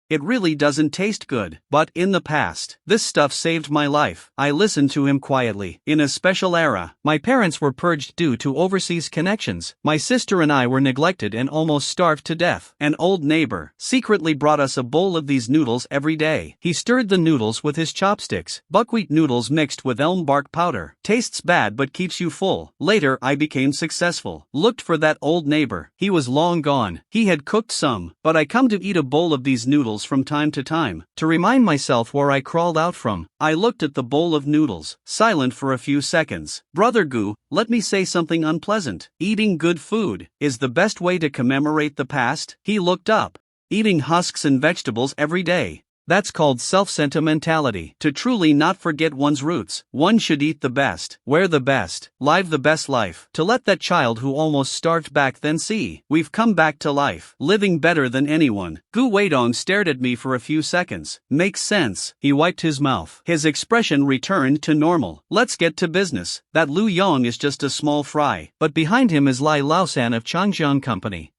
It really doesn't taste good. But in the past, this stuff saved my life." I listened to him quietly. "In a special era, my parents were purged due to overseas connections. My sister and I were neglected and almost starved to death. An old neighbor secretly brought us a bowl of these noodles every day." He stirred the noodles with his chopsticks. "Buckwheat noodles mixed with elm bark powder. Tastes bad but keeps you full." Later I became successful. Looked for that old neighbor. He was long gone. He had cooked some, but I come to eat a bowl of these noodles from time to time, to remind myself where I crawled out from. I looked at the bowl of noodles, silent for a few seconds. "Brother Gu, let me say something unpleasant. Eating good food is the best way to commemorate the past." He looked up. "Eating husks and vegetables every day. That's called self-sentimentality. To truly not forget one's roots, one should eat the best, wear the best, live the best life. To let that child who almost starved back then see, we've come back to life, living better than anyone." Gu Weidong stared at me for a few seconds. "Makes sense." He wiped his mouth. His expression returned to normal. "Let's get to business. That Lu Yong is just a small fry, but behind him is Lai Laosan of Changjiang Company.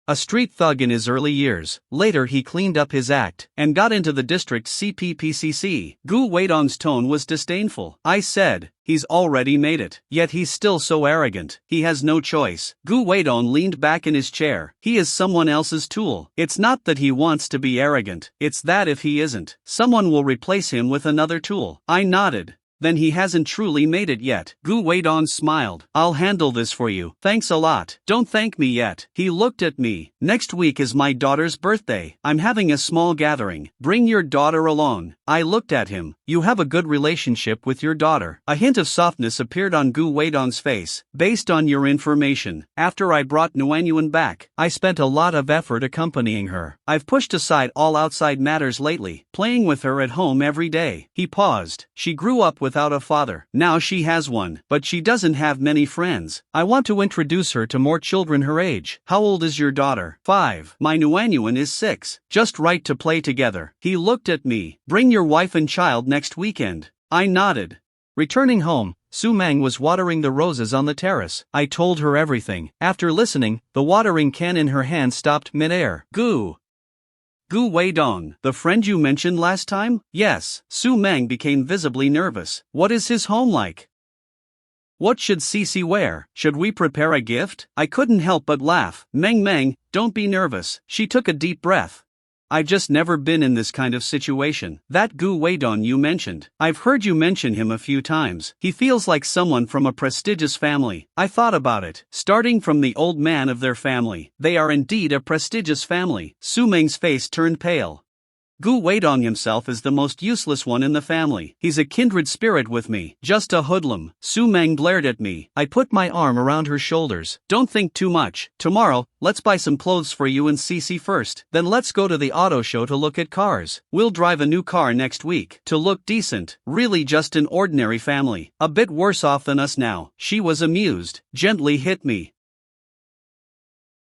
A street thug in his early years. Later he cleaned up his act and got into the district CPPCC. Gu Weidong's tone was disdainful. I said, "He's already made it. Yet he's still so arrogant. He has no choice." Gu Weidong leaned back in his chair. "He is someone else's tool. It's not that he wants to be arrogant. It's that if he isn't, someone will replace him with another tool." I nodded. "Then he hasn't truly made it yet." Gu Weidong smiled. "I'll handle this for you." "Thanks a lot." "Don't thank me yet." He looked at me. "Next week is my daughter's birthday. I'm having a small gathering. Bring your daughter along." I looked at him. "You have a good relationship with your daughter." A hint of softness appeared on Gu Weidong's face. "Based on your information, after I brought Nguyen back, I spent a lot of effort accompanying her. I've pushed aside all outside matters lately, playing with her at home every day." He paused. "She grew up without a father. Now she has one, but she doesn't have many friends. I want to introduce her to more children her age." "How old is your daughter?" 5. "My Nguyen is 6. Just right to play together." He looked at me. "Bring your wife and child next weekend." I nodded. Returning home, Su Meng was watering the roses on the terrace. I told her everything. After listening, the watering can in her hand stopped mid-air. Gu Weidong, the friend you mentioned last time?" "Yes." Su Meng became visibly nervous. "What is his home like? What should Cece wear? Should we prepare a gift?" I couldn't help but laugh. Meng, don't be nervous." She took a deep breath. I just never been in this kind of situation. That Gu Weidong you mentioned. I've heard you mention him a few times. He feels like someone from a prestigious family. I thought about it. Starting from the old man of their family. They are indeed a prestigious family. Su Meng's face turned pale. Gu Weidong himself is the most useless one in the family. He's a kindred spirit with me. Just a hoodlum. Su Meng glared at me. I put my arm around her shoulders. Don't think too much. Tomorrow, let's buy some clothes for you and Cece first. Then let's go to the auto show to look at cars. We'll drive a new car next week. To look decent. Really just an ordinary family. A bit worse off than us now. She was amused. Gently hit me.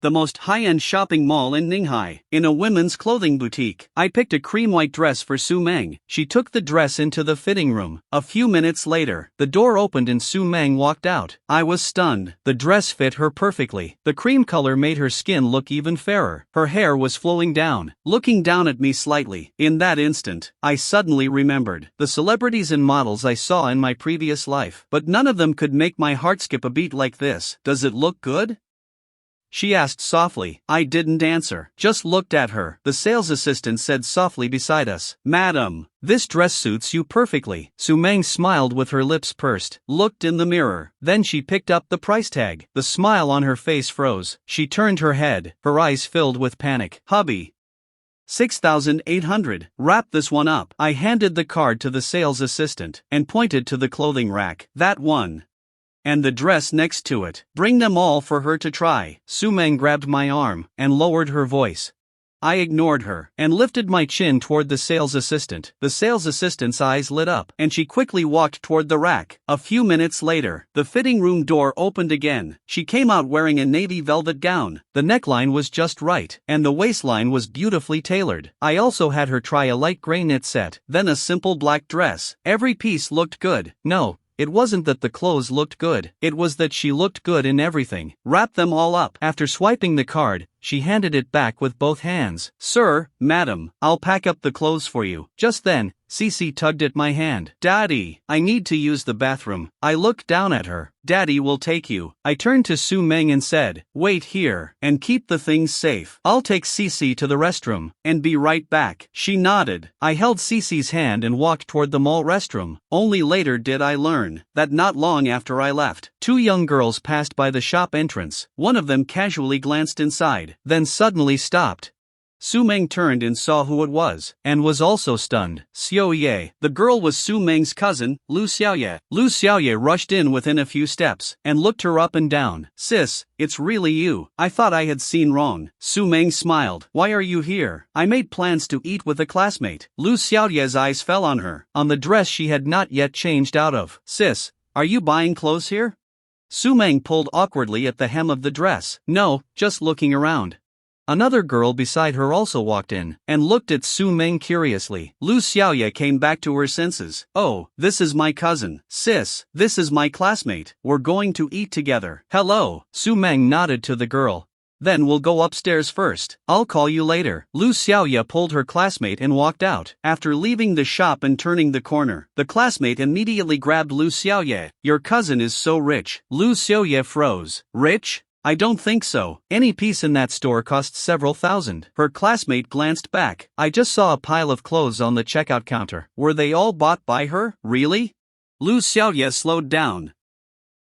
The most high-end shopping mall in Ninghai, in a women's clothing boutique. I picked a cream white dress for Su Meng. She took the dress into the fitting room. A few minutes later, the door opened and Su Meng walked out. I was stunned. The dress fit her perfectly. The cream color made her skin look even fairer. Her hair was flowing down, looking down at me slightly. In that instant, I suddenly remembered the celebrities and models I saw in my previous life. But none of them could make my heart skip a beat like this. Does it look good? She asked softly. I didn't answer, just looked at her. The sales assistant said softly beside us, Madam, this dress suits you perfectly. Su Meng smiled with her lips pursed, looked in the mirror. Then she picked up the price tag. The smile on her face froze. She turned her head, her eyes filled with panic. Hubby. 6,800. Wrap this one up. I handed the card to the sales assistant and pointed to the clothing rack. That one. And the dress next to it. Bring them all for her to try. Su Meng grabbed my arm and lowered her voice. I ignored her and lifted my chin toward the sales assistant. The sales assistant's eyes lit up and she quickly walked toward the rack. A few minutes later, the fitting room door opened again. She came out wearing a navy velvet gown. The neckline was just right and the waistline was beautifully tailored. I also had her try a light gray knit set, then a simple black dress. Every piece looked good. No. It wasn't that the clothes looked good, it was that she looked good in everything. Wrap them all up. After swiping the card, she handed it back with both hands. Sir, madam, I'll pack up the clothes for you. Just then, Cece tugged at my hand. Daddy, I need to use the bathroom. I looked down at her. Daddy will take you. I turned to Su Meng and said, wait here, and keep the things safe. I'll take Cece to the restroom, and be right back. She nodded. I held Cece's hand and walked toward the mall restroom. Only later did I learn that not long after I left, two young girls passed by the shop entrance. One of them casually glanced inside, then suddenly stopped. Su Meng turned and saw who it was, and was also stunned. Xiaoye. The girl was Su Meng's cousin, Lu Xiaoye. Lu Xiaoye rushed in within a few steps, and looked her up and down. Sis, it's really you. I thought I had seen wrong. Su Meng smiled. Why are you here? I made plans to eat with a classmate. Lu Xiaoye's eyes fell on her, on the dress she had not yet changed out of. Sis, are you buying clothes here? Su Meng pulled awkwardly at the hem of the dress. No, just looking around. Another girl beside her also walked in, and looked at Su Meng curiously. Lu Xiaoye came back to her senses. Oh, this is my cousin. Sis, this is my classmate. We're going to eat together. Hello. Su Meng nodded to the girl. Then we'll go upstairs first. I'll call you later. Lu Xiaoye pulled her classmate and walked out. After leaving the shop and turning the corner, the classmate immediately grabbed Lu Xiaoye. Your cousin is so rich. Lu Xiaoye froze. Rich? I don't think so. Any piece in that store costs several thousand. Her classmate glanced back. I just saw a pile of clothes on the checkout counter. Were they all bought by her? Really? Lu Xiaoye slowed down.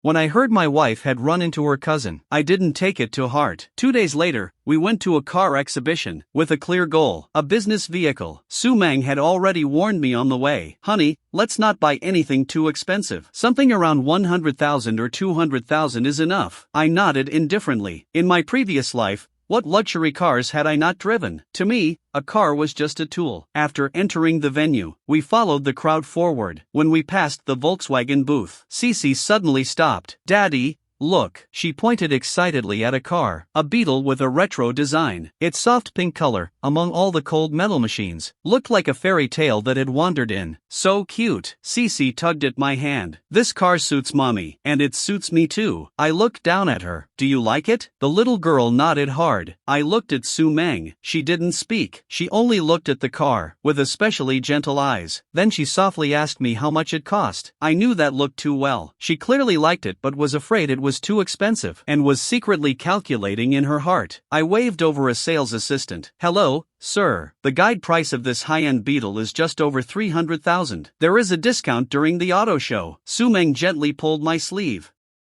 When I heard my wife had run into her cousin, I didn't take it to heart. 2 days later, we went to a car exhibition, with a clear goal, a business vehicle. Su Meng had already warned me on the way. Honey, let's not buy anything too expensive. Something around 100,000 or 200,000 is enough. I nodded indifferently. In my previous life, what luxury cars had I not driven? To me, a car was just a tool. After entering the venue, we followed the crowd forward. When we passed the Volkswagen booth, Cece suddenly stopped. Daddy, look. She pointed excitedly at a car, a Beetle with a retro design. Its soft pink color, among all the cold metal machines, looked like a fairy tale that had wandered in. So cute. Cece tugged at my hand. This car suits mommy, and it suits me too. I looked down at her. Do you like it? The little girl nodded hard. I looked at Su Meng. She didn't speak. She only looked at the car, with especially gentle eyes. Then she softly asked me how much it cost. I knew that looked too well. She clearly liked it but was afraid it was too expensive, and was secretly calculating in her heart. I waved over a sales assistant. Hello, sir. The guide price of this high-end Beetle is just over 300,000. There is a discount during the auto show. Su Meng gently pulled my sleeve.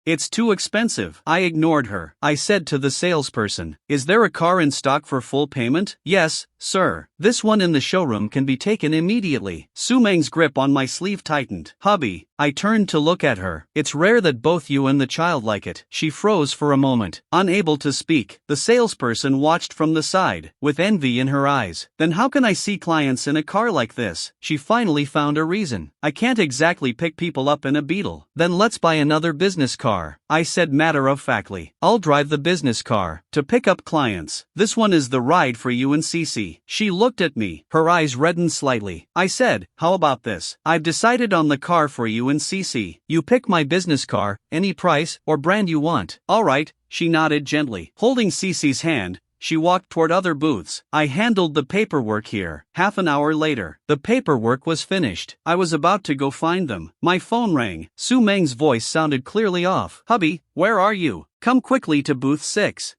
It's too expensive. I ignored her. I said to the salesperson, is there a car in stock for full payment? Yes, sir. This one in the showroom can be taken immediately. Su Meng's grip on my sleeve tightened. Hubby. I turned to look at her. It's rare that both you and the child like it. She froze for a moment, unable to speak. The salesperson watched from the side, with envy in her eyes. Then how can I see clients in a car like this? She finally found a reason. I can't exactly pick people up in a Beetle. Then let's buy another business car, I said matter-of-factly. I'll drive the business car, to pick up clients. This one is the ride for you and Cece. She looked at me, her eyes reddened slightly. I said, how about this? I've decided on the car for you and Cece. You pick my business car, any price, or brand you want. Alright, she nodded gently. Holding Cece's hand, she walked toward other booths. I handled the paperwork here. Half an hour later, the paperwork was finished. I was about to go find them. My phone rang. Su Meng's voice sounded clearly off. Hubby, where are you? Come quickly to booth 6.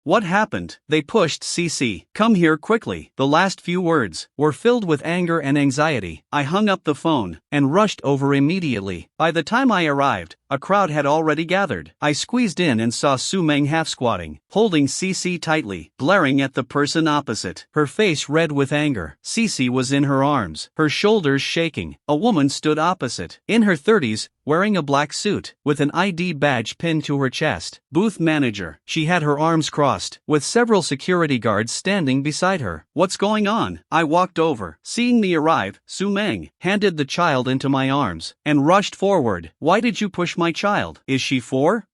What happened? They pushed Cece. Come here quickly. The last few words were filled with anger and anxiety. I hung up the phone and rushed over immediately. By the time I arrived, a crowd had already gathered. I squeezed in and saw Su Meng half squatting, holding Cece tightly, glaring at the person opposite. Her face red with anger. Cece was in her arms, her shoulders shaking. A woman stood opposite, in her 30s, wearing a black suit, with an ID badge pinned to her chest. Booth manager. She had her arms crossed, with several security guards standing beside her. What's going on? I walked over. Seeing me arrive, Su Meng handed the child into my arms, and rushed forward. Why did you push my child? Is she 4?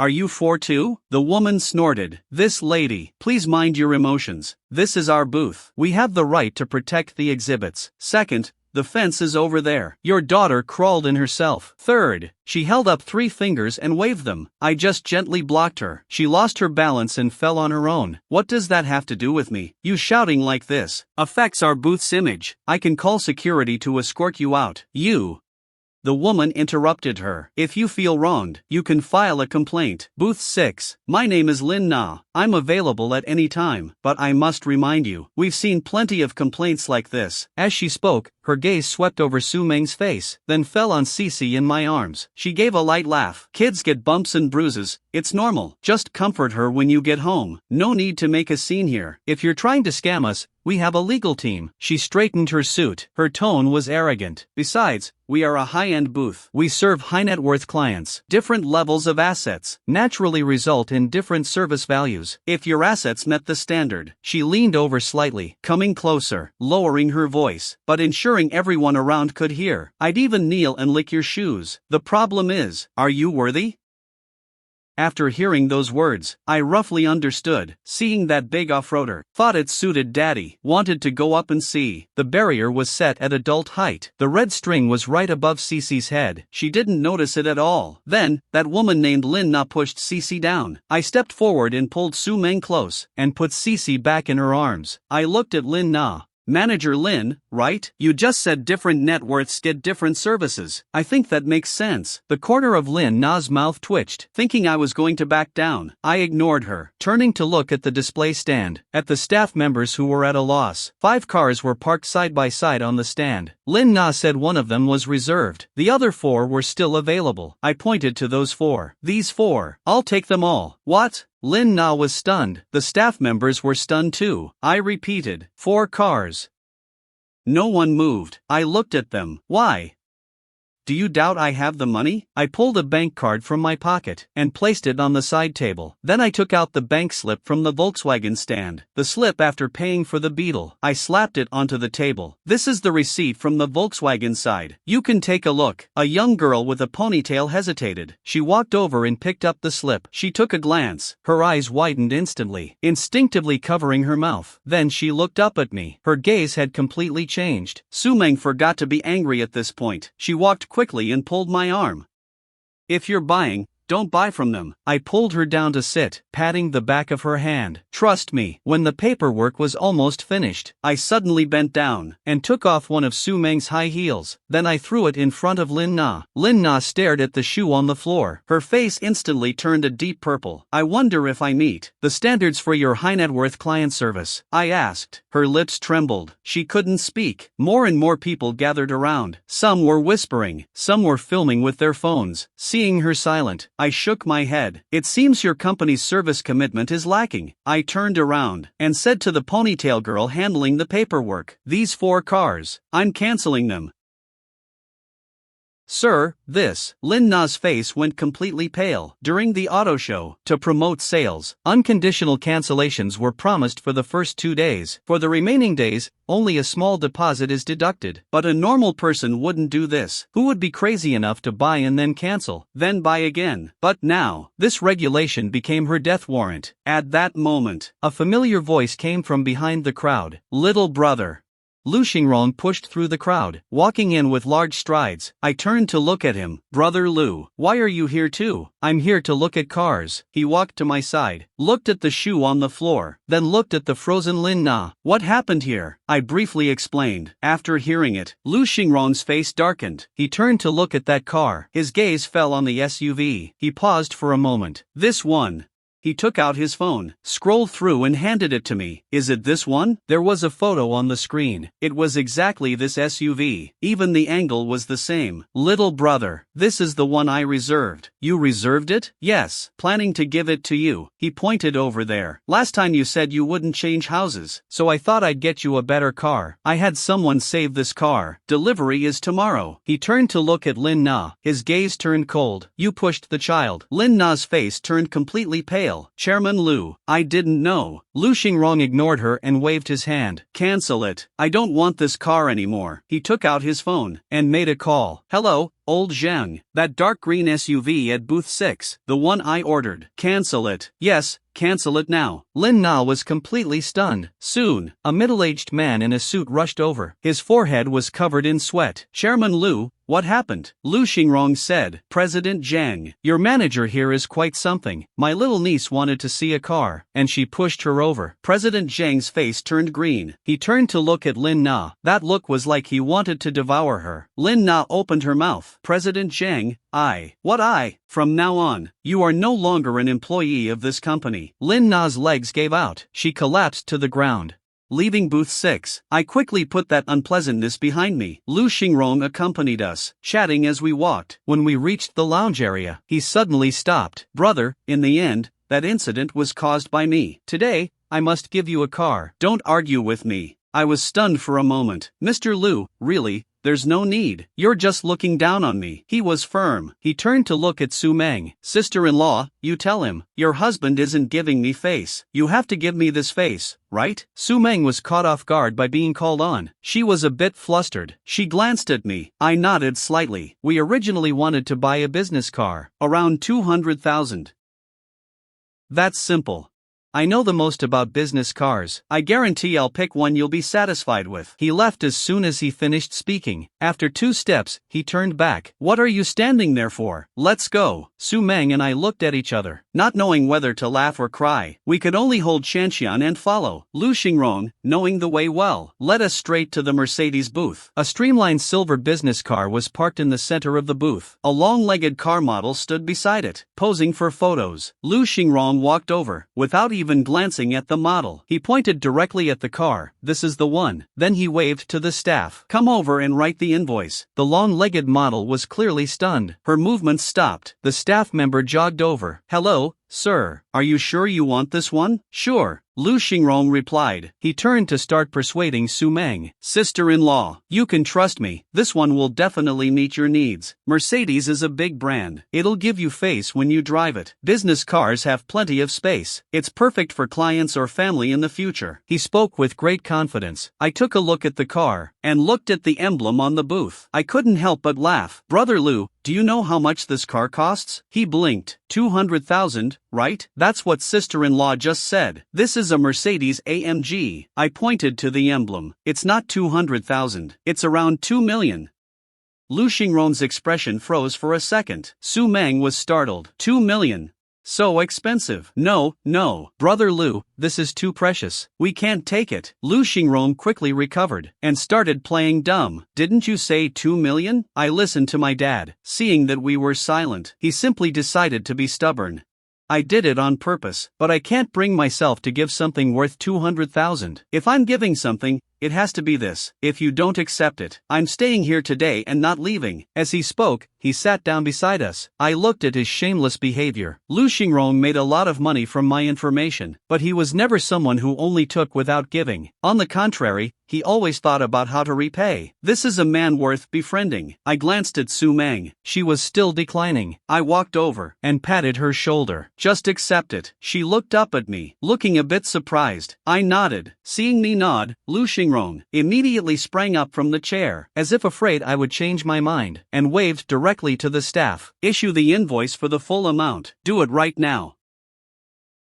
Are you 4 too? The woman snorted. This lady, please mind your emotions. This is our booth. We have the right to protect the exhibits. Second, the fence is over there. Your daughter crawled in herself. Third, she held up 3 fingers and waved them. I just gently blocked her. She lost her balance and fell on her own. What does that have to do with me? You shouting like this affects our booth's image. I can call security to escort you out. The woman interrupted her. If you feel wronged, you can file a complaint. Booth 6. My name is Lin Na. I'm available at any time, but I must remind you, we've seen plenty of complaints like this. As she spoke, her gaze swept over Su Meng's face, then fell on Cece in my arms. She gave a light laugh. Kids get bumps and bruises. It's normal. Just comfort her when you get home. No need to make a scene here. If you're trying to scam us, we have a legal team. She straightened her suit. Her tone was arrogant. Besides, we are a high-end booth. We serve high-net-worth clients. Different levels of assets naturally result in different service values. If your assets met the standard. She leaned over slightly, coming closer, lowering her voice, but ensuring everyone around could hear. I'd even kneel and lick your shoes. The problem is, are you worthy? After hearing those words, I roughly understood. Seeing that big off-roader, thought it suited Daddy, wanted to go up and see. The barrier was set at adult height. The red string was right above Cece's head. She didn't notice it at all. Then, that woman named Lin Na pushed Cece down. I stepped forward and pulled Su Meng close, and put Cece back in her arms. I looked at Lin Na. Manager Lin, right? You just said different net worths get different services. I think that makes sense. The corner of Lin Na's mouth twitched, thinking I was going to back down. I ignored her, turning to look at the display stand, at the staff members who were at a loss. 5 cars were parked side by side on the stand. Lin Na said one of them was reserved. The other 4 were still available. I pointed to those 4. These 4. I'll take them all. What? Lin Na was stunned. The staff members were stunned too. I repeated, 4 cars. No one moved. I looked at them. Why? Do you doubt I have the money? I pulled a bank card from my pocket and placed it on the side table. Then I took out the bank slip from the Volkswagen stand. The slip after paying for the Beetle. I slapped it onto the table. This is the receipt from the Volkswagen side. You can take a look. A young girl with a ponytail hesitated. She walked over and picked up the slip. She took a glance. Her eyes widened instantly, instinctively covering her mouth. Then she looked up at me. Her gaze had completely changed. Su Meng forgot to be angry at this point. She walked quickly and pulled my arm. If you're buying, don't buy from them. I pulled her down to sit, patting the back of her hand. Trust me. When the paperwork was almost finished, I suddenly bent down and took off one of Su Meng's high heels. Then I threw it in front of Lin Na. Lin Na stared at the shoe on the floor. Her face instantly turned a deep purple. I wonder if I meet the standards for your high net worth client service, I asked. Her lips trembled. She couldn't speak. More and more people gathered around. Some were whispering, some were filming with their phones. Seeing her silent, I shook my head. It seems your company's service commitment is lacking. I turned around and said to the ponytail girl handling the paperwork, these 4 cars, I'm canceling them. Sir, this. Lin Na's face went completely pale. During the auto show, to promote sales, unconditional cancellations were promised for the first 2 days. For the remaining days, only a small deposit is deducted. But a normal person wouldn't do this. Who would be crazy enough to buy and then cancel, then buy again? But now, this regulation became her death warrant. At that moment, a familiar voice came from behind the crowd. Little brother. Lu Xingrong pushed through the crowd, walking in with large strides. I turned to look at him. Brother Lu, why are you here too? I'm here to look at cars. He walked to my side, looked at the shoe on the floor, then looked at the frozen Lin Na. What happened here? I briefly explained. After hearing it, Lu Xingrong's face darkened. He turned to look at that car. His gaze fell on the SUV. He paused for a moment. This one. He took out his phone, scrolled through and handed it to me. Is it this one? There was a photo on the screen. It was exactly this SUV. Even the angle was the same. Little brother, this is the one I reserved. You reserved it? Yes. Planning to give it to you. He pointed over there. Last time you said you wouldn't change houses, so I thought I'd get you a better car. I had someone save this car. Delivery is tomorrow. He turned to look at Lin Na. His gaze turned cold. You pushed the child. Lin Na's face turned completely pale. Chairman Lu, I didn't know. Lu Xingrong ignored her and waved his hand. Cancel it. I don't want this car anymore. He took out his phone and made a call. Hello, old Zhang. That dark green SUV at booth 6, the one I ordered. Cancel it. Yes, cancel it now. Lin Na was completely stunned. Soon, a middle-aged man in a suit rushed over. His forehead was covered in sweat. Chairman Lu, what happened? Lu Xingrong said. President Zhang, your manager here is quite something. My little niece wanted to see a car, and she pushed her over. President Zhang's face turned green. He turned to look at Lin Na. That look was like he wanted to devour her. Lin Na opened her mouth. President Zhang, from now on, you are no longer an employee of this company. Lin Na's legs gave out. She collapsed to the ground. Leaving booth 6, I quickly put that unpleasantness behind me. Lu Xingrong accompanied us, chatting as we walked. When we reached the lounge area, he suddenly stopped. Brother, in the end, that incident was caused by me. Today, I must give you a car. Don't argue with me. I was stunned for a moment. Mr. Lu, really? There's no need. You're just looking down on me. He was firm. He turned to look at Su Meng. Sister-in-law, you tell him, your husband isn't giving me face. You have to give me this face, right? Su Meng was caught off guard by being called on. She was a bit flustered. She glanced at me. I nodded slightly. We originally wanted to buy a business car. Around 200,000. That's simple. I know the most about business cars. I guarantee I'll pick one you'll be satisfied with. He left as soon as he finished speaking. After 2 steps, he turned back. What are you standing there for? Let's go. Su Meng and I looked at each other, not knowing whether to laugh or cry. We could only hold Shanxian and follow. Lu Xingrong, knowing the way well, led us straight to the Mercedes booth. A streamlined silver business car was parked in the center of the booth. A long-legged car model stood beside it, posing for photos. Lu Xingrong walked over, without even glancing at the model. He pointed directly at the car. This is the one. Then he waved to the staff. Come over and write the invoice. The long-legged model was clearly stunned. Her movements stopped. The staff member jogged over. Hello, sir. Are you sure you want this one? Sure. Lu Xingrong replied. He turned to start persuading Su Meng. Sister-in-law, you can trust me. This one will definitely meet your needs. Mercedes is a big brand. It'll give you face when you drive it. Business cars have plenty of space. It's perfect for clients or family in the future. He spoke with great confidence. I took a look at the car and looked at the emblem on the booth. I couldn't help but laugh. Brother Lu, do you know how much this car costs? He blinked. 200,000, right? That's what sister-in-law just said. This is a Mercedes AMG. I pointed to the emblem. It's not 200,000. It's around 2 million. Lu Xingrong's expression froze for a second. Su Meng was startled. 2 million. So expensive. No, no, Brother Lu, this is too precious. We can't take it. Lu Xingrong quickly recovered and started playing dumb. Didn't you say 2 million? I listened to my dad. Seeing that we were silent, he simply decided to be stubborn. I did it on purpose, but I can't bring myself to give something worth 200,000. If I'm giving something, it has to be this. If you don't accept it, I'm staying here today and not leaving. As he spoke, he sat down beside us. I looked at his shameless behavior. Lu Xingrong made a lot of money from my information, but he was never someone who only took without giving. On the contrary, he always thought about how to repay. This is a man worth befriending. I glanced at Su Meng. She was still declining. I walked over and patted her shoulder. Just accept it. She looked up at me, looking a bit surprised. I nodded. Seeing me nod, Lu Xingrong immediately sprang up from the chair, as if afraid I would change my mind, and waved directly to the staff. Issue the invoice for the full amount. Do it right now.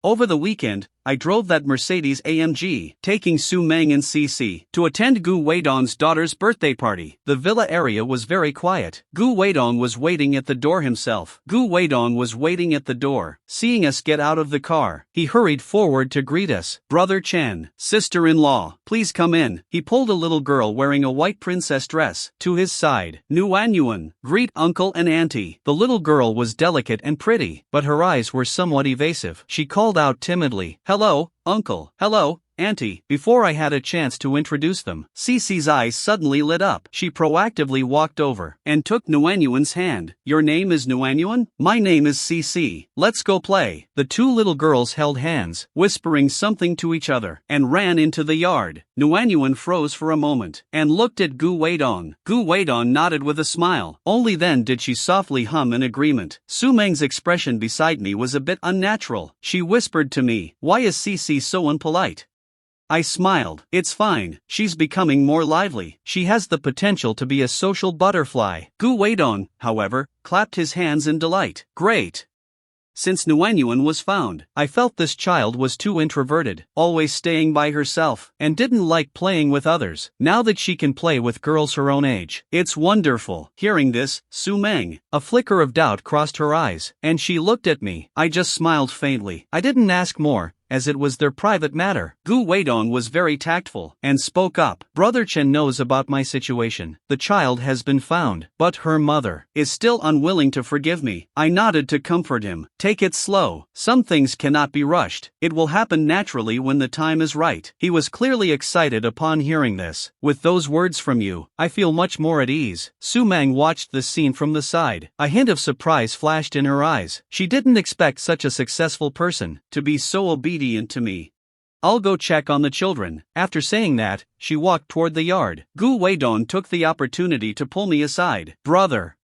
Over the weekend, I drove that Mercedes AMG, taking Su Meng and CC to attend Gu Weidong's daughter's birthday party. The villa area was very quiet. Gu Weidong was waiting at the door himself. Gu Weidong was waiting at the door. Seeing us get out of the car, he hurried forward to greet us. Brother Chen, sister-in-law, please come in. He pulled a little girl wearing a white princess dress to his side. Nuanyuan, greet uncle and auntie. The little girl was delicate and pretty, but her eyes were somewhat evasive. She called out timidly, "Hello, uncle. Hello, auntie." Before I had a chance to introduce them, Cece's eyes suddenly lit up. She proactively walked over and took Nuanyuan's hand. "Your name is Nuanyuan? My name is Cece. Let's go play." The two little girls held hands, whispering something to each other, and ran into the yard. Nuanyuan froze for a moment and looked at Gu Weidong. Gu Weidong nodded with a smile. Only then did she softly hum in agreement. Su Meng's expression beside me was a bit unnatural. She whispered to me, "Why is Cece so unpolite?" I smiled. "It's fine, she's becoming more lively. She has the potential to be a social butterfly." Gu Weidong, however, clapped his hands in delight. "Great." Since Nuanyuan was found, I felt this child was too introverted, always staying by herself, and didn't like playing with others. Now that she can play with girls her own age, it's wonderful. Hearing this, Su Meng, a flicker of doubt crossed her eyes, and she looked at me. I just smiled faintly. I didn't ask more, as it was their private matter. Gu Weidong was very tactful and spoke up. "Brother Chen knows about my situation. The child has been found, but her mother is still unwilling to forgive me." I nodded to comfort him. "Take it slow. Some things cannot be rushed. It will happen naturally when the time is right." He was clearly excited upon hearing this. "With those words from you, I feel much more at ease." Su Meng watched the scene from the side. A hint of surprise flashed in her eyes. She didn't expect such a successful person to be so obedient to me. "I'll go check on the children." After saying that, she walked toward the yard. Gu Weidong took the opportunity to pull me aside. "Brother,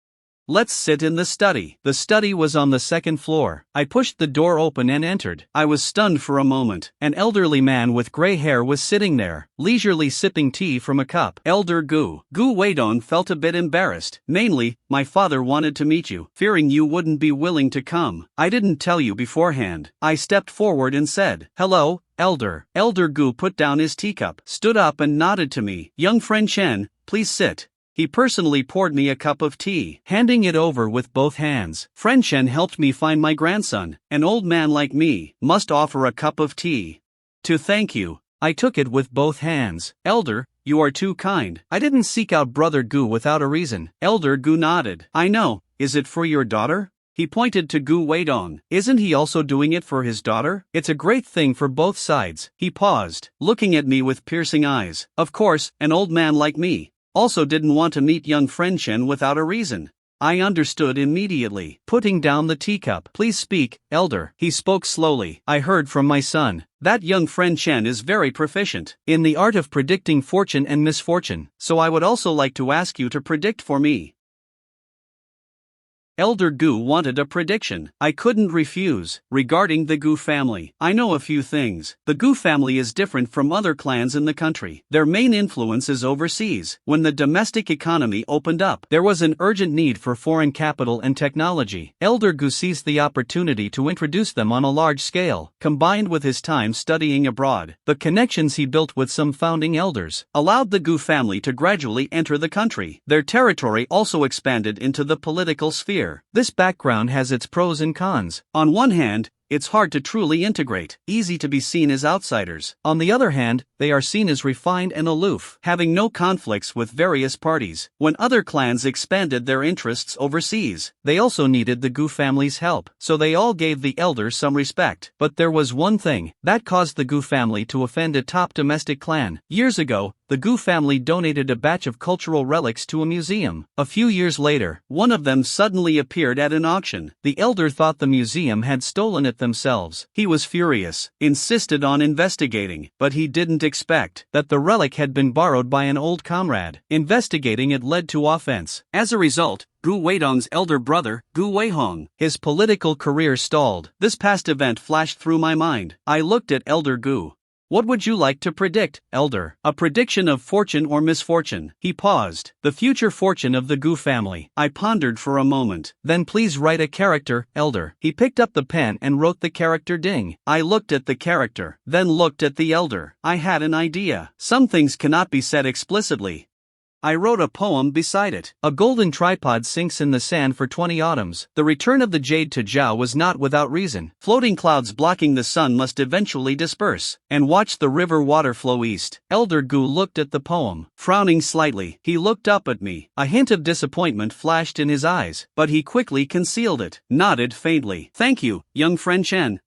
let's sit in the study." The study was on the second floor. I pushed the door open and entered. I was stunned for a moment. An elderly man with gray hair was sitting there, leisurely sipping tea from a cup. "Elder Gu." Gu Weidong felt a bit embarrassed. "Mainly, my father wanted to meet you, fearing you wouldn't be willing to come. I didn't tell you beforehand." I stepped forward and said, "Hello, Elder." Elder Gu put down his teacup, stood up and nodded to me. "Young friend Chen, please sit." He personally poured me a cup of tea, handing it over with both hands. "Friend Chen helped me find my grandson. An old man like me must offer a cup of tea to thank you." I took it with both hands. "Elder, you are too kind. I didn't seek out Brother Gu without a reason." Elder Gu nodded. "I know. Is it for your daughter?" He pointed to Gu Weidong. "Isn't he also doing it for his daughter? It's a great thing for both sides." He paused, looking at me with piercing eyes. Of course, an old man like me also didn't want to meet young friend Chen without a reason. I understood immediately. Putting down the teacup. "Please speak, Elder." He spoke slowly. "I heard from my son that young friend Chen is very proficient in the art of predicting fortune and misfortune, so I would also like to ask you to predict for me." Elder Gu wanted a prediction. I couldn't refuse. Regarding the Gu family, I know a few things. The Gu family is different from other clans in the country. Their main influence is overseas. When the domestic economy opened up, there was an urgent need for foreign capital and technology. Elder Gu seized the opportunity to introduce them on a large scale. Combined with his time studying abroad, the connections he built with some founding elders allowed the Gu family to gradually enter the country. Their territory also expanded into the political sphere. This background has its pros and cons. On one hand, it's hard to truly integrate, easy to be seen as outsiders. On the other hand, they are seen as refined and aloof, having no conflicts with various parties. When other clans expanded their interests overseas, they also needed the Gu family's help, so they all gave the elders some respect. But there was one thing that caused the Gu family to offend a top domestic clan. Years ago, the Gu family donated a batch of cultural relics to a museum. A few years later, one of them suddenly appeared at an auction. The elder thought the museum had stolen it themselves. He was furious, insisted on investigating, but he didn't expect that the relic had been borrowed by an old comrade. Investigating it led to offense. As a result, Gu Weidong's elder brother, Gu Weihong, his political career stalled. This past event flashed through my mind. I looked at Elder Gu. What would you like to predict, Elder? A prediction of fortune or misfortune? He paused. The future fortune of the Gu family. I pondered for a moment. Then please write a character, Elder. He picked up the pen and wrote the character Ding. I looked at the character, then looked at the elder. I had an idea. Some things cannot be said explicitly. I wrote a poem beside it. A golden tripod sinks in the sand for 20 autumns. The return of the jade to Zhao was not without reason. Floating clouds blocking the sun must eventually disperse. And watch the river water flow east. Elder Gu looked at the poem, frowning slightly. He looked up at me. A hint of disappointment flashed in his eyes, but he quickly concealed it, nodded faintly. Thank you, young friend Chen.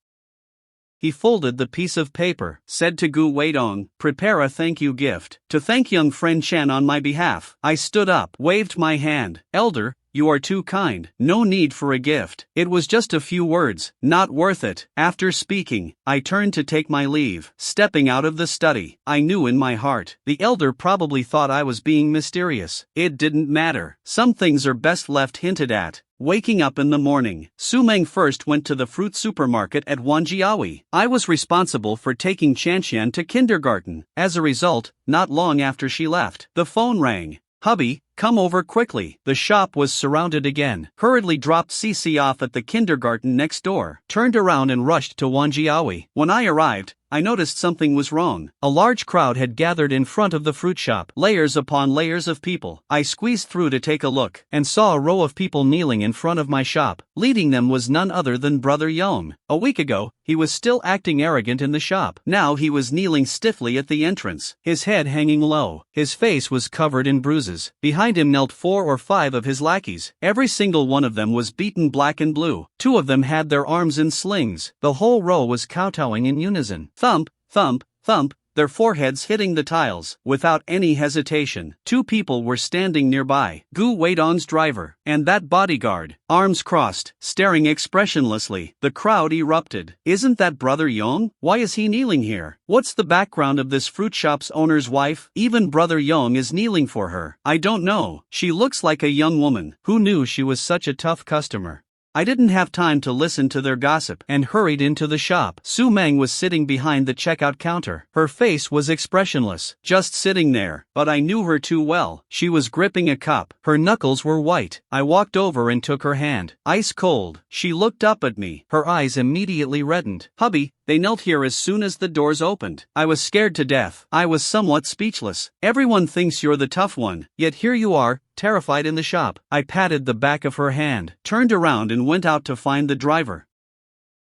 He folded the piece of paper, said to Gu Weidong, prepare a thank you gift, to thank young friend Chen on my behalf. I stood up, waved my hand. Elder, you are too kind. No need for a gift. It was just a few words, not worth it. After speaking, I turned to take my leave. Stepping out of the study, I knew in my heart, the elder probably thought I was being mysterious. It didn't matter. Some things are best left hinted at. Waking up in the morning, Su Meng first went to the fruit supermarket at Wanjiawi. I was responsible for taking Chanxian to kindergarten. As a result, not long after she left, the phone rang. Hubby, come over quickly. The shop was surrounded again. Hurriedly dropped Cici off at the kindergarten next door. Turned around and rushed to Wanjiawi. When I arrived, I noticed something was wrong. A large crowd had gathered in front of the fruit shop. Layers upon layers of people. I squeezed through to take a look, and saw a row of people kneeling in front of my shop. Leading them was none other than Brother Yong. A week ago, he was still acting arrogant in the shop. Now he was kneeling stiffly at the entrance, his head hanging low. His face was covered in bruises. Behind him knelt 4 or 5 of his lackeys. Every single one of them was beaten black and blue. 2 of them had their arms in slings. The whole row was kowtowing in unison. Thump, thump, thump, their foreheads hitting the tiles. Without any hesitation, 2 people were standing nearby. Gu Weidong's driver, and that bodyguard, arms crossed, staring expressionlessly. The crowd erupted. Isn't that Brother Yong? Why is he kneeling here? What's the background of this fruit shop's owner's wife? Even Brother Yong is kneeling for her. I don't know. She looks like a young woman. Who knew she was such a tough customer? I didn't have time to listen to their gossip and hurried into the shop. Su Meng was sitting behind the checkout counter. Her face was expressionless, just sitting there, but I knew her too well. She was gripping a cup. Her knuckles were white. I walked over and took her hand. Ice cold. She looked up at me. Her eyes immediately reddened. Hubby, they knelt here as soon as the doors opened. I was scared to death. I was somewhat speechless. Everyone thinks you're the tough one, yet here you are, terrified in the shop. I patted the back of her hand, turned around and went out to find the driver.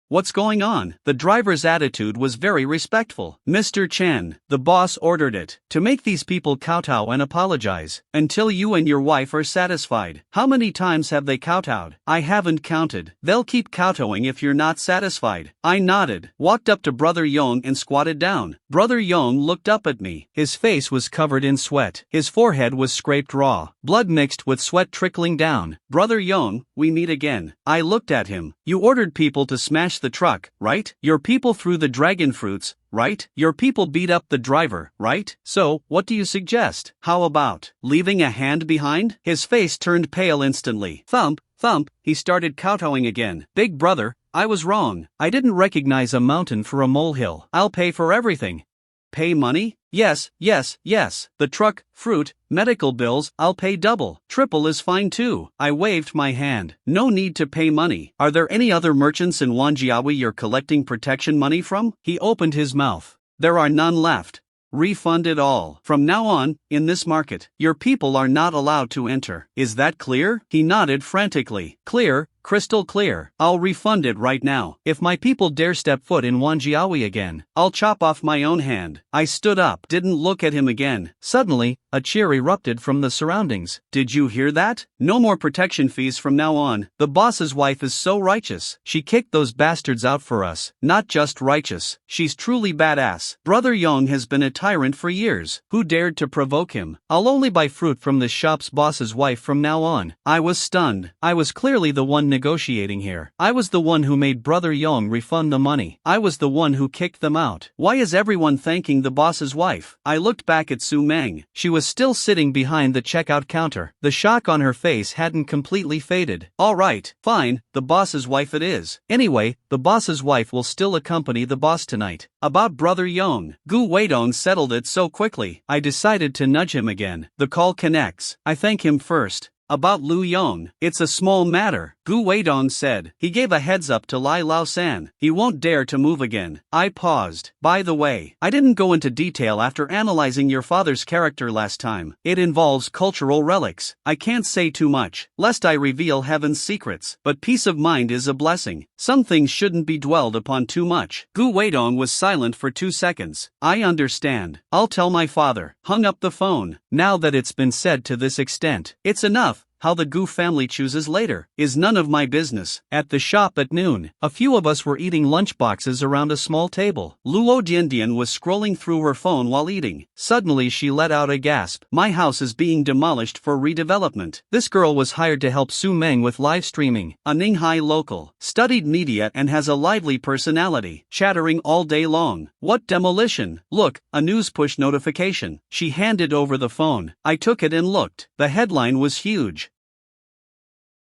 What's going on? The driver's attitude was very respectful. Mr. Chen, the boss ordered it, to make these people kowtow and apologize, until you and your wife are satisfied. How many times have they kowtowed? I haven't counted. They'll keep kowtowing if you're not satisfied. I nodded, walked up to Brother Yong and squatted down. Brother Yong looked up at me. His face was covered in sweat. His forehead was scraped raw, blood mixed with sweat trickling down. Brother Yong, we meet again. I looked at him. You ordered people to smash the truck, right? Your people threw the dragon fruits, right? Your people beat up the driver, right? So, what do you suggest? How about leaving a hand behind? His face turned pale instantly. Thump, Thump, he started kowtowing again. Big brother, I was wrong. I didn't recognize a mountain for a molehill. I'll pay for everything. Pay money? Yes, yes, yes. The truck, fruit, medical bills, I'll pay double. Triple is fine too. I waved my hand. No need to pay money. Are there any other merchants in Wanjiawi you're collecting protection money from? He opened his mouth. There are none left. Refund it all. From now on, in this market, your people are not allowed to enter. Is that clear? He nodded frantically. Clear, crystal clear. I'll refund it right now. If my people dare step foot in Wanjiawi again, I'll chop off my own hand. I stood up, didn't look at him again. Suddenly, a cheer erupted from the surroundings. Did you hear that? No more protection fees from now on. The boss's wife is so righteous. She kicked those bastards out for us. Not just righteous, she's truly badass. Brother Yong has been a tyrant for years. Who dared to provoke him? I'll only buy fruit from this shop's boss's wife from now on. I was stunned. I was clearly the one negotiating here. I was the one who made Brother Yong refund the money. I was the one who kicked them out. Why is everyone thanking the boss's wife? I looked back at Su Meng. She was still sitting behind the checkout counter. The shock on her face hadn't completely faded. Alright, fine, the boss's wife it is. Anyway, the boss's wife will still accompany the boss tonight. About Brother Yong. Gu Weidong settled it so quickly. I decided to nudge him again. The call connects. I thank him first. About Lu Yong, it's a small matter, Gu Weidong said. He gave a heads up to Lai Lao San. He won't dare to move again. I paused. By the way, I didn't go into detail after analyzing your father's character last time. It involves cultural relics. I can't say too much, lest I reveal heaven's secrets. But peace of mind is a blessing. Some things shouldn't be dwelled upon too much. Gu Weidong was silent for 2 seconds. I understand. I'll tell my father. Hung up the phone. Now that it's been said to this extent, it's enough. How the Gu family chooses later is none of my business. At the shop at noon, a few of us were eating lunchboxes around a small table. Luo Diandian was scrolling through her phone while eating. Suddenly she let out a gasp. My house is being demolished for redevelopment. This girl was hired to help Su Meng with live streaming. A Ninghai local, studied media and has a lively personality, chattering all day long. What demolition? Look, a news push notification. She handed over the phone. I took it and looked. The headline was huge.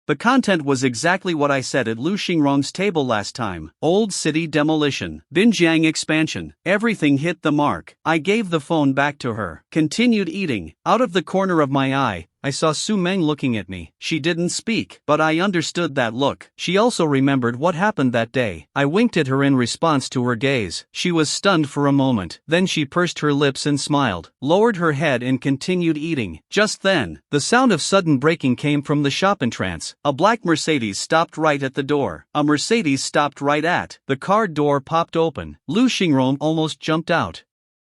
The content was exactly what I said at Lu Xingrong's table last time. Old city demolition. Binjiang expansion. Everything hit the mark. I gave the phone back to her. Continued eating. Out of the corner of my eye, I saw Su Meng looking at me. She didn't speak, but I understood that look. She also remembered what happened that day. I winked at her in response to her gaze. She was stunned for a moment. Then she pursed her lips and smiled, lowered her head and continued eating. Just then, the sound of sudden braking came from the shop entrance. A black Mercedes stopped right at the door. A Mercedes stopped right at. The car door popped open. Lu Xingrong almost jumped out.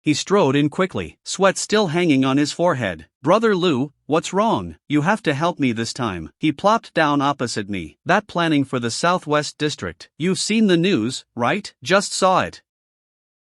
He strode in quickly, sweat still hanging on his forehead. Brother Lu, what's wrong? You have to help me this time. He plopped down opposite me. That planning for the Southwest District. You've seen the news, right? Just saw it.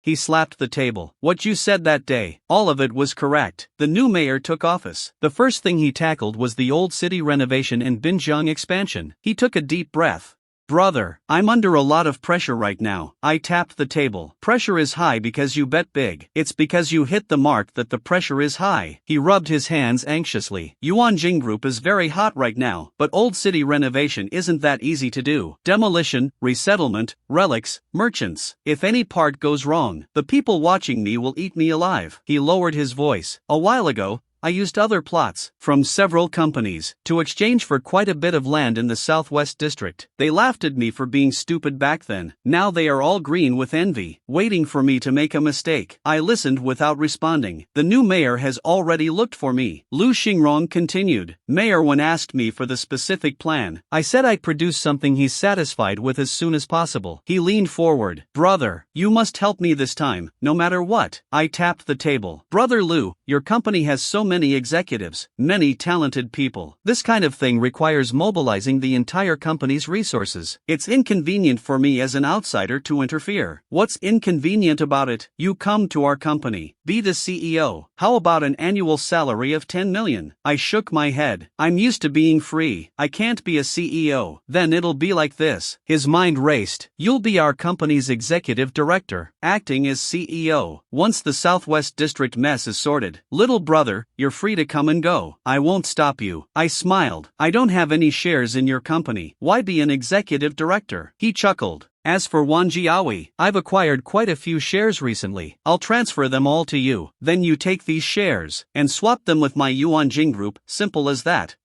He slapped the table. What you said that day, all of it was correct. The new mayor took office. The first thing he tackled was the old city renovation and Binjiang expansion. He took a deep breath. Brother, I'm under a lot of pressure right now. I tapped the table. Pressure is high because you bet big. It's because you hit the mark that the pressure is high. He rubbed his hands anxiously. Yuanjing Group is very hot right now, but old city renovation isn't that easy to do. Demolition, resettlement, relics, merchants. If any part goes wrong, the people watching me will eat me alive. He lowered his voice. A while ago, I used other plots from several companies to exchange for quite a bit of land in the Southwest District. They laughed at me for being stupid back then. Now they are all green with envy, waiting for me to make a mistake. I listened without responding. The new mayor has already looked for me. Lu Xingrong continued. Mayor Wen asked me for the specific plan. I said I'd produce something he's satisfied with as soon as possible. He leaned forward. Brother, you must help me this time, no matter what. I tapped the table. Brother Lu, your company has so many executives, many talented people. This kind of thing requires mobilizing the entire company's resources. It's inconvenient for me as an outsider to interfere. What's inconvenient about it? You come to our company. Be the CEO. How about an annual salary of 10 million? I shook my head. I'm used to being free. I can't be a CEO. Then it'll be like this. His mind raced. You'll be our company's executive director, acting as CEO. Once the Southwest District mess is sorted, little brother, you're free to come and go. I won't stop you. I smiled. I don't have any shares in your company. Why be an executive director? He chuckled. As for Wanjiawi, I've acquired quite a few shares recently. I'll transfer them all to you. Then you take these shares and swap them with my Yuanjing group. Simple as that.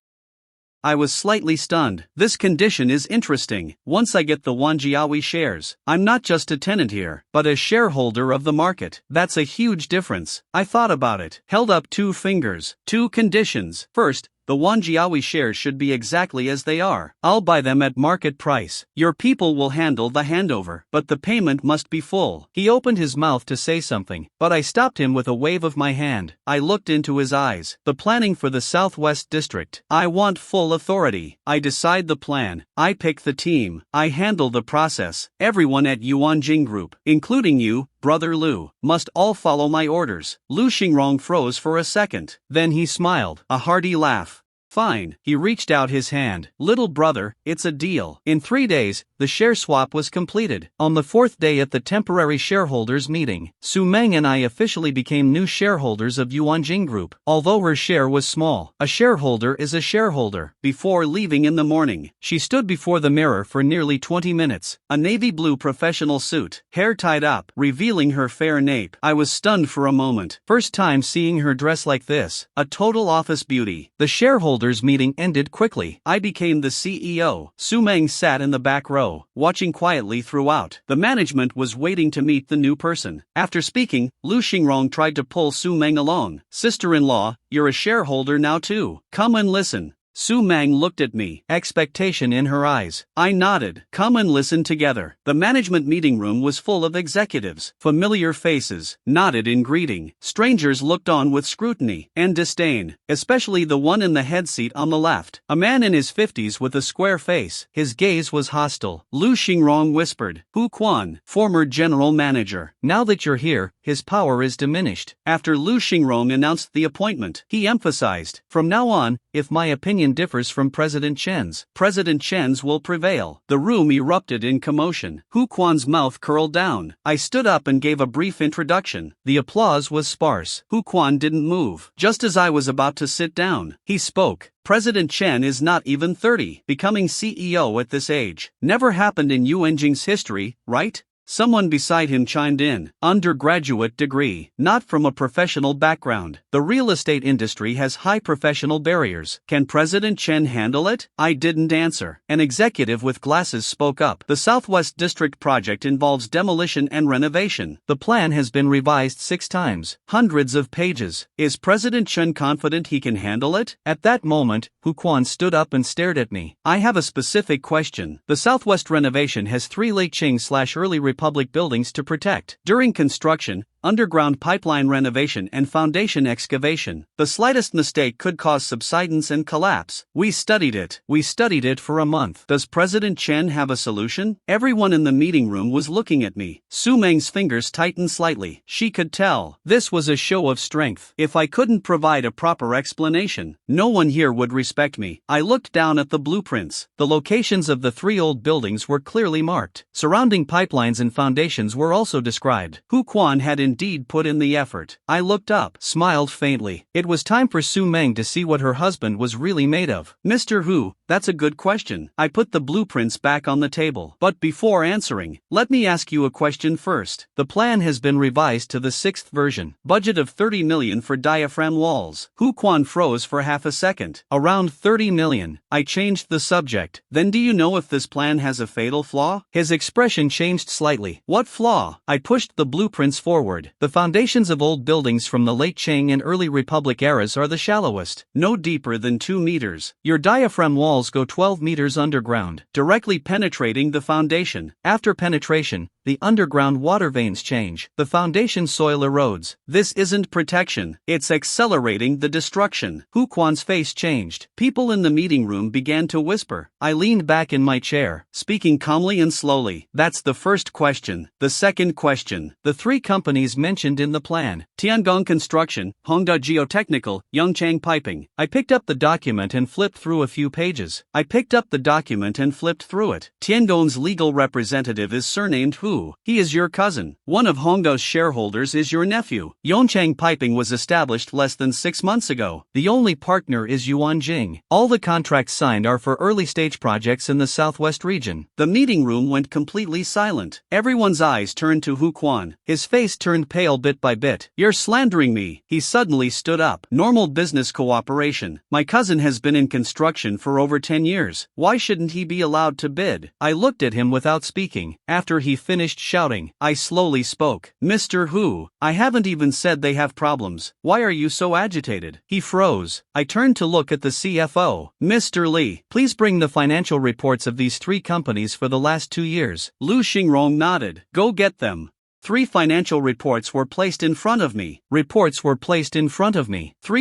I was slightly stunned. This condition is interesting. Once I get the Wanjiawi shares, I'm not just a tenant here, but a shareholder of the market. That's a huge difference. I thought about it, held up 2 fingers. 2 conditions. First, the Wanjiawi shares should be exactly as they are. I'll buy them at market price. Your people will handle the handover, but the payment must be full. He opened his mouth to say something, but I stopped him with a wave of my hand. I looked into his eyes. The planning for the Southwest District. I want full authority. I decide the plan. I pick the team. I handle the process. Everyone at Yuanjing Group, including you, Brother Lu, must all follow my orders. Lu Xingrong froze for a second. Then he smiled, a hearty laugh. Fine. He reached out his hand. Little brother, it's a deal. In 3 days, the share swap was completed. On the 4th day at the temporary shareholders meeting, Su Meng and I officially became new shareholders of Yuanjing Group. Although her share was small, a shareholder is a shareholder. Before leaving in the morning, she stood before the mirror for nearly 20 minutes. A navy blue professional suit, hair tied up, revealing her fair nape. I was stunned for a moment. First time seeing her dress like this. A total office beauty. The shareholders meeting ended quickly. I became the CEO. Su Meng sat in the back row, watching quietly throughout. The management was waiting to meet the new person. After speaking, Lu Xingrong tried to pull Su Meng along. Sister-in-law, you're a shareholder now too. Come and listen. Su Meng looked at me, expectation in her eyes. I nodded. Come and listen together. The management meeting room was full of executives. Familiar faces nodded in greeting. Strangers looked on with scrutiny and disdain, especially the one in the head seat on the left. A man in his 50s with a square face. His gaze was hostile. Lu Xingrong whispered, Hu Quan, former general manager. Now that you're here, his power is diminished. After Lu Xingrong announced the appointment, he emphasized, from now on, if my opinion differs from President Chen's, President Chen's will prevail. The room erupted in commotion. Hu Quan's mouth curled down. I stood up and gave a brief introduction. The applause was sparse. Hu Quan didn't move. Just as I was about to sit down, he spoke. President Chen is not even 30. Becoming CEO at this age never happened in Yuanjing's history, right? Someone beside him chimed in. Undergraduate degree. Not from a professional background. The real estate industry has high professional barriers. Can President Chen handle it? I didn't answer. An executive with glasses spoke up. The Southwest District project involves demolition and renovation. The plan has been revised 6 times. Hundreds of pages. Is President Chen confident he can handle it? At that moment, Hu Quan stood up and stared at me. I have a specific question. The Southwest renovation has 3 Late Qing/early Republic buildings to protect. During construction, underground pipeline renovation and foundation excavation, the slightest mistake could cause subsidence and collapse. We studied it for a month. Does President Chen have a solution? Everyone in the meeting room was looking at me. Su Meng's fingers tightened slightly. She could tell. This was a show of strength. If I couldn't provide a proper explanation, no one here would respect me. I looked down at the blueprints. The locations of the 3 old buildings were clearly marked. Surrounding pipelines and foundations were also described. Hu Quan had indeed put in the effort. I looked up, smiled faintly. It was time for Su Meng to see what her husband was really made of. Mr. Hu, that's a good question. I put the blueprints back on the table. But before answering, let me ask you a question first. The plan has been revised to the 6th version. Budget of 30 million for diaphragm walls. Hu Quan froze for half a second. Around 30 million. I changed the subject. Then do you know if this plan has a fatal flaw? His expression changed slightly. What flaw? I pushed the blueprints forward. The foundations of old buildings from the late Qing and early Republic eras are the shallowest, no deeper than 2 meters. Your diaphragm walls go 12 meters underground, directly penetrating the foundation. After penetration, The underground water veins change. The foundation soil erodes. This isn't protection. It's accelerating the destruction. Hu Quan's face changed. People in the meeting room began to whisper. I leaned back in my chair, speaking calmly and slowly. That's the first question. The second question. The three companies mentioned in the plan. Tiangong Construction, Hongda Geotechnical, Yongchang Piping. I picked up the document and flipped through a few pages. Tiangong's legal representative is surnamed Hu. He is your cousin. One of Hongda's shareholders is your nephew. Yongchang Piping was established less than 6 months ago. The only partner is Yuan Jing. All the contracts signed are for early-stage projects in the southwest region. The meeting room went completely silent. Everyone's eyes turned to Hu Quan. His face turned pale bit by bit. You're slandering me. He suddenly stood up. Normal business cooperation. My cousin has been in construction for over 10 years. Why shouldn't he be allowed to bid? I looked at him without speaking. After he finished shouting, I slowly spoke. Mr. Hu, I haven't even said they have problems. Why are you so agitated? He froze. I turned to look at the CFO. Mr. Li, please bring the financial reports of these three companies for the last 2 years. Lu Xingrong nodded. Go get them. 3 financial reports were placed in front of me. 3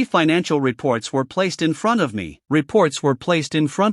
financial reports were placed in front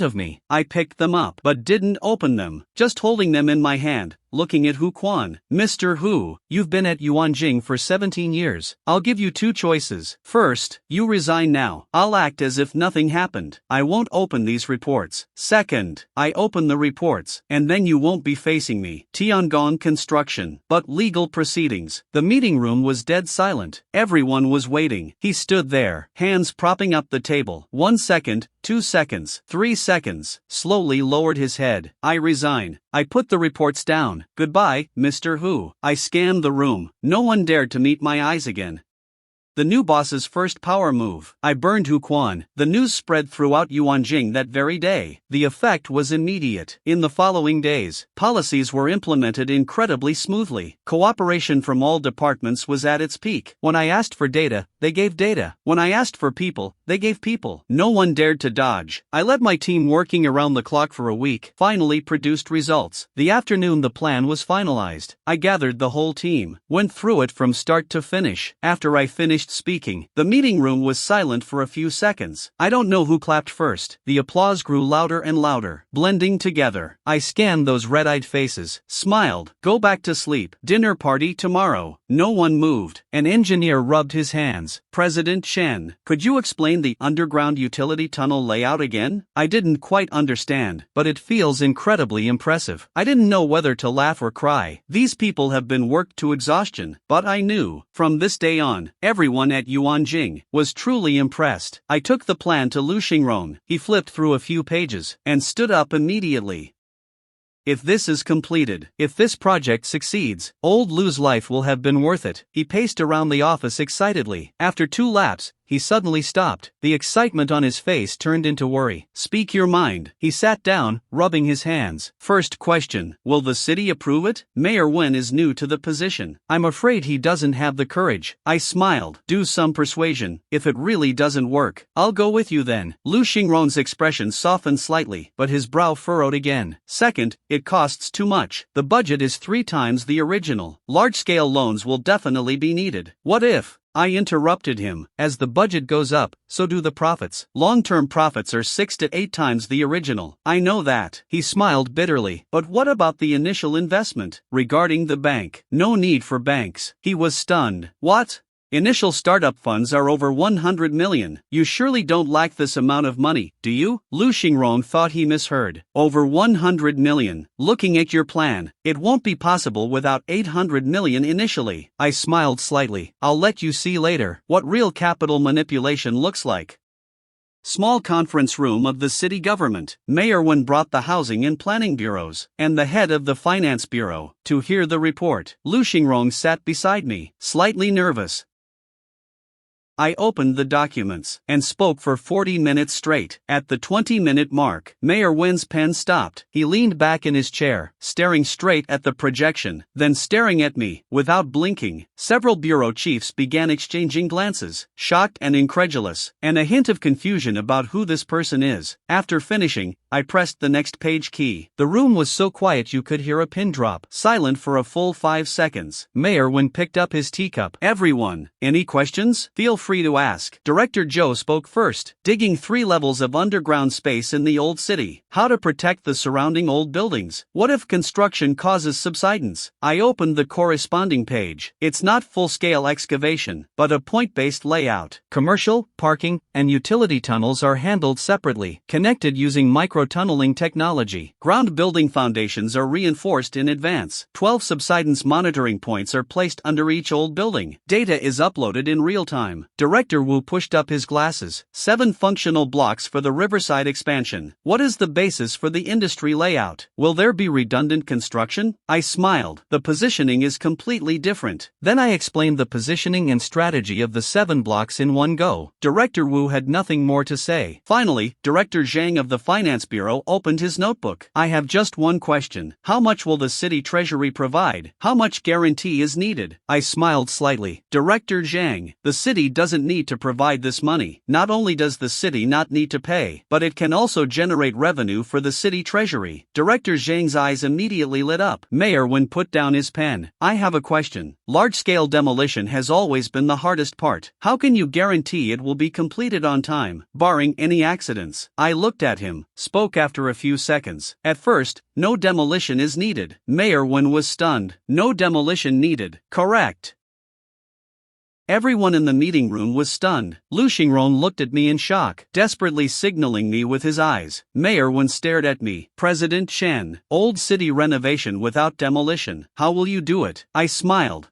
of me. I picked them up, but didn't open them, just holding them in my hand, looking at Hu Quan. Mr. Hu, you've been at Yuanjing for 17 years. I'll give you 2 choices. First, you resign now. I'll act as if nothing happened. I won't open these reports. Second, I open the reports, and then you won't be facing me. Tiangong Construction. But legal proceedings. The meeting room was dead silent. Everyone was waiting. He stood there, hands propping up the table. 1 second, 2 seconds, 3 seconds, slowly lowered his head. I resign. I put the reports down. Goodbye, Mr. Hu. I scanned the room. No one dared to meet my eyes again. The new boss's first power move. I burned Hu Quan. The news spread throughout Yuanjing that very day. The effect was immediate. In the following days, policies were implemented incredibly smoothly. Cooperation from all departments was at its peak. When I asked for data, they gave data. When I asked for people, they gave people. No one dared to dodge. I led my team working around the clock for a week, finally produced results. The afternoon the plan was finalized. I gathered the whole team, went through it from start to finish. After I finished speaking, the meeting room was silent for a few seconds. I don't know who clapped first. The applause grew louder and louder, blending together. I scanned those red-eyed faces, smiled. Go back to sleep. Dinner party tomorrow. No one moved. An engineer rubbed his hands. President Chen, could you explain the underground utility tunnel layout again? I didn't quite understand, but it feels incredibly impressive. I didn't know whether to laugh or cry. These people have been worked to exhaustion, but I knew, from this day on, everyone at Yuanjing was truly impressed. I took the plan to Lu Xingrong. He flipped through a few pages and stood up immediately. If this is completed, if this project succeeds, old Lu's life will have been worth it. He paced around the office excitedly. After 2 laps, he suddenly stopped. The excitement on his face turned into worry. Speak your mind. He sat down, rubbing his hands. First question, will the city approve it? Mayor Wen is new to the position. I'm afraid he doesn't have the courage. I smiled. Do some persuasion. If it really doesn't work, I'll go with you then. Lu Xingrong's expression softened slightly, but his brow furrowed again. Second, it costs too much. The budget is 3 times the original. Large-scale loans will definitely be needed. What if? I interrupted him. As the budget goes up, so do the profits. Long-term profits are 6 to 8 times the original. I know that. He smiled bitterly. But what about the initial investment? Regarding the bank, no need for banks. He was stunned. What? Initial startup funds are over 100 million. You surely don't lack this amount of money, do you? Lu Xingrong thought he misheard. Over 100 million. Looking at your plan, it won't be possible without 800 million initially. I smiled slightly. I'll let you see later what real capital manipulation looks like. Small conference room of the city government. Mayor Wen brought the housing and planning bureaus and the head of the finance bureau to hear the report. Lu Xingrong sat beside me, slightly nervous. I opened the documents and spoke for 40 minutes straight. At the 20-minute mark, Mayor Wen's pen stopped. He leaned back in his chair, staring straight at the projection, then staring at me, without blinking. Several bureau chiefs began exchanging glances, shocked and incredulous, and a hint of confusion about who this person is. After finishing, I pressed the next page key. The room was so quiet you could hear a pin drop. Silent for a full 5 seconds. Mayor Wen picked up his teacup. Everyone, any questions? Feel free to ask. Director Joe spoke first. Digging 3 levels of underground space in the old city. How to protect the surrounding old buildings. What if construction causes subsidence? I opened the corresponding page. It's not full-scale excavation, but a point-based layout. Commercial, parking, and utility tunnels are handled separately, connected using micro-tunneling technology. Ground building foundations are reinforced in advance. 12 subsidence monitoring points are placed under each old building. Data is uploaded in real time. Director Wu pushed up his glasses. 7 functional blocks for the Riverside expansion. What is the basis for the industry layout? Will there be redundant construction? I smiled. The positioning is completely different. Then I explained the positioning and strategy of the 7 blocks in one go. Director Wu had nothing more to say. Finally, Director Zhang of the Finance Bureau opened his notebook. I have just one question. How much will the city treasury provide? How much guarantee is needed? I smiled slightly. Director Zhang, the city doesn't need to provide this money. Not only does the city not need to pay, but it can also generate revenue for the city treasury. Director Zhang's eyes immediately lit up. Mayor Wen put down his pen. I have a question. Large-scale demolition has always been the hardest part. How can you guarantee it will be completed on time, barring any accidents? I looked at him, spoke after a few seconds. At first, no demolition is needed. Mayor Wen was stunned. No demolition needed. Correct. Everyone in the meeting room was stunned. Lu Xingron looked at me in shock, desperately signaling me with his eyes. Mayor Wen stared at me. President Chen, old city renovation without demolition. How will you do it? I smiled.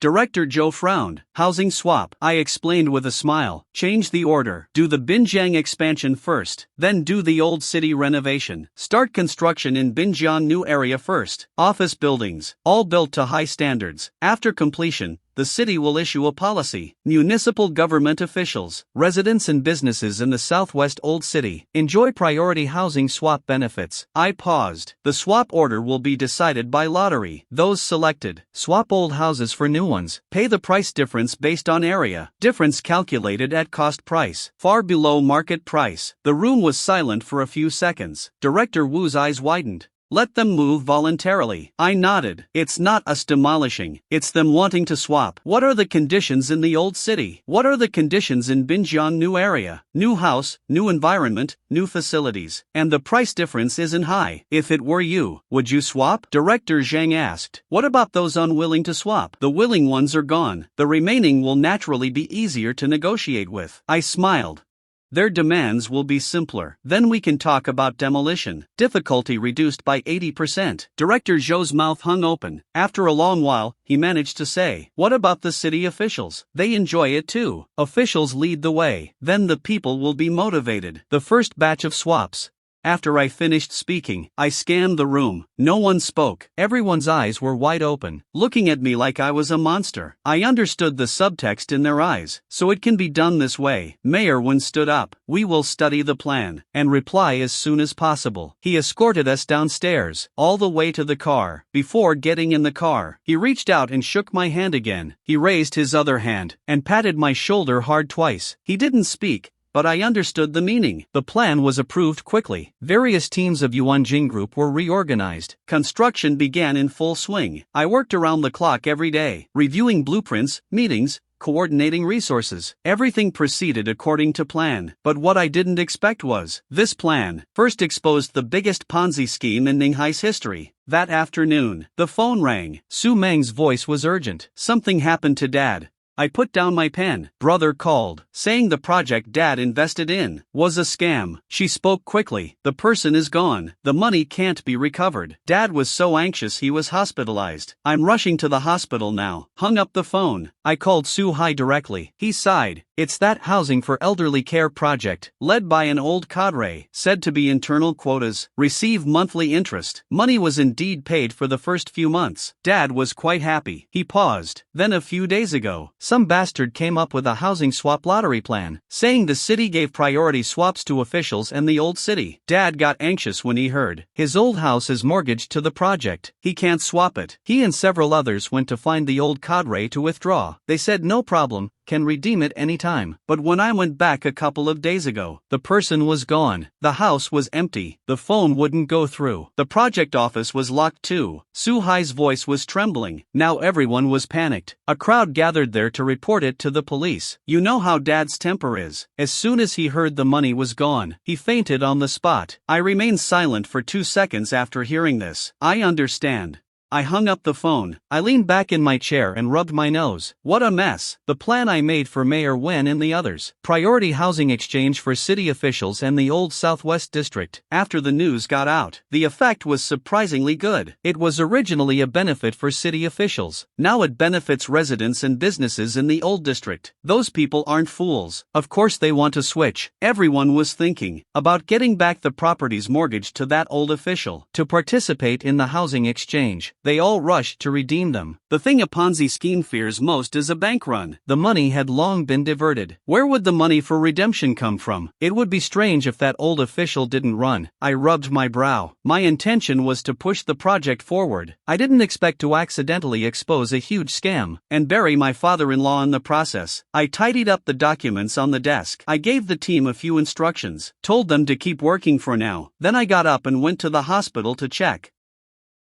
Director Zhou frowned. Housing swap. I explained with a smile. Change the order. Do the Binjiang expansion first, then do the old city renovation. Start construction in Binjiang new area first. Office buildings, all built to high standards. After completion, the city will issue a policy. Municipal government officials, residents and businesses in the southwest old city enjoy priority housing swap benefits. I paused. The swap order will be decided by lottery. Those selected, swap old houses for new ones. Pay the price difference based on area. Difference calculated at cost price, far below market price. The room was silent for a few seconds. Director Wu's eyes widened. Let them move voluntarily. I nodded. It's not us demolishing, it's them wanting to swap. What are the conditions in the old city? What are the conditions in Binjiang new area? New house, new environment, new facilities. And the price difference isn't high. If it were you, would you swap? Director Zhang asked. What about those unwilling to swap? The willing ones are gone. The remaining will naturally be easier to negotiate with. I smiled. Their demands will be simpler. Then we can talk about demolition. Difficulty reduced by 80%. Director Zhou's mouth hung open. After a long while, he managed to say, what about the city officials? They enjoy it too. Officials lead the way. Then the people will be motivated. The first batch of swaps. After I finished speaking, I scanned the room. No one spoke. Everyone's eyes were wide open, looking at me like I was a monster. I understood the subtext in their eyes. So it can be done this way. Mayor Wen stood up. We will study the plan and reply as soon as possible. He escorted us downstairs, all the way to the car. Before getting in the car, he reached out and shook my hand again. He raised his other hand and patted my shoulder hard twice. He didn't speak, but I understood the meaning. The plan was approved quickly. Various teams of Yuan Jing Group were reorganized. Construction began in full swing. I worked around the clock every day, reviewing blueprints, meetings, coordinating resources. Everything proceeded according to plan. But what I didn't expect was, this plan first exposed the biggest Ponzi scheme in Ninghai's history. That afternoon, the phone rang. Su Meng's voice was urgent. Something happened to Dad. I put down my pen. Brother called, saying the project Dad invested in was a scam. She spoke quickly. The person is gone. The money can't be recovered. Dad was so anxious he was hospitalized. I'm rushing to the hospital now. Hung up the phone. I called Su Hai directly. He sighed. It's that housing for elderly care project, led by an old cadre, said to be internal quotas, receive monthly interest. Money was indeed paid for the first few months. Dad was quite happy. He paused. Then a few days ago, some bastard came up with a housing swap lottery plan, saying the city gave priority swaps to officials and the old city. Dad got anxious when he heard. His old house is mortgaged to the project. He can't swap it. He and several others went to find the old cadre to withdraw. saw. They said no problem, can redeem it anytime. But when I went back a couple of days ago, the person was gone. The house was empty. The phone wouldn't go through. The project office was locked too. Su-hai's voice was trembling. Now everyone was panicked. A crowd gathered there to report it to the police. You know how Dad's temper is. As soon as he heard the money was gone, he fainted on the spot. I remained silent for 2 seconds after hearing this. I understand. I hung up the phone. I leaned back in my chair and rubbed my nose. What a mess. The plan I made for Mayor Wen and the others. Priority housing exchange for city officials and the old Southwest District. After the news got out, the effect was surprisingly good. It was originally a benefit for city officials. Now it benefits residents and businesses in the old district. Those people aren't fools. Of course they want to switch. Everyone was thinking about getting back the properties mortgaged to that old official to participate in the housing exchange. They all rushed to redeem them. The thing a Ponzi scheme fears most is a bank run. The money had long been diverted. Where would the money for redemption come from? It would be strange if that old official didn't run. I rubbed my brow. My intention was to push the project forward. I didn't expect to accidentally expose a huge scam and bury my father-in-law in the process. I tidied up the documents on the desk. I gave the team a few instructions, told them to keep working for now. Then I got up and went to the hospital to check.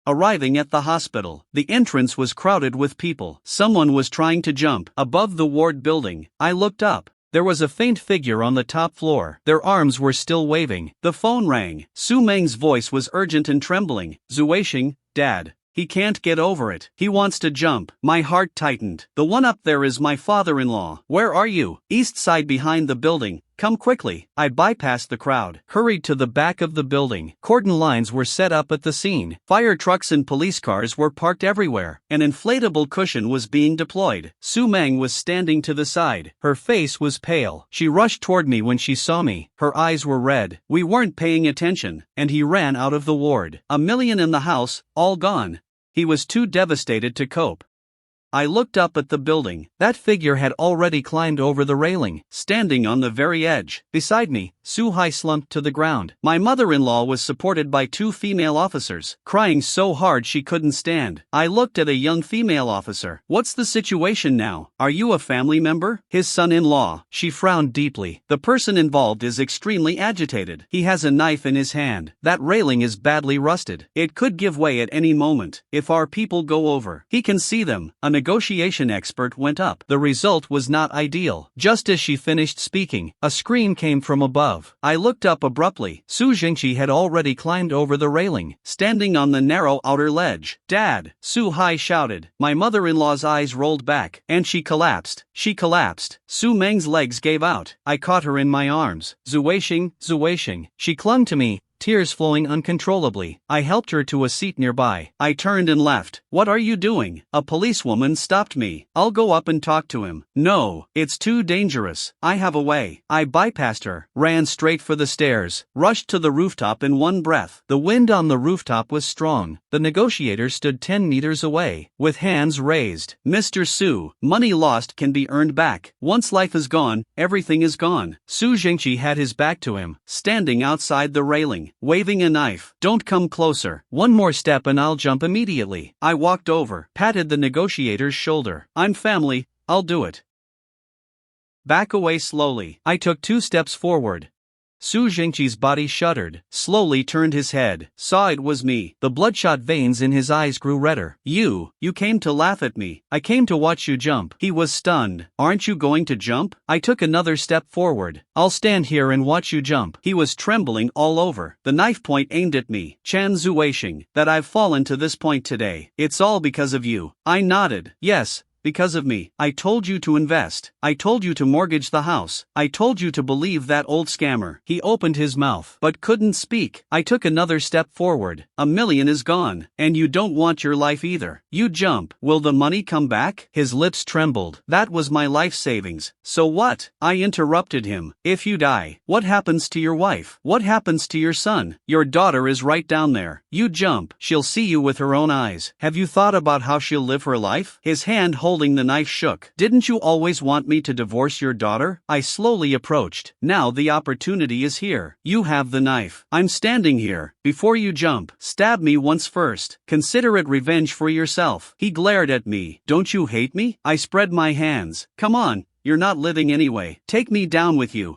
Arriving at the hospital, the entrance was crowded with people. Someone was trying to jump above the ward building. I looked up. There was a faint figure on the top floor. Their arms were still waving. The phone rang. Su Meng's voice was urgent and trembling. Zuisheng, Dad. He can't get over it. He wants to jump. My heart tightened. The one up there is my father-in-law. Where are you? East side behind the building. Come quickly. I bypassed the crowd, hurried to the back of the building. Cordon lines were set up at the scene. Fire trucks and police cars were parked everywhere. An inflatable cushion was being deployed. Su Meng was standing to the side. Her face was pale. She rushed toward me when she saw me. Her eyes were red. We weren't paying attention, and he ran out of the ward. $1 million in the house, all gone. He was too devastated to cope. I looked up at the building. That figure had already climbed over the railing, standing on the very edge. Beside me, Su-hai slumped to the ground. My mother-in-law was supported by 2 female officers, crying so hard she couldn't stand. I looked at a young female officer. What's the situation now? Are you a family member? His son-in-law. She frowned deeply. The person involved is extremely agitated. He has a knife in his hand. That railing is badly rusted. It could give way at any moment. If our people go over, he can see them. A negotiation expert went up. The result was not ideal. Just as she finished speaking, a scream came from above. I looked up abruptly. Su Jingqi had already climbed over the railing, standing on the narrow outer ledge. Dad! Su-hai shouted. My mother-in-law's eyes rolled back, and she collapsed. She collapsed. Su Meng's legs gave out. I caught her in my arms. Zuisheng, Zuisheng. She clung to me, tears flowing uncontrollably. I helped her to a seat nearby. I turned and left. What are you doing? A policewoman stopped me. I'll go up and talk to him. No, it's too dangerous. I have a way. I bypassed her, ran straight for the stairs, rushed to the rooftop in one breath. The wind on the rooftop was strong. The negotiator stood 10 meters away, with hands raised. Mr. Su, money lost can be earned back. Once life is gone, everything is gone. Su Jingqi had his back to him, standing outside the railing, waving a knife. Don't come closer. One more step and I'll jump immediately. I walked over, patted the negotiator's shoulder. I'm family, I'll do it. Back away slowly. I took 2 steps forward. Su Jingqi's body shuddered, slowly turned his head, saw it was me. The bloodshot veins in his eyes grew redder. You came to laugh at me. I came to watch you jump. He was stunned. Aren't you going to jump? I took another step forward. I'll stand here and watch you jump. He was trembling all over, the knife point aimed at me. Chen Zuisheng, that I've fallen to this point today. It's all because of you. I nodded. Yes. Because of me. I told you to invest. I told you to mortgage the house. I told you to believe that old scammer. He opened his mouth, but couldn't speak. I took another step forward. $1 million is gone. And you don't want your life either. You jump. Will the money come back? His lips trembled. That was my life savings. So what? I interrupted him. If you die, what happens to your wife? What happens to your son? Your daughter is right down there. You jump. She'll see you with her own eyes. Have you thought about how she'll live her life? His hand holding holding the knife shook. Didn't you always want me to divorce your daughter? I slowly approached. Now the opportunity is here. You have the knife. I'm standing here. Before you jump, stab me once first. Consider it revenge for yourself. He glared at me. Don't you hate me? I spread my hands. Come on, you're not living anyway. Take me down with you.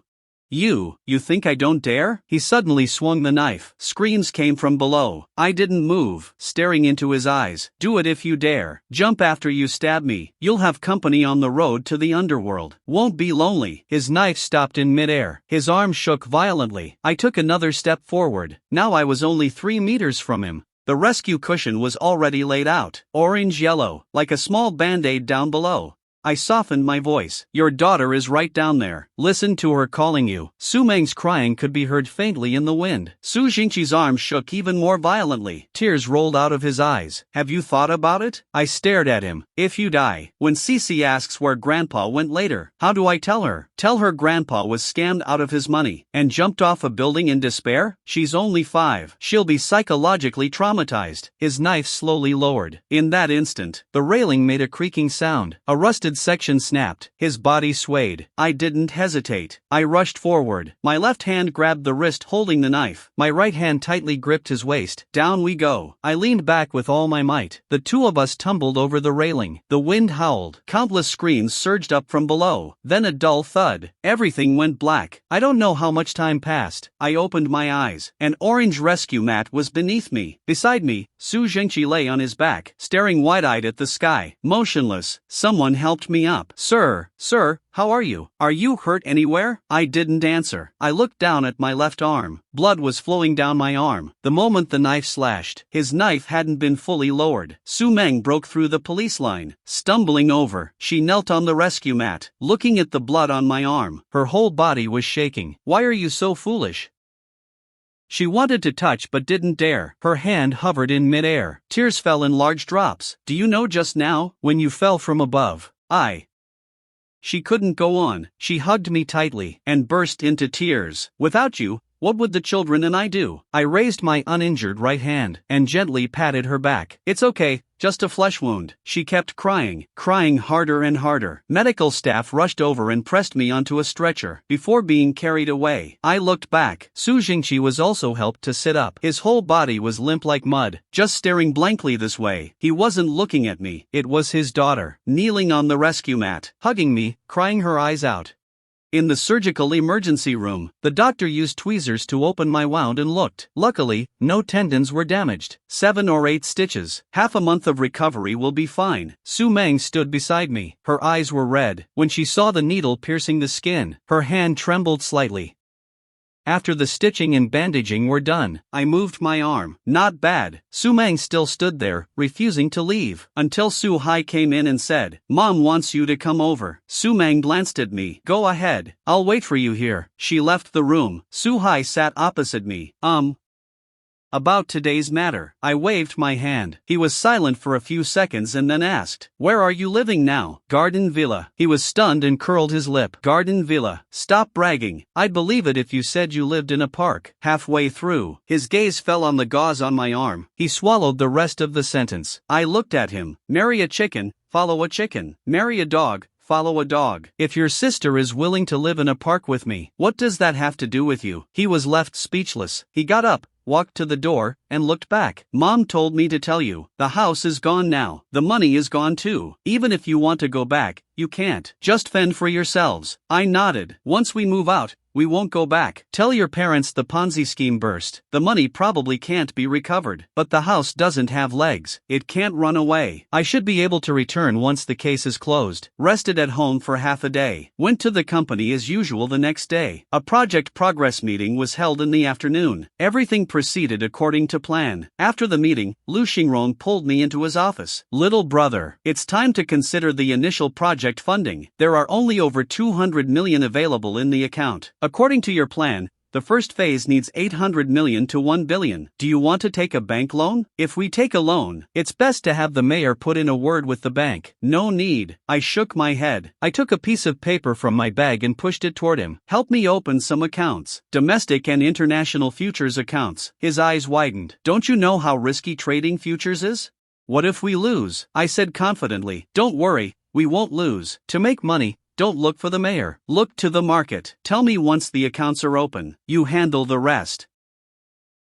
You think I don't dare? He suddenly swung the knife. Screams came from below. I didn't move, staring into his eyes. Do it if you dare. Jump after you stab me. You'll have company on the road to the underworld. Won't be lonely. His knife stopped in midair. His arm shook violently. I took another step forward. Now I was only 3 meters from him. The rescue cushion was already laid out. Orange-yellow, like a small band-aid down below. I softened my voice. Your daughter is right down there. Listen to her calling you. Su Meng's crying could be heard faintly in the wind. Su Jingqi's arm shook even more violently. Tears rolled out of his eyes. Have you thought about it? I stared at him. If you die. When Cece asks where Grandpa went later, how do I tell her? Tell her Grandpa was scammed out of his money and jumped off a building in despair? She's only 5. She'll be psychologically traumatized. His knife slowly lowered. In that instant, the railing made a creaking sound. A rusted section snapped. His body swayed. I didn't hesitate. I rushed forward. My left hand grabbed the wrist holding the knife. My right hand tightly gripped his waist. Down we go. I leaned back with all my might. The two of us tumbled over the railing. The wind howled. Countless screams surged up from below. Then a dull thud. Everything went black. I don't know how much time passed. I opened my eyes. An orange rescue mat was beneath me. Beside me, Su Jingqi lay on his back, staring wide-eyed at the sky. Motionless. Someone helped me up. Sir, how are you? Are you hurt anywhere? I didn't answer. I looked down at my left arm. Blood was flowing down my arm. The moment the knife slashed, his knife hadn't been fully lowered. Su Meng broke through the police line. Stumbling over, she knelt on the rescue mat, looking at the blood on my arm. Her whole body was shaking. Why are you so foolish? She wanted to touch but didn't dare. Her hand hovered in midair. Tears fell in large drops. Do you know just now, when you fell from above, She couldn't go on. She hugged me tightly and burst into tears. Without you, what would the children and I do? I raised my uninjured right hand and gently patted her back. It's okay, just a flesh wound. She kept crying harder and harder. Medical staff rushed over and pressed me onto a stretcher before being carried away. I looked back. Su Jingqi was also helped to sit up. His whole body was limp like mud, just staring blankly this way. He wasn't looking at me. It was his daughter, kneeling on the rescue mat, hugging me, crying her eyes out. In the surgical emergency room, the doctor used tweezers to open my wound and looked. Luckily, no tendons were damaged. 7 or 8 stitches. Half a month of recovery will be fine. Su Meng stood beside me. Her eyes were red. When she saw the needle piercing the skin, her hand trembled slightly. After the stitching and bandaging were done, I moved my arm. Not bad. Su Meng still stood there, refusing to leave, until Su Hai came in and said, Mom wants you to come over. Su Meng glanced at me. Go ahead. I'll wait for you here. She left the room. Su Hai sat opposite me. About today's matter. I waved my hand. He was silent for a few seconds and then asked, Where are you living now? Garden Villa. He was stunned and curled his lip. Garden Villa. Stop bragging. I'd believe it if you said you lived in a park. Halfway through, his gaze fell on the gauze on my arm. He swallowed the rest of the sentence. I looked at him. Marry a chicken, follow a chicken. Marry a dog, follow a dog. If your sister is willing to live in a park with me, what does that have to do with you? He was left speechless. He got up, walked to the door, and looked back. Mom told me to tell you, the house is gone now. The money is gone too. Even if you want to go back, you can't. Just fend for yourselves. I nodded. Once we move out, we won't go back. Tell your parents the Ponzi scheme burst. The money probably can't be recovered. But the house doesn't have legs. It can't run away. I should be able to return once the case is closed. Rested at home for half a day. Went to the company as usual the next day. A project progress meeting was held in the afternoon. Everything proceeded according to plan. After the meeting, Lu Xingrong pulled me into his office. Little brother, it's time to consider the initial project funding. There are only over 200 million available in the account. According to your plan, the first phase needs 800 million to 1 billion. Do you want to take a bank loan? If we take a loan, it's best to have the mayor put in a word with the bank. No need. I shook my head. I took a piece of paper from my bag and pushed it toward him. Help me open some accounts. Domestic and international futures accounts. His eyes widened. Don't you know how risky trading futures is? What if we lose? I said confidently. Don't worry, We won't lose. To make money, don't look for the mayor. Look to the market. Tell me once the accounts are open. You handle the rest.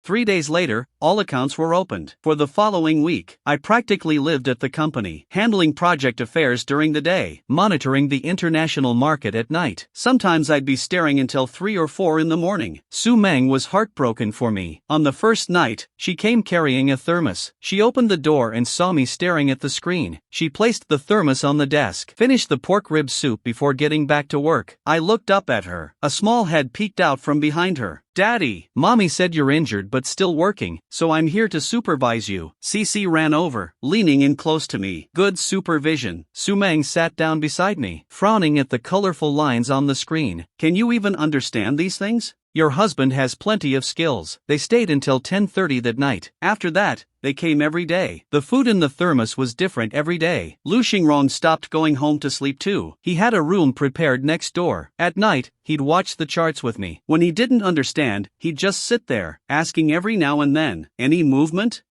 3 days later, all accounts were opened. For the following week, I practically lived at the company, handling project affairs during the day, monitoring the international market at night. Sometimes I'd be staring until 3 or 4 in the morning. Su Meng was heartbroken for me. On the first night, she came carrying a thermos. She opened the door and saw me staring at the screen. She placed the thermos on the desk, finished the pork rib soup before getting back to work. I looked up at her. A small head peeked out from behind her. Daddy, Mommy said you're injured but still working, so I'm here to supervise you. Cece ran over, leaning in close to me. Good supervision. Su Meng sat down beside me, frowning at the colorful lines on the screen. Can you even understand these things? Your husband has plenty of skills. They stayed until 10:30 that night. After that, they came every day. The food in the thermos was different every day. Lu Xingrong stopped going home to sleep too. He had a room prepared next door. At night, he'd watch the charts with me. When he didn't understand, he'd just sit there, asking every now and then, any movement?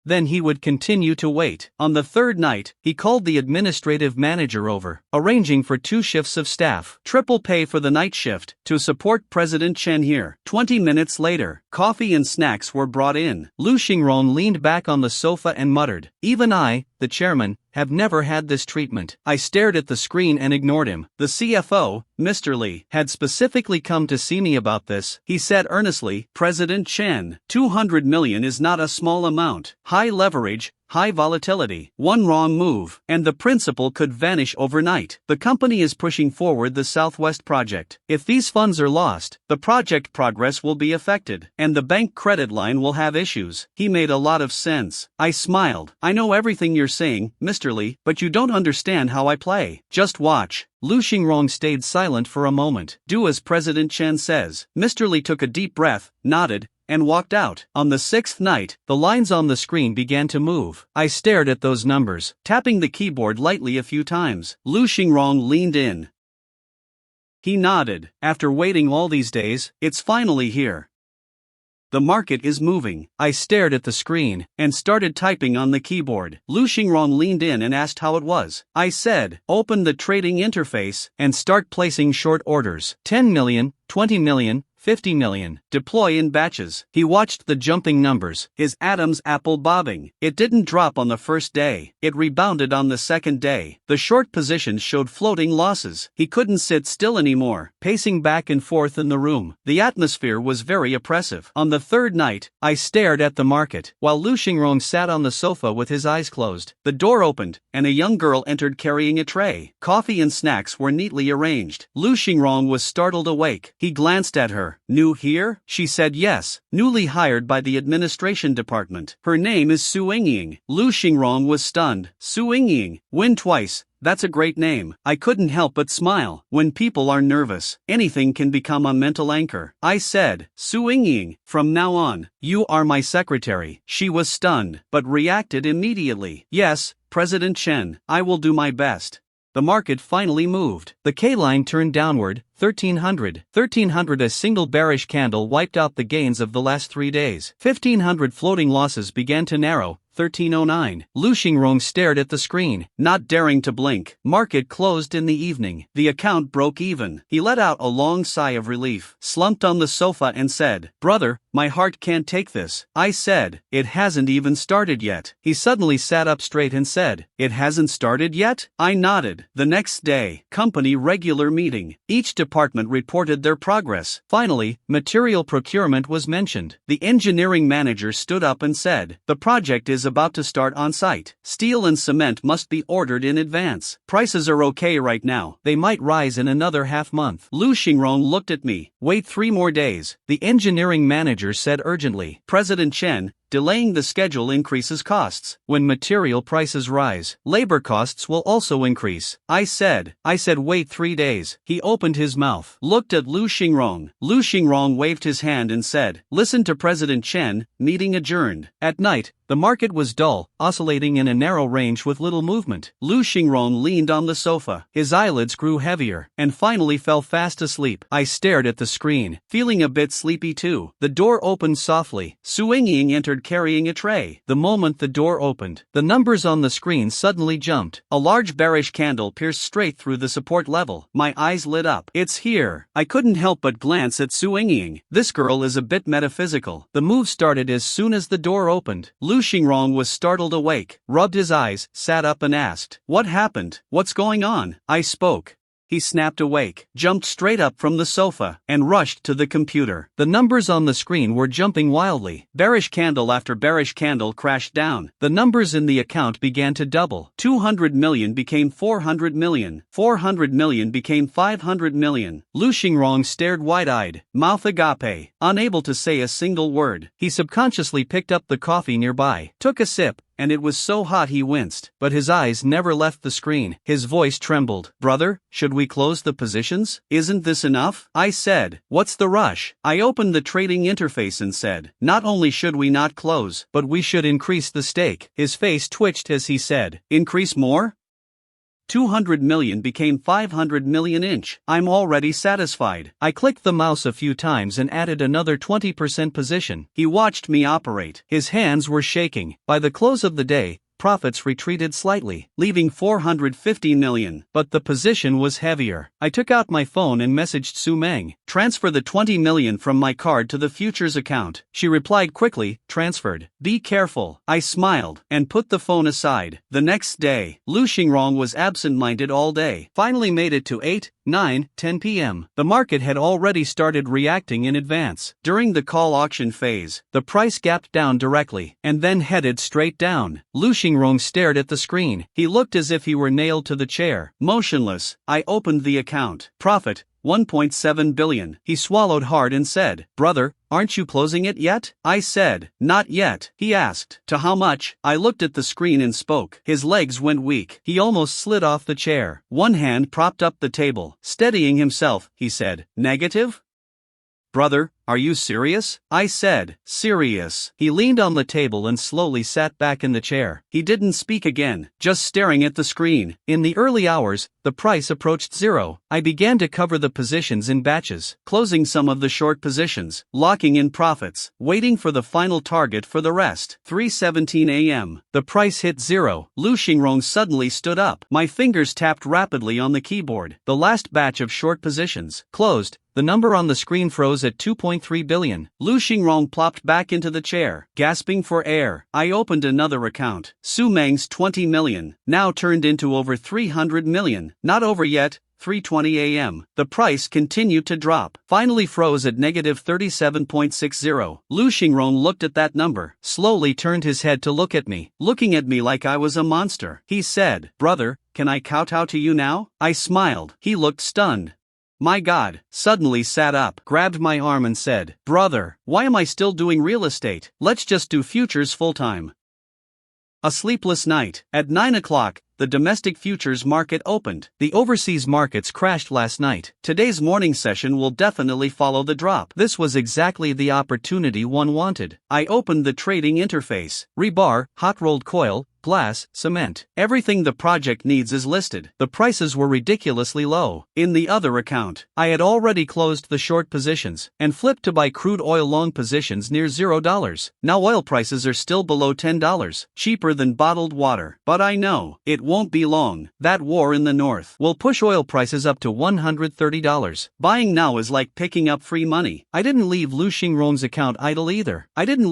Then he would continue to wait. On the third night, he called the administrative manager over, arranging for 2 shifts of staff. Triple pay for the night shift, to support President Chen here. 20 minutes later, coffee and snacks were brought in. Lu Xingrong leaned back on the sofa and muttered, "Even I, the chairman, have never had this treatment." I stared at the screen and ignored him. The CFO, Mr. Li, had specifically come to see me about this. He said earnestly, "President Chen, 200 million is not a small amount. High leverage, high volatility. One wrong move, and the principal could vanish overnight. The company is pushing forward the Southwest project. If these funds are lost, the project progress will be affected, and the bank credit line will have issues." He made a lot of sense. I smiled. "I know everything you're saying, Mr. Li, but you don't understand how I play. Just watch." Lu Xingrong stayed silent for a moment. "Do as President Chen says." Mr. Li took a deep breath, nodded, and walked out. On the 6th night, the lines on the screen began to move. I stared at those numbers, tapping the keyboard lightly a few times. Lu Xingrong leaned in. He nodded. "After waiting all these days, it's finally here. The market is moving." I stared at the screen, and started typing on the keyboard. Lu Xingrong leaned in and asked how it was. I said, "Open the trading interface, and start placing short orders. 10 million, 20 million, 50 million. Deploy in batches." He watched the jumping numbers, his Adam's apple bobbing. It didn't drop on the first day. It rebounded on the second day. The short positions showed floating losses. He couldn't sit still anymore, pacing back and forth in the room. The atmosphere was very oppressive. On the third night, I stared at the market, while Lu Xingrong sat on the sofa with his eyes closed. The door opened, and a young girl entered carrying a tray. Coffee and snacks were neatly arranged. Lu Xingrong was startled awake. He glanced at her. "New here?" She said yes, newly hired by the administration department. "Her name is Su Yingying." Lu Xingrong was stunned. Su Yingying, win twice. That's a great name. I couldn't help but smile. When people are nervous, anything can become a mental anchor. I said, "Su Yingying, from now on, you are my secretary." She was stunned, but reacted immediately. "Yes, President Chen, I will do my best." The market finally moved. The K-line turned downward, 1300. 1300. A single bearish candle wiped out the gains of the last 3 days. 1500 floating losses began to narrow. 1309. Lu Xingrong stared at the screen, not daring to blink. Market closed in the evening. The account broke even. He let out a long sigh of relief, slumped on the sofa and said, "Brother, my heart can't take this." I said, "It hasn't even started yet." He suddenly sat up straight and said, "It hasn't started yet?" I nodded. The next day, company regular meeting. Each department reported their progress. Finally, material procurement was mentioned. The engineering manager stood up and said, "The project is about to start on site. Steel and cement must be ordered in advance. Prices are okay right now. They might rise in another half month." Lu Xingrong looked at me. "Wait 3 more days," the engineering manager said urgently. "President Chen, delaying the schedule increases costs. When material prices rise, labor costs will also increase." I said, "Wait 3 days." He opened his mouth, looked at Lu Xingrong. Lu Xingrong waved his hand and said, "Listen to President Chen." Meeting adjourned. At night, the market was dull, oscillating in a narrow range with little movement. Lu Xingrong leaned on the sofa. His eyelids grew heavier, and finally fell fast asleep. I stared at the screen, feeling a bit sleepy too. The door opened softly. Su Yingying entered forward carrying a tray. The moment the door opened, the numbers on the screen suddenly jumped. A large bearish candle pierced straight through the support level. My eyes lit up. It's here. I couldn't help but glance at Su Yingying. This girl is a bit metaphysical. The move started as soon as the door opened. Lu Xingrong was startled awake, rubbed his eyes, sat up and asked, "What happened? What's going on?" I spoke. He snapped awake, jumped straight up from the sofa, and rushed to the computer. The numbers on the screen were jumping wildly. Bearish candle after bearish candle crashed down. The numbers in the account began to double. 200 million became 400 million. 400 million became 500 million. Lu Xingrong stared wide-eyed, mouth agape, unable to say a single word. He subconsciously picked up the coffee nearby, took a sip, and it was so hot he winced, but his eyes never left the screen. His voice trembled. "Brother, should we close the positions? Isn't this enough?" I said. "What's the rush?" I opened the trading interface and said, "Not only should we not close, but we should increase the stake." His face twitched as he said, "Increase more?" 200 million became 500 million inch. I'm already satisfied. I clicked the mouse a few times and added another 20% position. He watched me operate. His hands were shaking. By the close of the day, profits retreated slightly, leaving 450 million. But the position was heavier. I took out my phone and messaged Su Meng, "Transfer the 20 million from my card to the futures account." She replied quickly, "Transferred. Be careful." I smiled and put the phone aside. The next day, Lu Xingrong was absent-minded all day. Finally made it to 8, 9, 10 p.m. The market had already started reacting in advance. During the call auction phase, the price gapped down directly, and then headed straight down. Lu Xingrong stared at the screen. He looked as if he were nailed to the chair, motionless. I opened the account. Profit, 1.7 billion. He swallowed hard and said, "Brother, aren't you closing it yet?" I said, "Not yet." He asked, "To how much?" I looked at the screen and spoke. His legs went weak. He almost slid off the chair. One hand propped up the table. Steadying himself, he said, "Negative?" "Brother, are you serious?" I said, "Serious." He leaned on the table and slowly sat back in the chair. He didn't speak again, just staring at the screen. In the early hours, the price approached zero. I began to cover the positions in batches, closing some of the short positions, locking in profits, waiting for the final target for the rest. 3:17 a.m. The price hit zero. Lu Xingrong suddenly stood up. My fingers tapped rapidly on the keyboard. The last batch of short positions closed. The number on the screen froze at 2.3 billion. Lu Xingrong plopped back into the chair, gasping for air. I opened another account. Su Meng's 20 million, now turned into over 300 million. Not over yet. 3:20 a.m. The price continued to drop, finally froze at negative 37.60. Lu Xingrong looked at that number, slowly turned his head to look at me, looking at me like I was a monster. He said, "Brother, can I kowtow to you now?" I smiled. He looked stunned. My God, suddenly sat up, grabbed my arm and said, "Brother, why am I still doing real estate? Let's just do futures full-time." A sleepless night. At 9 o'clock, the domestic futures market opened. The overseas markets crashed last night. Today's morning session will definitely follow the drop. This was exactly the opportunity one wanted. I opened the trading interface. Rebar, hot-rolled coil, glass, cement. Everything the project needs is listed. The prices were ridiculously low. In the other account, I had already closed the short positions and flipped to buy crude oil long positions near $0. Now oil prices are still below $10, cheaper than bottled water. But I know, it won't be long. That war in the north will push oil prices up to $130. Buying now is like picking up free money. I didn't leave Lu Xingrong's account idle either. Taking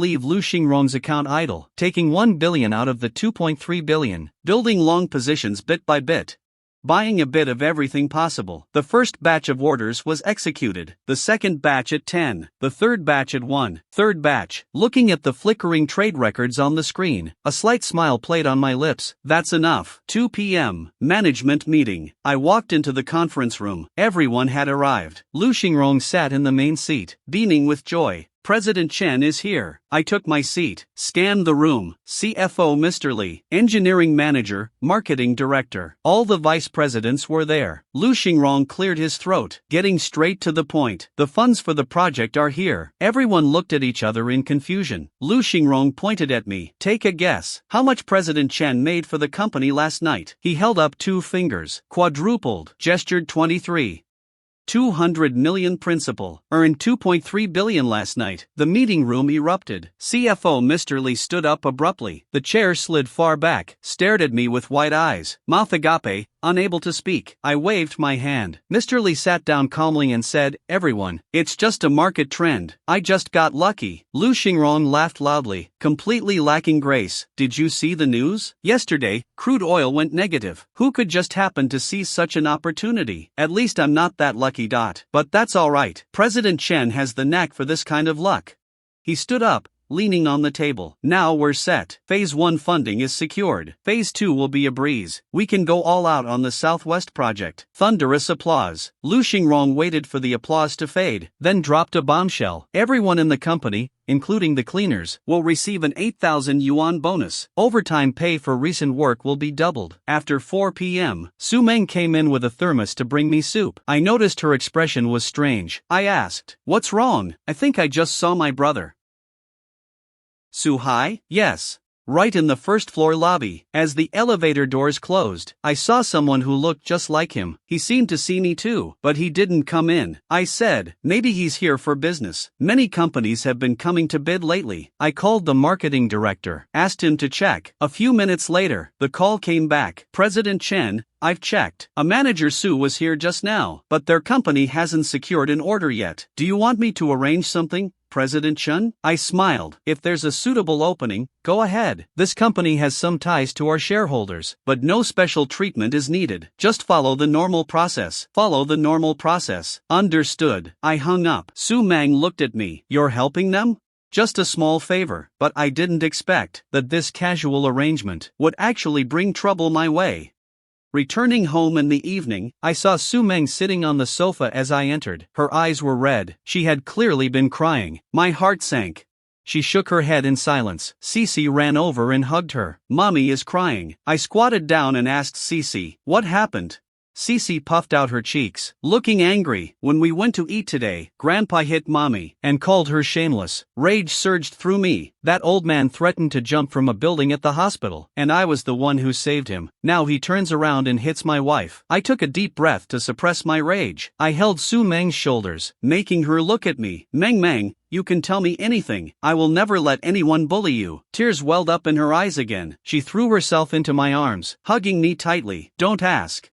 1 billion out of the 2.3 billion, building long positions bit by bit. Buying a bit of everything possible. The first batch of orders was executed, the second batch at 10, the third batch at 1. Third batch, looking at the flickering trade records on the screen, a slight smile played on my lips. That's enough. 2 p.m., management meeting. I walked into the conference room. Everyone had arrived. Lu Xingrong sat in the main seat, beaming with joy. President Chen is here. I took my seat, scanned the room. CFO Mr. Li, engineering manager, marketing director. All the vice presidents were there. Lu Xingrong cleared his throat, getting straight to the point. The funds for the project are here. Everyone looked at each other in confusion. Lu Xingrong pointed at me. Take a guess. How much President Chen made for the company last night? He held up 2 fingers. Quadrupled. Gestured 23. 200 million principal. Earned 2.3 billion last night. The meeting room erupted. CFO Mr. Lee stood up abruptly. The chair slid far back, stared at me with wide eyes, mouth agape, unable to speak. I waved my hand. Mr. Lee sat down calmly and said, "Everyone, it's just a market trend. I just got lucky." Lu Xingrong laughed loudly, completely lacking grace. "Did you see the news? Yesterday, crude oil went negative. Who could just happen to see such an opportunity? At least I'm not that lucky. But that's alright. President Chen has the knack for this kind of luck." He stood up, leaning on the table. "Now we're set. Phase 1 funding is secured. Phase 2 will be a breeze. We can go all out on the Southwest project." Thunderous applause. Lu Xingrong waited for the applause to fade, then dropped a bombshell. "Everyone in the company, including the cleaners, will receive an 8,000 yuan bonus. Overtime pay for recent work will be doubled." After 4 p.m., Su Meng came in with a thermos to bring me soup. I noticed her expression was strange. I asked, "What's wrong? I think I just saw my brother." "Su Hai?" "Yes. Right in the first floor lobby. As the elevator doors closed, I saw someone who looked just like him. He seemed to see me too, but he didn't come in." I said, "Maybe he's here for business. Many companies have been coming to bid lately." I called the marketing director, asked him to check. A few minutes later, the call came back. "President Chen, I've checked. A manager Su was here just now, but their company hasn't secured an order yet. Do you want me to arrange something, President Chen?" I smiled. "If there's a suitable opening, go ahead. This company has some ties to our shareholders, but no special treatment is needed. Just follow the normal process." "Follow the normal process." "Understood." I hung up. Su Meng looked at me. "You're helping them?" "Just a small favor." But I didn't expect that this casual arrangement would actually bring trouble my way. Returning home in the evening, I saw Su Meng sitting on the sofa as I entered. Her eyes were red. She had clearly been crying. My heart sank. She shook her head in silence. Cece ran over and hugged her. "Mommy is crying." I squatted down and asked Cece, "What happened?" Cece puffed out her cheeks, looking angry. "When we went to eat today, Grandpa hit Mommy and called her shameless." Rage surged through me. That old man threatened to jump from a building at the hospital, and I was the one who saved him. Now he turns around and hits my wife. I took a deep breath to suppress my rage. I held Su Meng's shoulders, making her look at me. Meng, you can tell me anything. I will never let anyone bully you." Tears welled up in her eyes again. She threw herself into my arms, hugging me tightly. "Don't ask.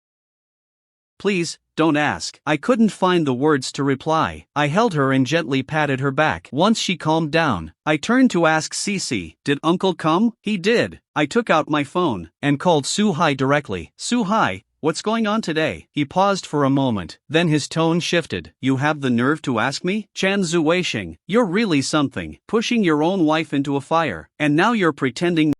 Please, don't ask." I couldn't find the words to reply. I held her and gently patted her back. Once she calmed down, I turned to ask Cece, "Did Uncle come?" "He did." I took out my phone and called Su Hai directly. "Su Hai, what's going on today?" He paused for a moment, then his tone shifted. "You have the nerve to ask me? Chen Zuisheng, you're really something. Pushing your own wife into a fire, and now you're pretending